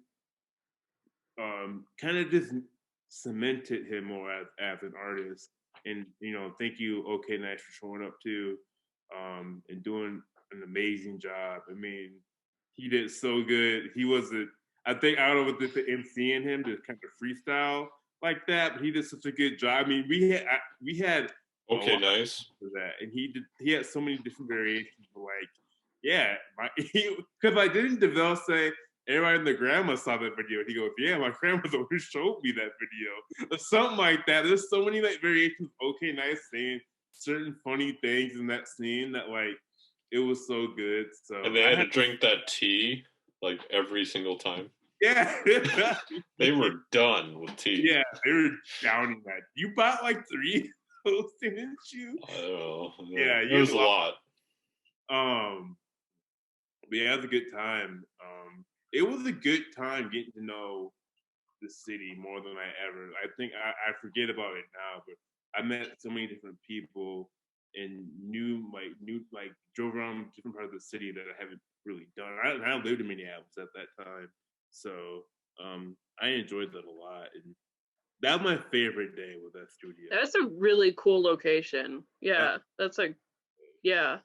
kind of just cemented him more as an artist. And thank you, OK Nice, for showing up too, and doing an amazing job. I mean, he did so good. He wasn't. I don't know what the MCing him to kind of freestyle like that, but he did such a good job. I mean, we had OK Nice for that, and he had so many different variations of like, yeah, because I didn't DeVille say everybody in the grandma saw that video, and he goes, yeah, my grandma's always showed me that video, or something like that. There's so many like variations of OK Nice saying certain funny things in that scene that like it was so good. So and they had to drink that tea like every single time. Yeah. They were done with tea. Yeah, they were downing that. You bought like 3 of those, didn't you? I don't know. Yeah, it was a lot. But yeah, it was a good time. It was a good time getting to know the city more than I ever. I think I forget about it now, but I met so many different people and drove around different parts of the city that I haven't really done. I lived in Minneapolis at that time, so I enjoyed that a lot, and that was my favorite day with that studio. That's a really cool location. Yeah, that's like, yeah.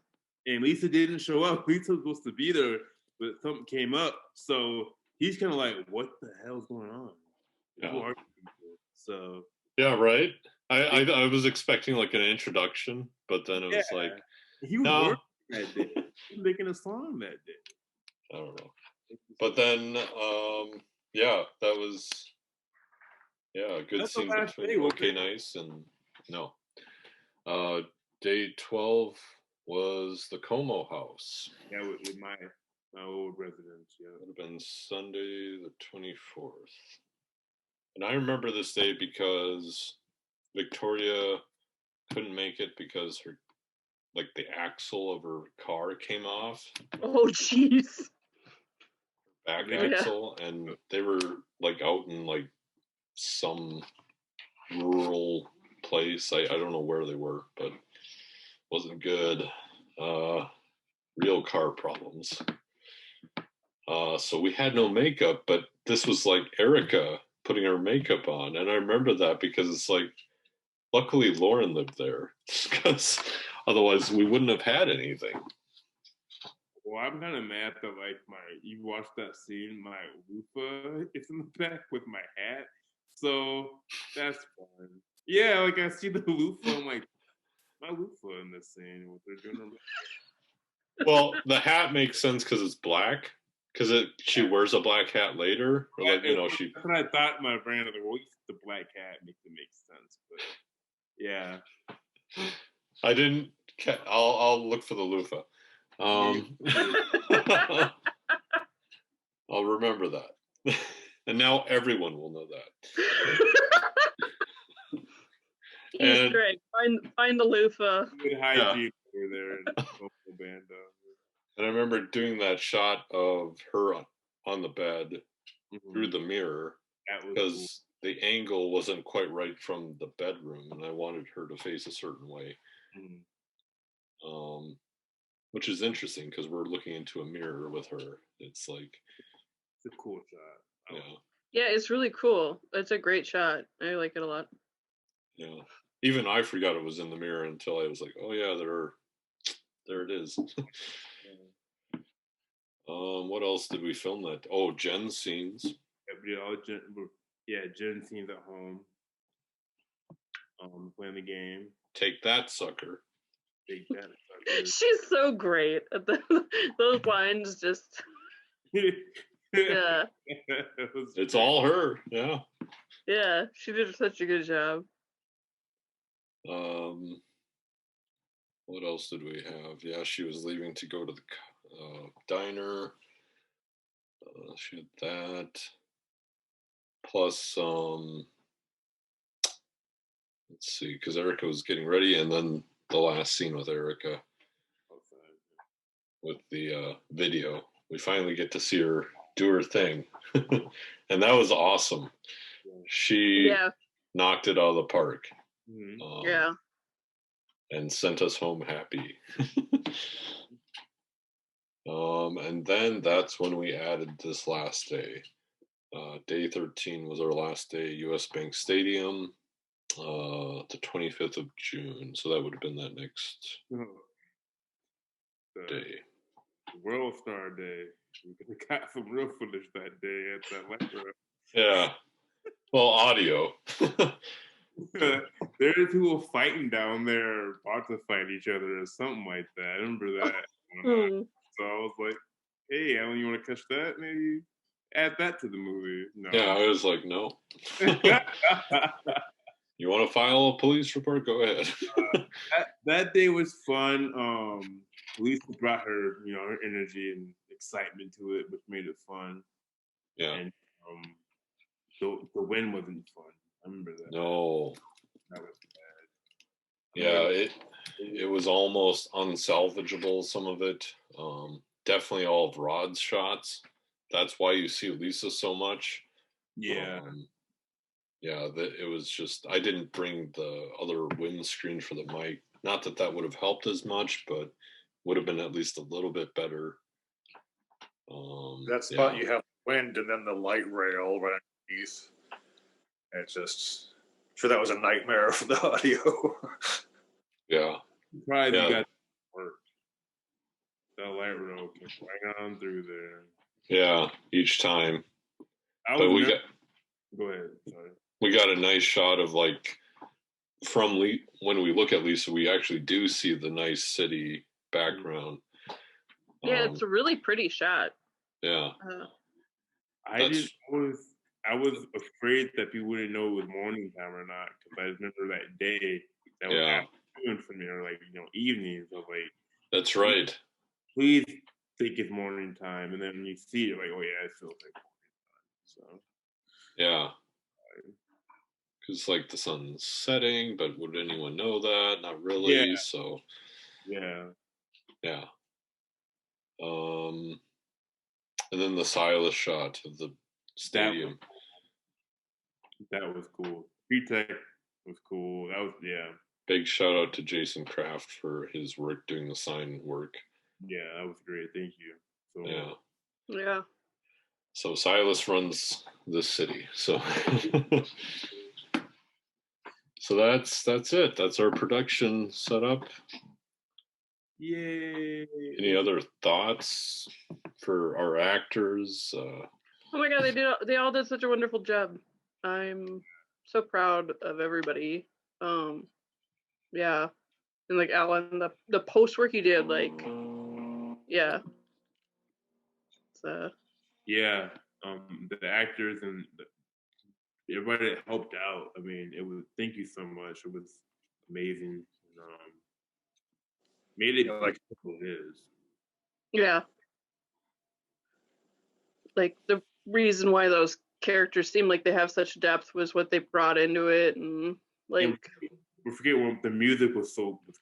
And Lisa didn't show up. Lisa was supposed to be there, but something came up, so he's kind of like, "What the hell's going on?" Yeah. So yeah, right. I was expecting like an introduction, but then it was like he was working that day. He was making a song that day. I don't know. But then that was a good scene between OK Nice and day 12 was the Como house. Yeah, with my old residence. Yeah, it would have been Sunday the 24th. And I remember this day because Victoria couldn't make it because the axle of her car came off. Oh, jeez. Back axle, and they were like out in like some rural place. I don't know where they were, but wasn't good. Real car problems. So we had no makeup, but this was like Erica putting her makeup on, and I remember that because it's like, luckily Lauren lived there, because otherwise we wouldn't have had anything. Well, I'm kind of mad that like you watched that scene, my loofah is in the back with my hat, so that's fun. Yeah, like I see the loofah, I'm like, my loofah in this scene. What they're doing? Well, the hat makes sense because it's black. Because she wears a black hat later, or like she. That's what I thought. My brain of the black hat makes it make sense, but yeah. I didn't. I'll look for the loofah. I'll remember that, and now everyone will know that. Easter egg. Find the loofah. Good hygiene over there in local band. And I remember doing that shot of her on the bed through the mirror because the angle wasn't quite right from the bedroom, and I wanted her to face a certain way. Which is interesting because we're looking into a mirror with her. It's like it's a cool shot. Yeah, it's really cool. It's a great shot. I like it a lot. Yeah. Even I forgot it was in the mirror until I was like, oh yeah, there it is. What else did we film that? Oh, Jen's scenes. Jen scenes at home. Playing the game. Take that, sucker. Take that, sucker. She's so great at those lines. Just yeah. It's all her. Yeah. Yeah, she did such a good job. What else did we have? Yeah, she was leaving to go to the diner. She had that. Plus, let's see, because Erica was getting ready, and then the last scene with Erica with the video. We finally get to see her do her thing. And that was awesome. She knocked it out of the park. Yeah. And sent us home happy. And then that's when we added this last day. Day 13 was our last day, US Bank Stadium, the 25th of June. So that would have been that next day. World Star Day. We got some real footage that day at that lecture. Yeah. Well, audio. There's people fighting down there, about to fight each other or something like that. I remember that. So I was like, hey, Alan, you want to catch that? Maybe add that to the movie. No. Yeah, I was like, no. You want to file a police report? Go ahead. That day was fun. Lisa brought her, her energy and excitement to it, which made it fun. Yeah. And the win wasn't fun. I remember that. No. That was bad. Yeah, it was almost unsalvageable, some of it. Definitely all of Rod's shots. That's why you see Lisa so much. Yeah. It was just, I didn't bring the other windscreen for the mic. Not that would have helped as much, but would have been at least a little bit better. That spot you have wind and then the light rail right underneath. It's just, I'm sure that was a nightmare for the audio. Yeah. Probably got to work. That light rail came right on through there. Yeah, each time. Go ahead. Sorry. We got a nice shot of like when we look at Lisa, we actually do see the nice city background. Yeah, it's a really pretty shot. Yeah. I was afraid that people wouldn't know it was morning time or not, because I remember that day that was afternoon for me, or like evenings. So like, that's right. Please think it's morning time, and then when you see it, like, oh yeah, it feels like morning time. So yeah, because like the sun's setting, but would anyone know that? Not really. Yeah. So yeah. And then the Silas shot of the stadium. That was cool. P-Tech was cool. That was Big shout out to Jason Kraft for his work doing the sign work. Yeah, that was great. Thank you. So, yeah. So Silas runs this city. So so that's it. That's our production setup. Yay! Any other thoughts for our actors? Oh my god, they all did such a wonderful job. I'm so proud of everybody. Yeah. And like Alan, the post work you did, like, yeah. It's Yeah, the actors and everybody that helped out. I mean, it was. Thank you so much. It was amazing. Made it like what it is. yeah. Like the reason why those characters seem like they have such depth was what they brought into it, and like. And we forget when the music was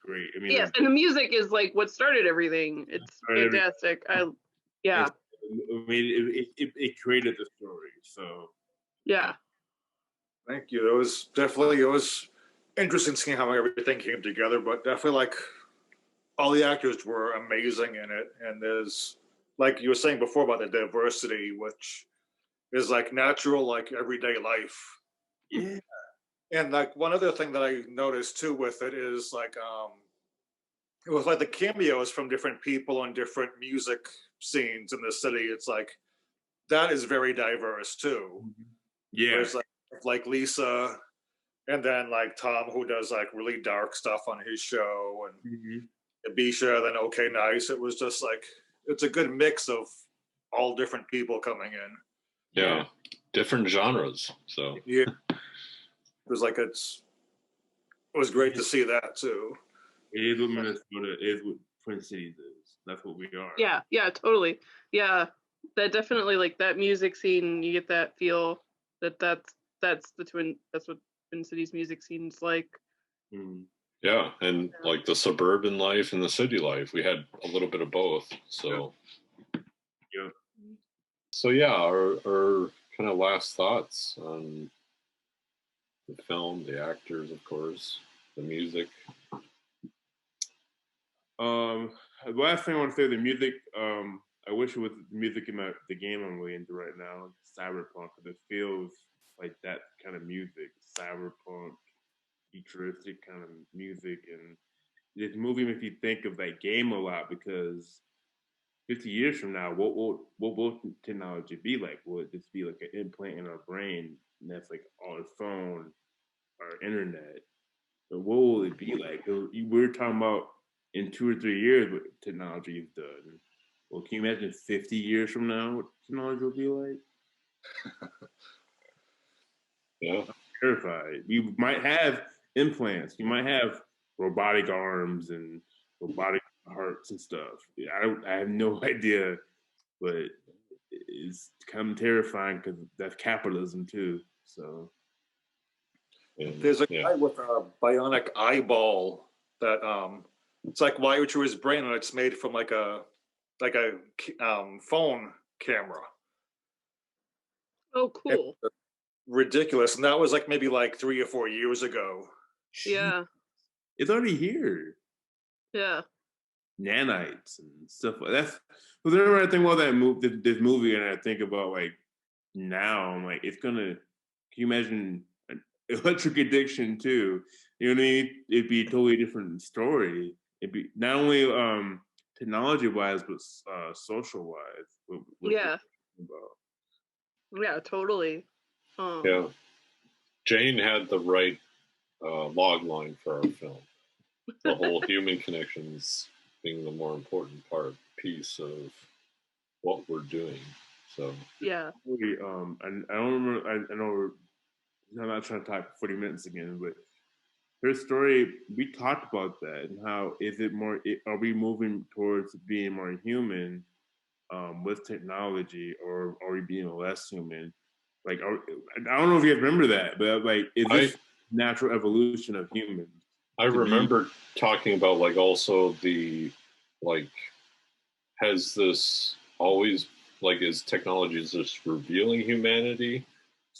great. I mean, Yes, and the music is like what started everything. It's fantastic. Yeah. I mean, it created the story. So Yeah. thank you. It was interesting seeing how everything came together, but definitely like all the actors were amazing in it. And there's, like you were saying before about the diversity, which is like natural, like everyday life. yeah, And like one other thing that I noticed too with it is like it was like the cameos from different people on different music scenes in the city. It's like that is very diverse too. yeah. There's like Lisa, and then like Tom, who does like really dark stuff on his show, and Abisha, then Okay Nice. It was just like it's a good mix of all different people coming in. Yeah, different genres. So yeah, it was like it was great to see that too. It is what Minnesota is, what Twin Cities is. That's what we are. Yeah, totally. Yeah, that definitely, like that music scene, you get that feel that's what Twin Cities music scene's like. Yeah, and like the suburban life and the city life, we had a little bit of both. So yeah. So yeah, our kind of last thoughts on the film, the actors, of course, the music. The last thing I want to say, the music. I wish it was the music in the game I'm really into right now, cyberpunk, because it feels like that kind of music, cyberpunk, futuristic kind of music, and this movie makes you think of that game a lot because 50 years from now, what will technology be like? Will it just be like an implant in our brain, and that's like our phone, our internet? But what will it be like? We're talking about in 2 or 3 years what technology is done. Well, can you imagine 50 years from now what technology will be like? Yeah. I'm terrified. You might have implants. You might have robotic arms and robotic hearts and stuff. I have no idea, but it's kind of terrifying because that's capitalism too. So there's a guy with a bionic eyeball that it's like wired to his brain, and it's made from like a phone camera. Oh, cool. It's ridiculous. And that was like maybe like 3 or 4 years ago. Yeah. It's already here. Yeah. Nanites and stuff like that. But whenever I think about this movie, and I think about like now, I'm like, it's gonna. Can you imagine Electric Addiction too? You know what I mean? It'd be a totally different story. It'd be not only technology wise, but social wise. Yeah. Yeah, totally. Yeah. Jane had the right log line for our film. The whole human connections being the more important piece of what we're doing. So yeah. And I don't remember. I know I'm not trying to talk 40 minutes again, but her story, we talked about that and how is it more? Are we moving towards being more human with technology, or are we being less human? Like, I don't know if you remember that, but like, is this natural evolution of humans? I remember talking about like also the like, has this always like is technology just revealing humanity,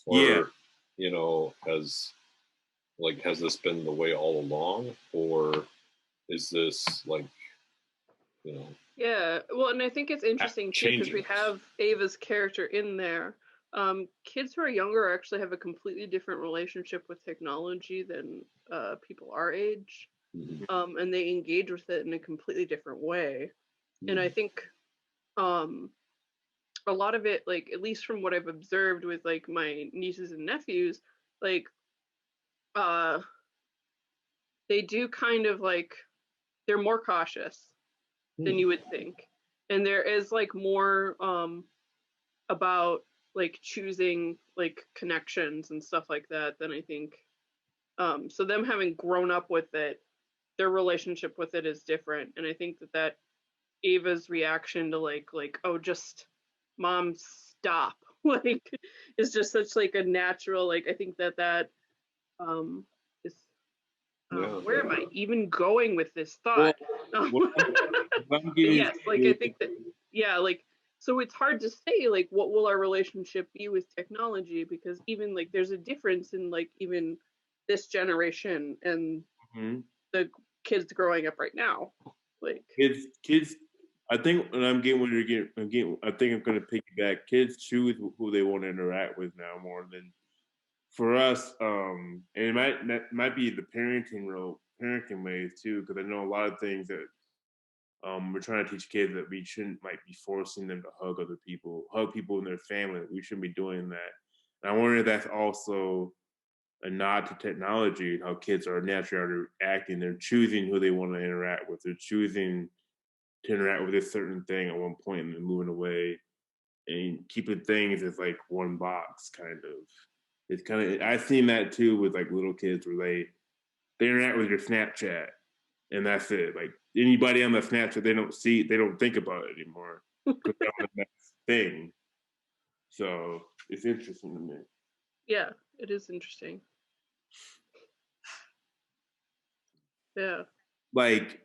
or you know, has this been the way all along, or is this like, you know? Yeah, well, and I think it's interesting too because we have Ava's character in there. Kids who are younger actually have a completely different relationship with technology than people our age. and they engage with it in a completely different way. And I think a lot of it, like, at least from what I've observed with like my nieces and nephews, like they do kind of like, they're more cautious than you would think, and there is like more about like choosing like connections and stuff like that than I think. So them having grown up with it, their relationship with it is different, and I think that Ava's reaction to like oh, just mom, stop, like, is just such like a natural, like, I think that is where am I even going with this thought? Yes, like, I think that, yeah, like, so it's hard to say like what will our relationship be with technology, because even like there's a difference in like even this generation and the kids growing up right now, like kids. I think when I think I'm going to piggyback. Kids choose who they want to interact with now more than for us. And it might be the parenting ways too, because I know a lot of things that we're trying to teach kids that we might be forcing them to hug people in their family. We shouldn't be doing that. And I wonder if that's also a nod to technology and how kids are naturally acting. They're choosing who they want to interact with. They're choosing to interact with a certain thing at one point and then moving away and keeping things as like one box kind of. It's kind of, I've seen that too with like little kids where they interact with your Snapchat and that's it. Like anybody on the Snapchat, they don't think about it anymore because they're on the next thing. So it's interesting to me. Yeah, it is interesting. Yeah. Like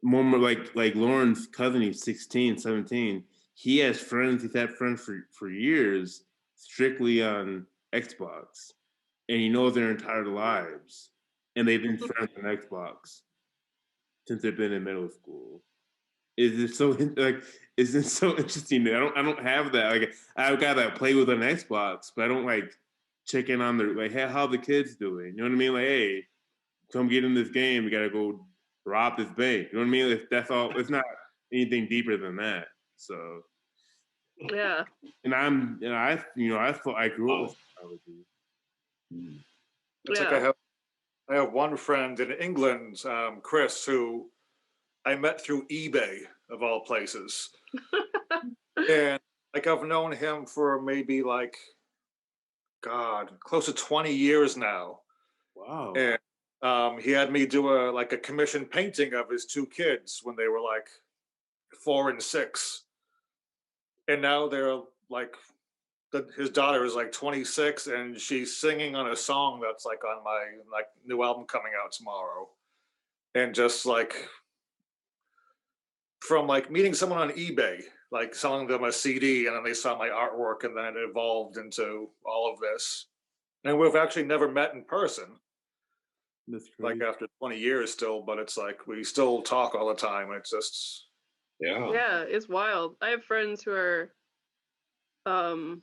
Lauren's cousin, he's 16, 17. He's had friends for years strictly on Xbox. And he knows their entire lives. And they've been friends on Xbox since they've been in middle school. Is it so interesting? I don't have that. Like I've got to play with an Xbox, but I don't like check in on their like, hey, how the kids doing? You know what I mean? Like, hey, come get in this game. We gotta go rob this bank. You know what I mean? That's all. It's not anything deeper than that. So yeah. And I thought I grew up with technology. It's like I have one friend in England, Chris, who I met through eBay of all places. And like I've known him for maybe like, God, close to 20 years now. Wow. And he had me do a commissioned painting of his two kids when they were like 4 and 6. And now they're like, his daughter is like 26 and she's singing on a song that's like on my like new album coming out tomorrow. And just like from like meeting someone on eBay, like selling them a CD, and then they saw my artwork, and then it evolved into all of this. And we've actually never met in person. That's crazy. Like after 20 years still, but it's like we still talk all the time. It's just yeah, it's wild. I have friends who are God,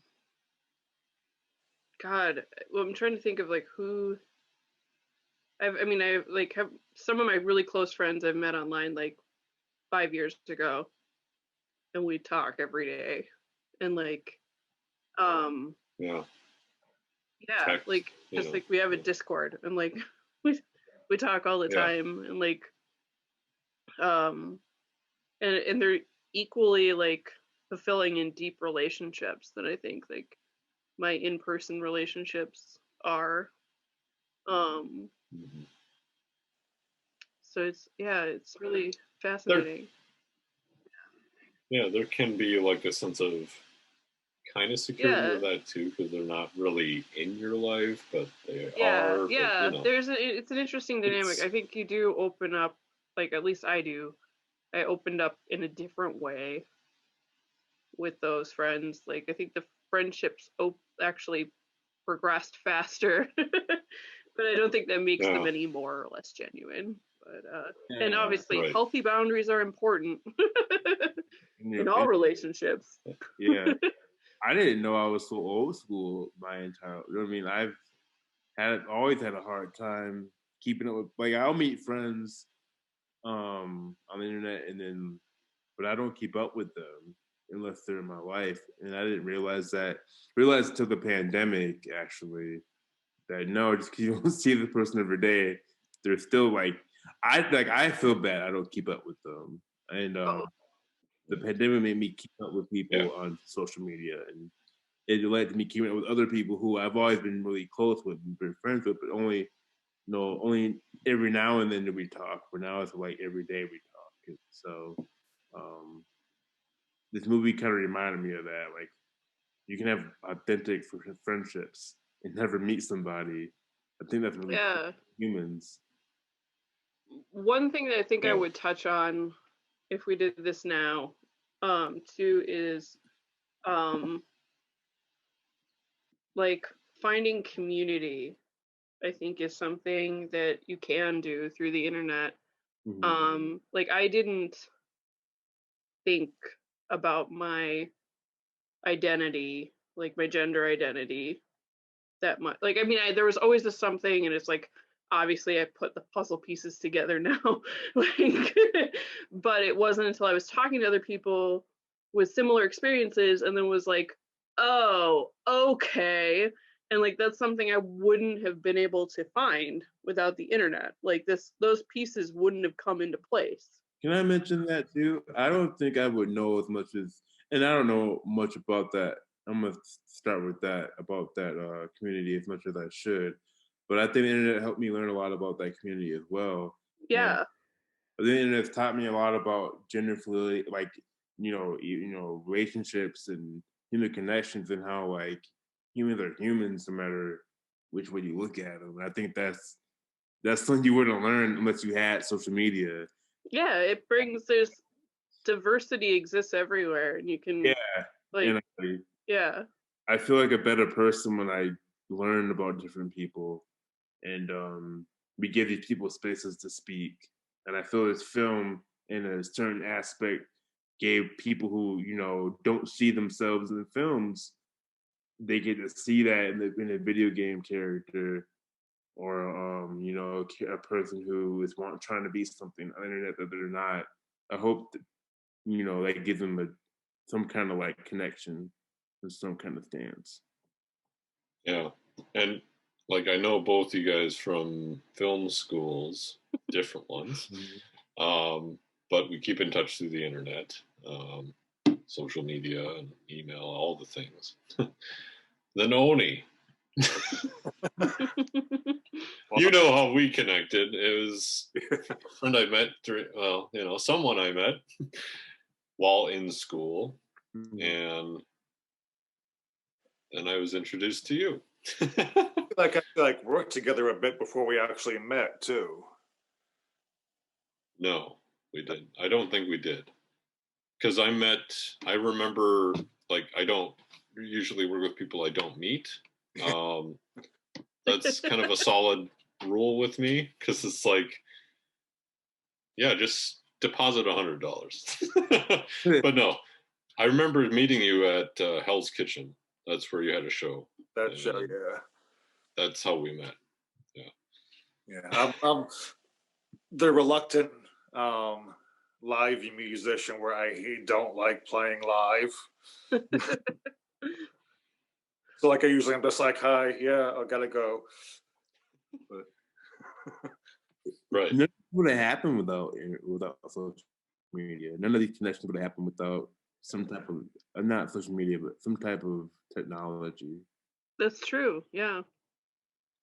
well, I'm trying to think of like who I have some of my really close friends I've met online like 5 years ago, and we talk every day, and like Text, like just like we have a Discord, and like we talk all the time, and like and they're equally like fulfilling in deep relationships that I think like my in-person relationships are. So it's really fascinating. There can be like a sense of kind of security with that too, because they're not really in your life, but they are. Yeah, but, it's an interesting dynamic. I think you do open up, like at least I do. I opened up in a different way with those friends. Like I think the friendships actually progressed faster, but I don't think that makes them any more or less genuine. But and obviously healthy boundaries are important in all relationships. Yeah. I didn't know I was so old school my entire, you know what I mean? I've always had a hard time keeping up with, like I'll meet friends on the internet, but I don't keep up with them unless they're in my life. And I didn't realize till the pandemic actually that no, just because you don't see the person every day, they're still like I feel bad I don't keep up with them. And the pandemic made me keep up with people on social media, and it led to me keeping up with other people who I've always been really close with and been friends with, but only every now and then do we talk. But now it's like every day we talk. And so this movie kind of reminded me of that. Like, you can have authentic friendships and never meet somebody. I think that's really cool for humans. One thing that I think I would touch on if we did this now, too, is like finding community. I think is something that you can do through the internet. Mm-hmm. Like, I didn't think about my identity, like my gender identity, that much. Like, I mean, there was always this something, and it's like, obviously I put the puzzle pieces together now, like, but it wasn't until I was talking to other people with similar experiences and then was like, oh, okay. And like, that's something I wouldn't have been able to find without the internet. Like, those pieces wouldn't have come into place. Can I mention that too? I don't think I would know as much as, and I don't know much about that. I'm gonna start with that, about that community, as much as I should. But I think the internet helped me learn a lot about that community as well. Yeah. But the internet's taught me a lot about gender fluidity, like relationships and human connections, and how like humans are humans no matter which way you look at them. And I think that's something you wouldn't learn unless you had social media. Yeah, it brings, there's diversity exists everywhere, and you can I feel like a better person when I learn about different people, and we give these people spaces to speak. And I feel this film, in a certain aspect, gave people who don't see themselves in films, they get to see that in a video game character, or a person who is trying to be something on the internet that they're not. I hope that, that gives them some kind of like connection or some kind of stance. Yeah, and like, I know both you guys from film schools, different ones, but we keep in touch through the internet, social media and email, all the things. The Noni. You know how we connected. It was a friend I met someone I met while in school, and I was introduced to you. I feel like worked together a bit before we actually met too. No, we didn't. I don't think we did. Because I remember, like, I don't usually work with people I don't meet. That's kind of a solid rule with me, because it's like, yeah, just deposit $100. But no, I remember meeting you at Hell's Kitchen. That's where you had a show. That show, yeah. That's how we met. Yeah. Yeah, I'm the reluctant live musician where I don't like playing live. So like, I'm just like, hi, yeah, I gotta go. But right. None of this would have happened without social media. None of these connections would have happened without some type of, not social media, but some type of technology. That's true. Yeah.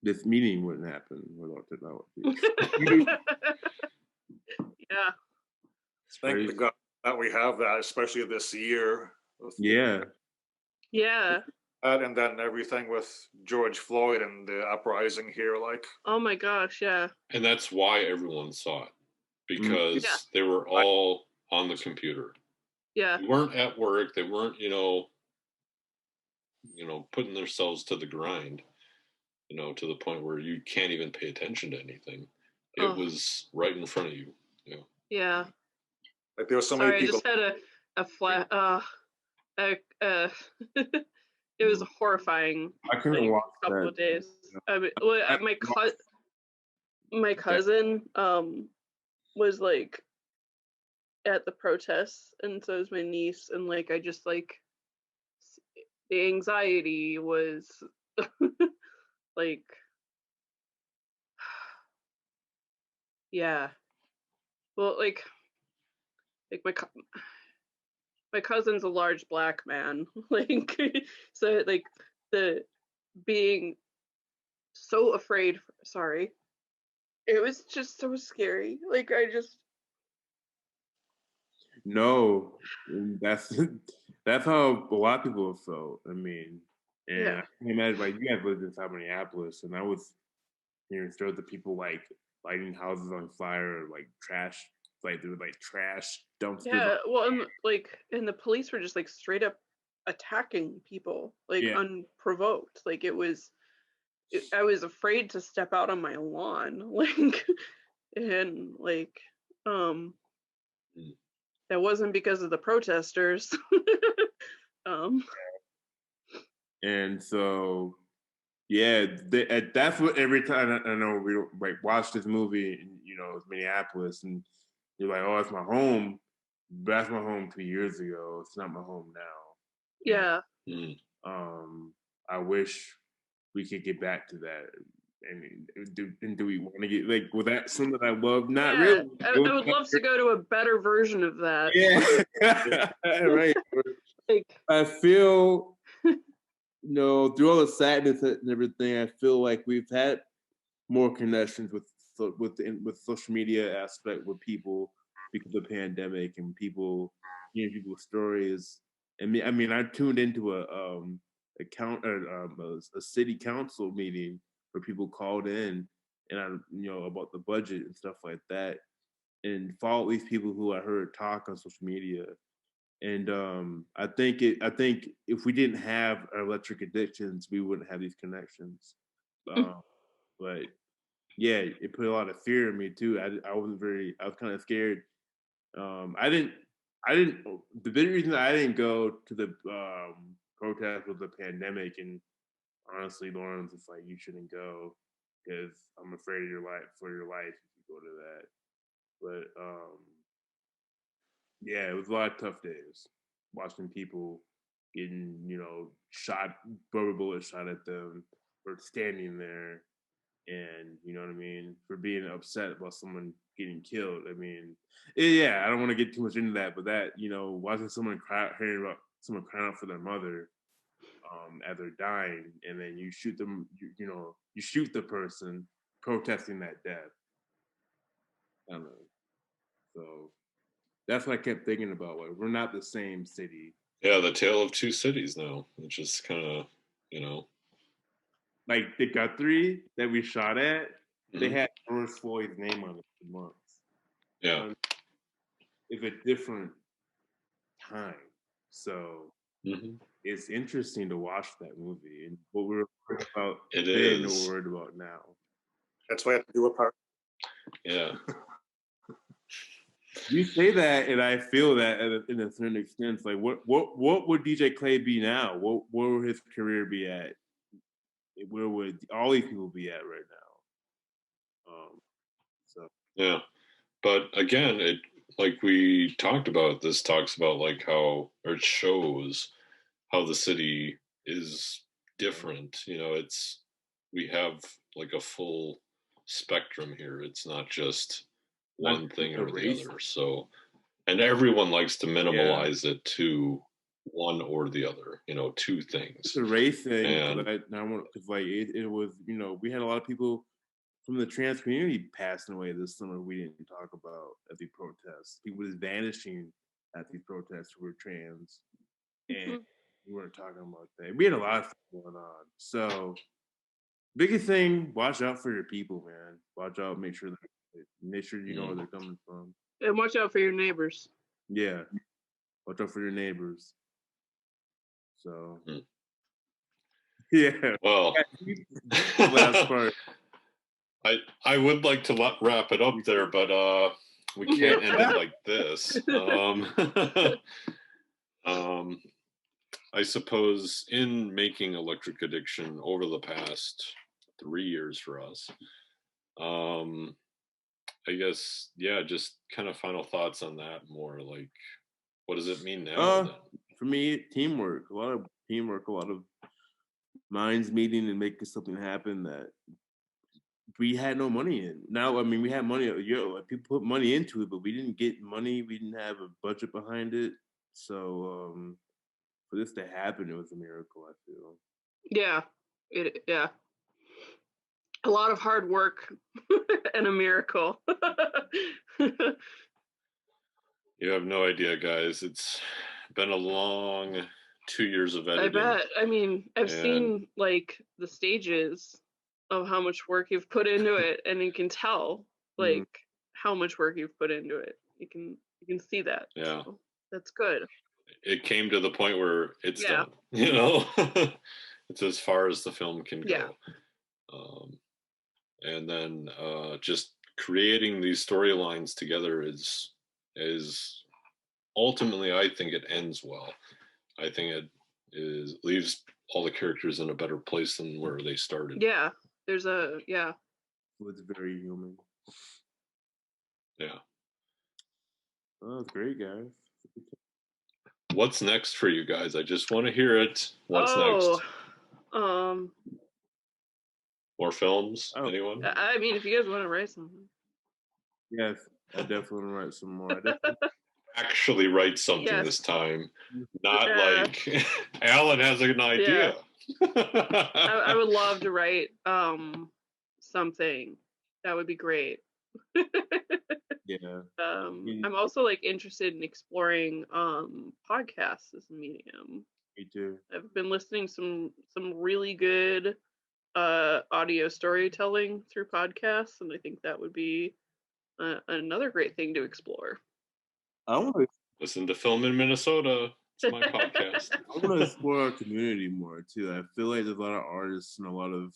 This meeting wouldn't happen without technology. Yeah. Thank God that we have that, especially this year. Yeah. Yeah. And then everything with George Floyd and the uprising here, like. Oh my gosh, yeah. And that's why everyone saw it, because they were all on the computer. Yeah. They weren't at work. They weren't, putting themselves to the grind, to the point where you can't even pay attention to anything. It was right in front of you. Yeah. Like, there were so many people. I just had a flat. It was horrifying. I couldn't watch couple of days. I mean, my cousin, was like at the protests, and so was my niece, and like I just like the anxiety was like, yeah. Well, like my cousin's a large black man, like so like the being so afraid. Sorry, it was just so scary. Like I just No, and that's how a lot of people have felt. I mean, and yeah. I can imagine like you guys lived inside Minneapolis, and I was hearing stories of people like lighting houses on fire, or, like trash, like there were like trash dumpsters. Yeah, well, and the police were just like straight up attacking people, like Yeah. unprovoked. Like I was afraid to step out on my lawn, like, and like, um, that wasn't because of the protesters. um, And so, yeah, that's what every time I know we like watch this movie, and it's Minneapolis, and you're like, oh, it's my home. But that's my home 2 years ago. It's not my home now. yeah, Mm. I wish we could get back to that. And do we want to get like with that something that I love? Not yeah. really. I would love to go to a better version of that. Yeah, right. Like, I feel, through all the sadness and everything, I feel like we've had more connections with social media aspect with people because of the pandemic and people hearing people's stories. And I mean, I tuned into a city council meeting where people called in and about the budget and stuff like that, and followed these people who I heard talk on social media. And I think if we didn't have our electric addictions, we wouldn't have these connections. But yeah, it put a lot of fear in me too. I was kind of scared. I didn't. The big reason I didn't go to the protest was the pandemic, and honestly, Lauren's just like, you shouldn't go because I'm afraid of your life if you go to that. But yeah, it was a lot of tough days watching people getting, shot, rubber bullets shot at them, or standing there, and you know what I mean, for being upset about someone getting killed. I mean, yeah, I don't want to get too much into that, but that, watching someone hearing about someone crying out for their mother, as they're dying, and then you shoot them, you shoot the person protesting that death. I don't know. So that's what I kept thinking about. Like, we're not the same city. Yeah, the tale of two cities now. It's just kind of, like the Guthrie that we shot at, they had George Floyd's name on it for months. Yeah. It's a different time. So it's interesting to watch that movie and what we were worried about then and what we're worried about now. That's why I have to do a part. Yeah. You say that, and I feel that in a certain extent. Like, what would DJ Clay be now? Where would his career be at? Where would all these people be at right now? So yeah, but again, it like we talked about. This talks about like how, or it shows how the city is different. We have like a full spectrum here. It's not just one thing or the other. So, and everyone likes to minimalize it to one or the other, two things. It's a race thing, because like it was, we had a lot of people from the trans community passing away this summer we didn't talk about at the protests. People just vanishing at these protests who were trans, and we weren't talking about that. We had a lot of stuff going on. So biggest thing, watch out for your people, man. Watch out, make sure you know where they're coming from. And watch out for your neighbors. Yeah. Watch out for your neighbors. So yeah. Well, last part. I would like to wrap it up there, but we can't end it like this. I suppose in making Electric Addiction over the past 3 years for us, I guess, yeah, just kind of final thoughts on that more. Like, what does it mean now? Then? For me, teamwork. A lot of teamwork. A lot of minds meeting and making something happen that we had no money in. Now, I mean, we had money. People put money into it, but we didn't get money. We didn't have a budget behind it. So for this to happen, it was a miracle, I feel. Yeah. Yeah. A lot of hard work and a miracle. You have no idea, guys. It's been a long 2 years of editing. I bet. I mean, I've seen like the stages of how much work you've put into it, and you can tell like how much work you've put into it. You can see that. Yeah. So that's good. It came to the point where it's done. You know, it's as far as the film can go. Yeah. And then just creating these storylines together is ultimately, I think it ends well. I think it leaves all the characters in a better place than where they started. Yeah, there's a It's very human. Yeah. Oh, that's great, guys. What's next for you guys? I just want to hear it. What's next? More films? Anyone? I mean, if you guys want to write something. Yes, I definitely want to write some more. I definitely actually write something this time, not like Alan has an idea. I would love to write something. That would be great. Yeah. I'm also like interested in exploring podcasts as a medium. Me too. I've been listening some really good audio storytelling through podcasts, and I think that would be another great thing to explore. I want to listen to Film in Minnesota. It's my podcast. I want to explore our community more too. I feel like there's a lot of artists and a lot of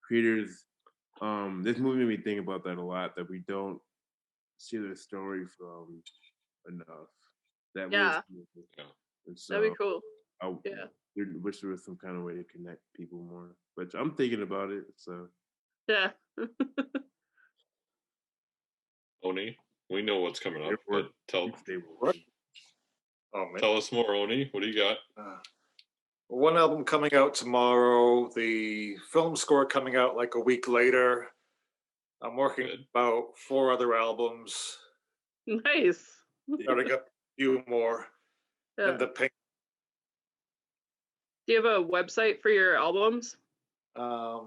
creators. This movie made me think about that a lot. That we don't see their story from enough. That yeah. And so that'd be cool. I wish there was some kind of way to connect people more. But I'm thinking about it. So yeah. Oni, we know what's coming up, but tell us more, Oni. What do you got? One album coming out tomorrow, the film score coming out like a week later. I'm working about 4 other albums. Nice. Starting up a few more. Yeah. And the pink. Do you have a website for your albums? I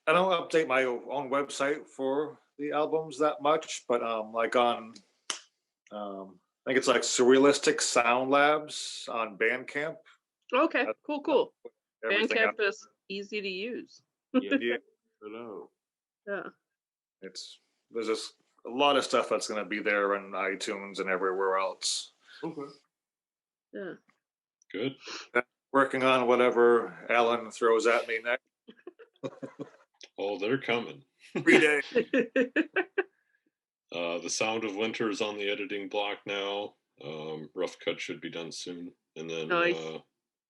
don't update my own website for the albums that much, but like on I think it's like Surrealistic Sound Labs on Bandcamp. Okay, cool. Bandcamp is easy to use. Yeah. There's just a lot of stuff that's going to be there on iTunes and everywhere else. Okay. Yeah. Good. Working on whatever Alan throws at me next. Oh, they're coming. 3 days. The Sound of Winter is on the editing block now. Rough cut should be done soon. And then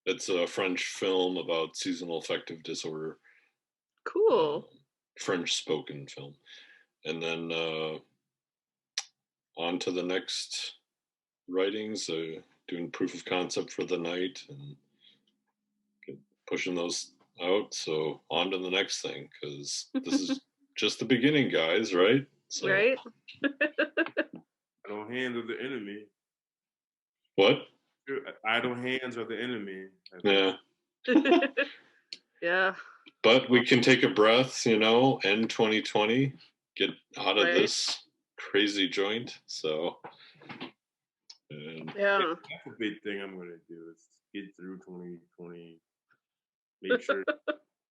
it's a French film about seasonal affective disorder. Cool. French spoken film. And then on to the next writings, doing proof of concept for the night and pushing those out. So on to the next thing, because this is just the beginning, guys, right? So, right? Idle hands are the enemy. What? Idle hands are the enemy. Yeah. Yeah. But we can take a breath, end 2020, get out of this crazy joint. So, that's a big thing I'm going to do is get through 2020.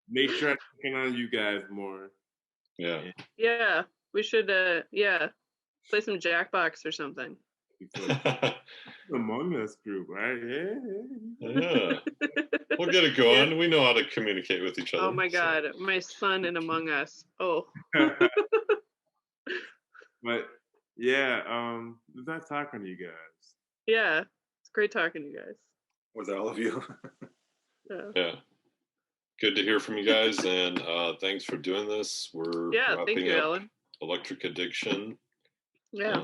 Make sure I'm looking on you guys more. Yeah. Yeah. We should, play some Jackbox or something. Among Us group, right? Yeah. We'll get it going. Yeah. We know how to communicate with each other. Oh my God, my son in Among Us. Oh. But yeah, it's nice talking to you guys. Yeah, it's great talking to you guys. With all of you. Yeah. Good to hear from you guys, and thanks for doing this. We're thank you, Alan. Electric Addiction. Yeah.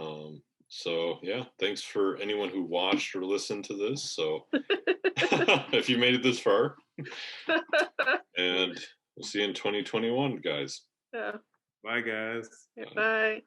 So yeah, thanks for anyone who watched or listened to this. So if you made it this far, and we'll see you in 2021, guys. Yeah. Bye, guys. Bye.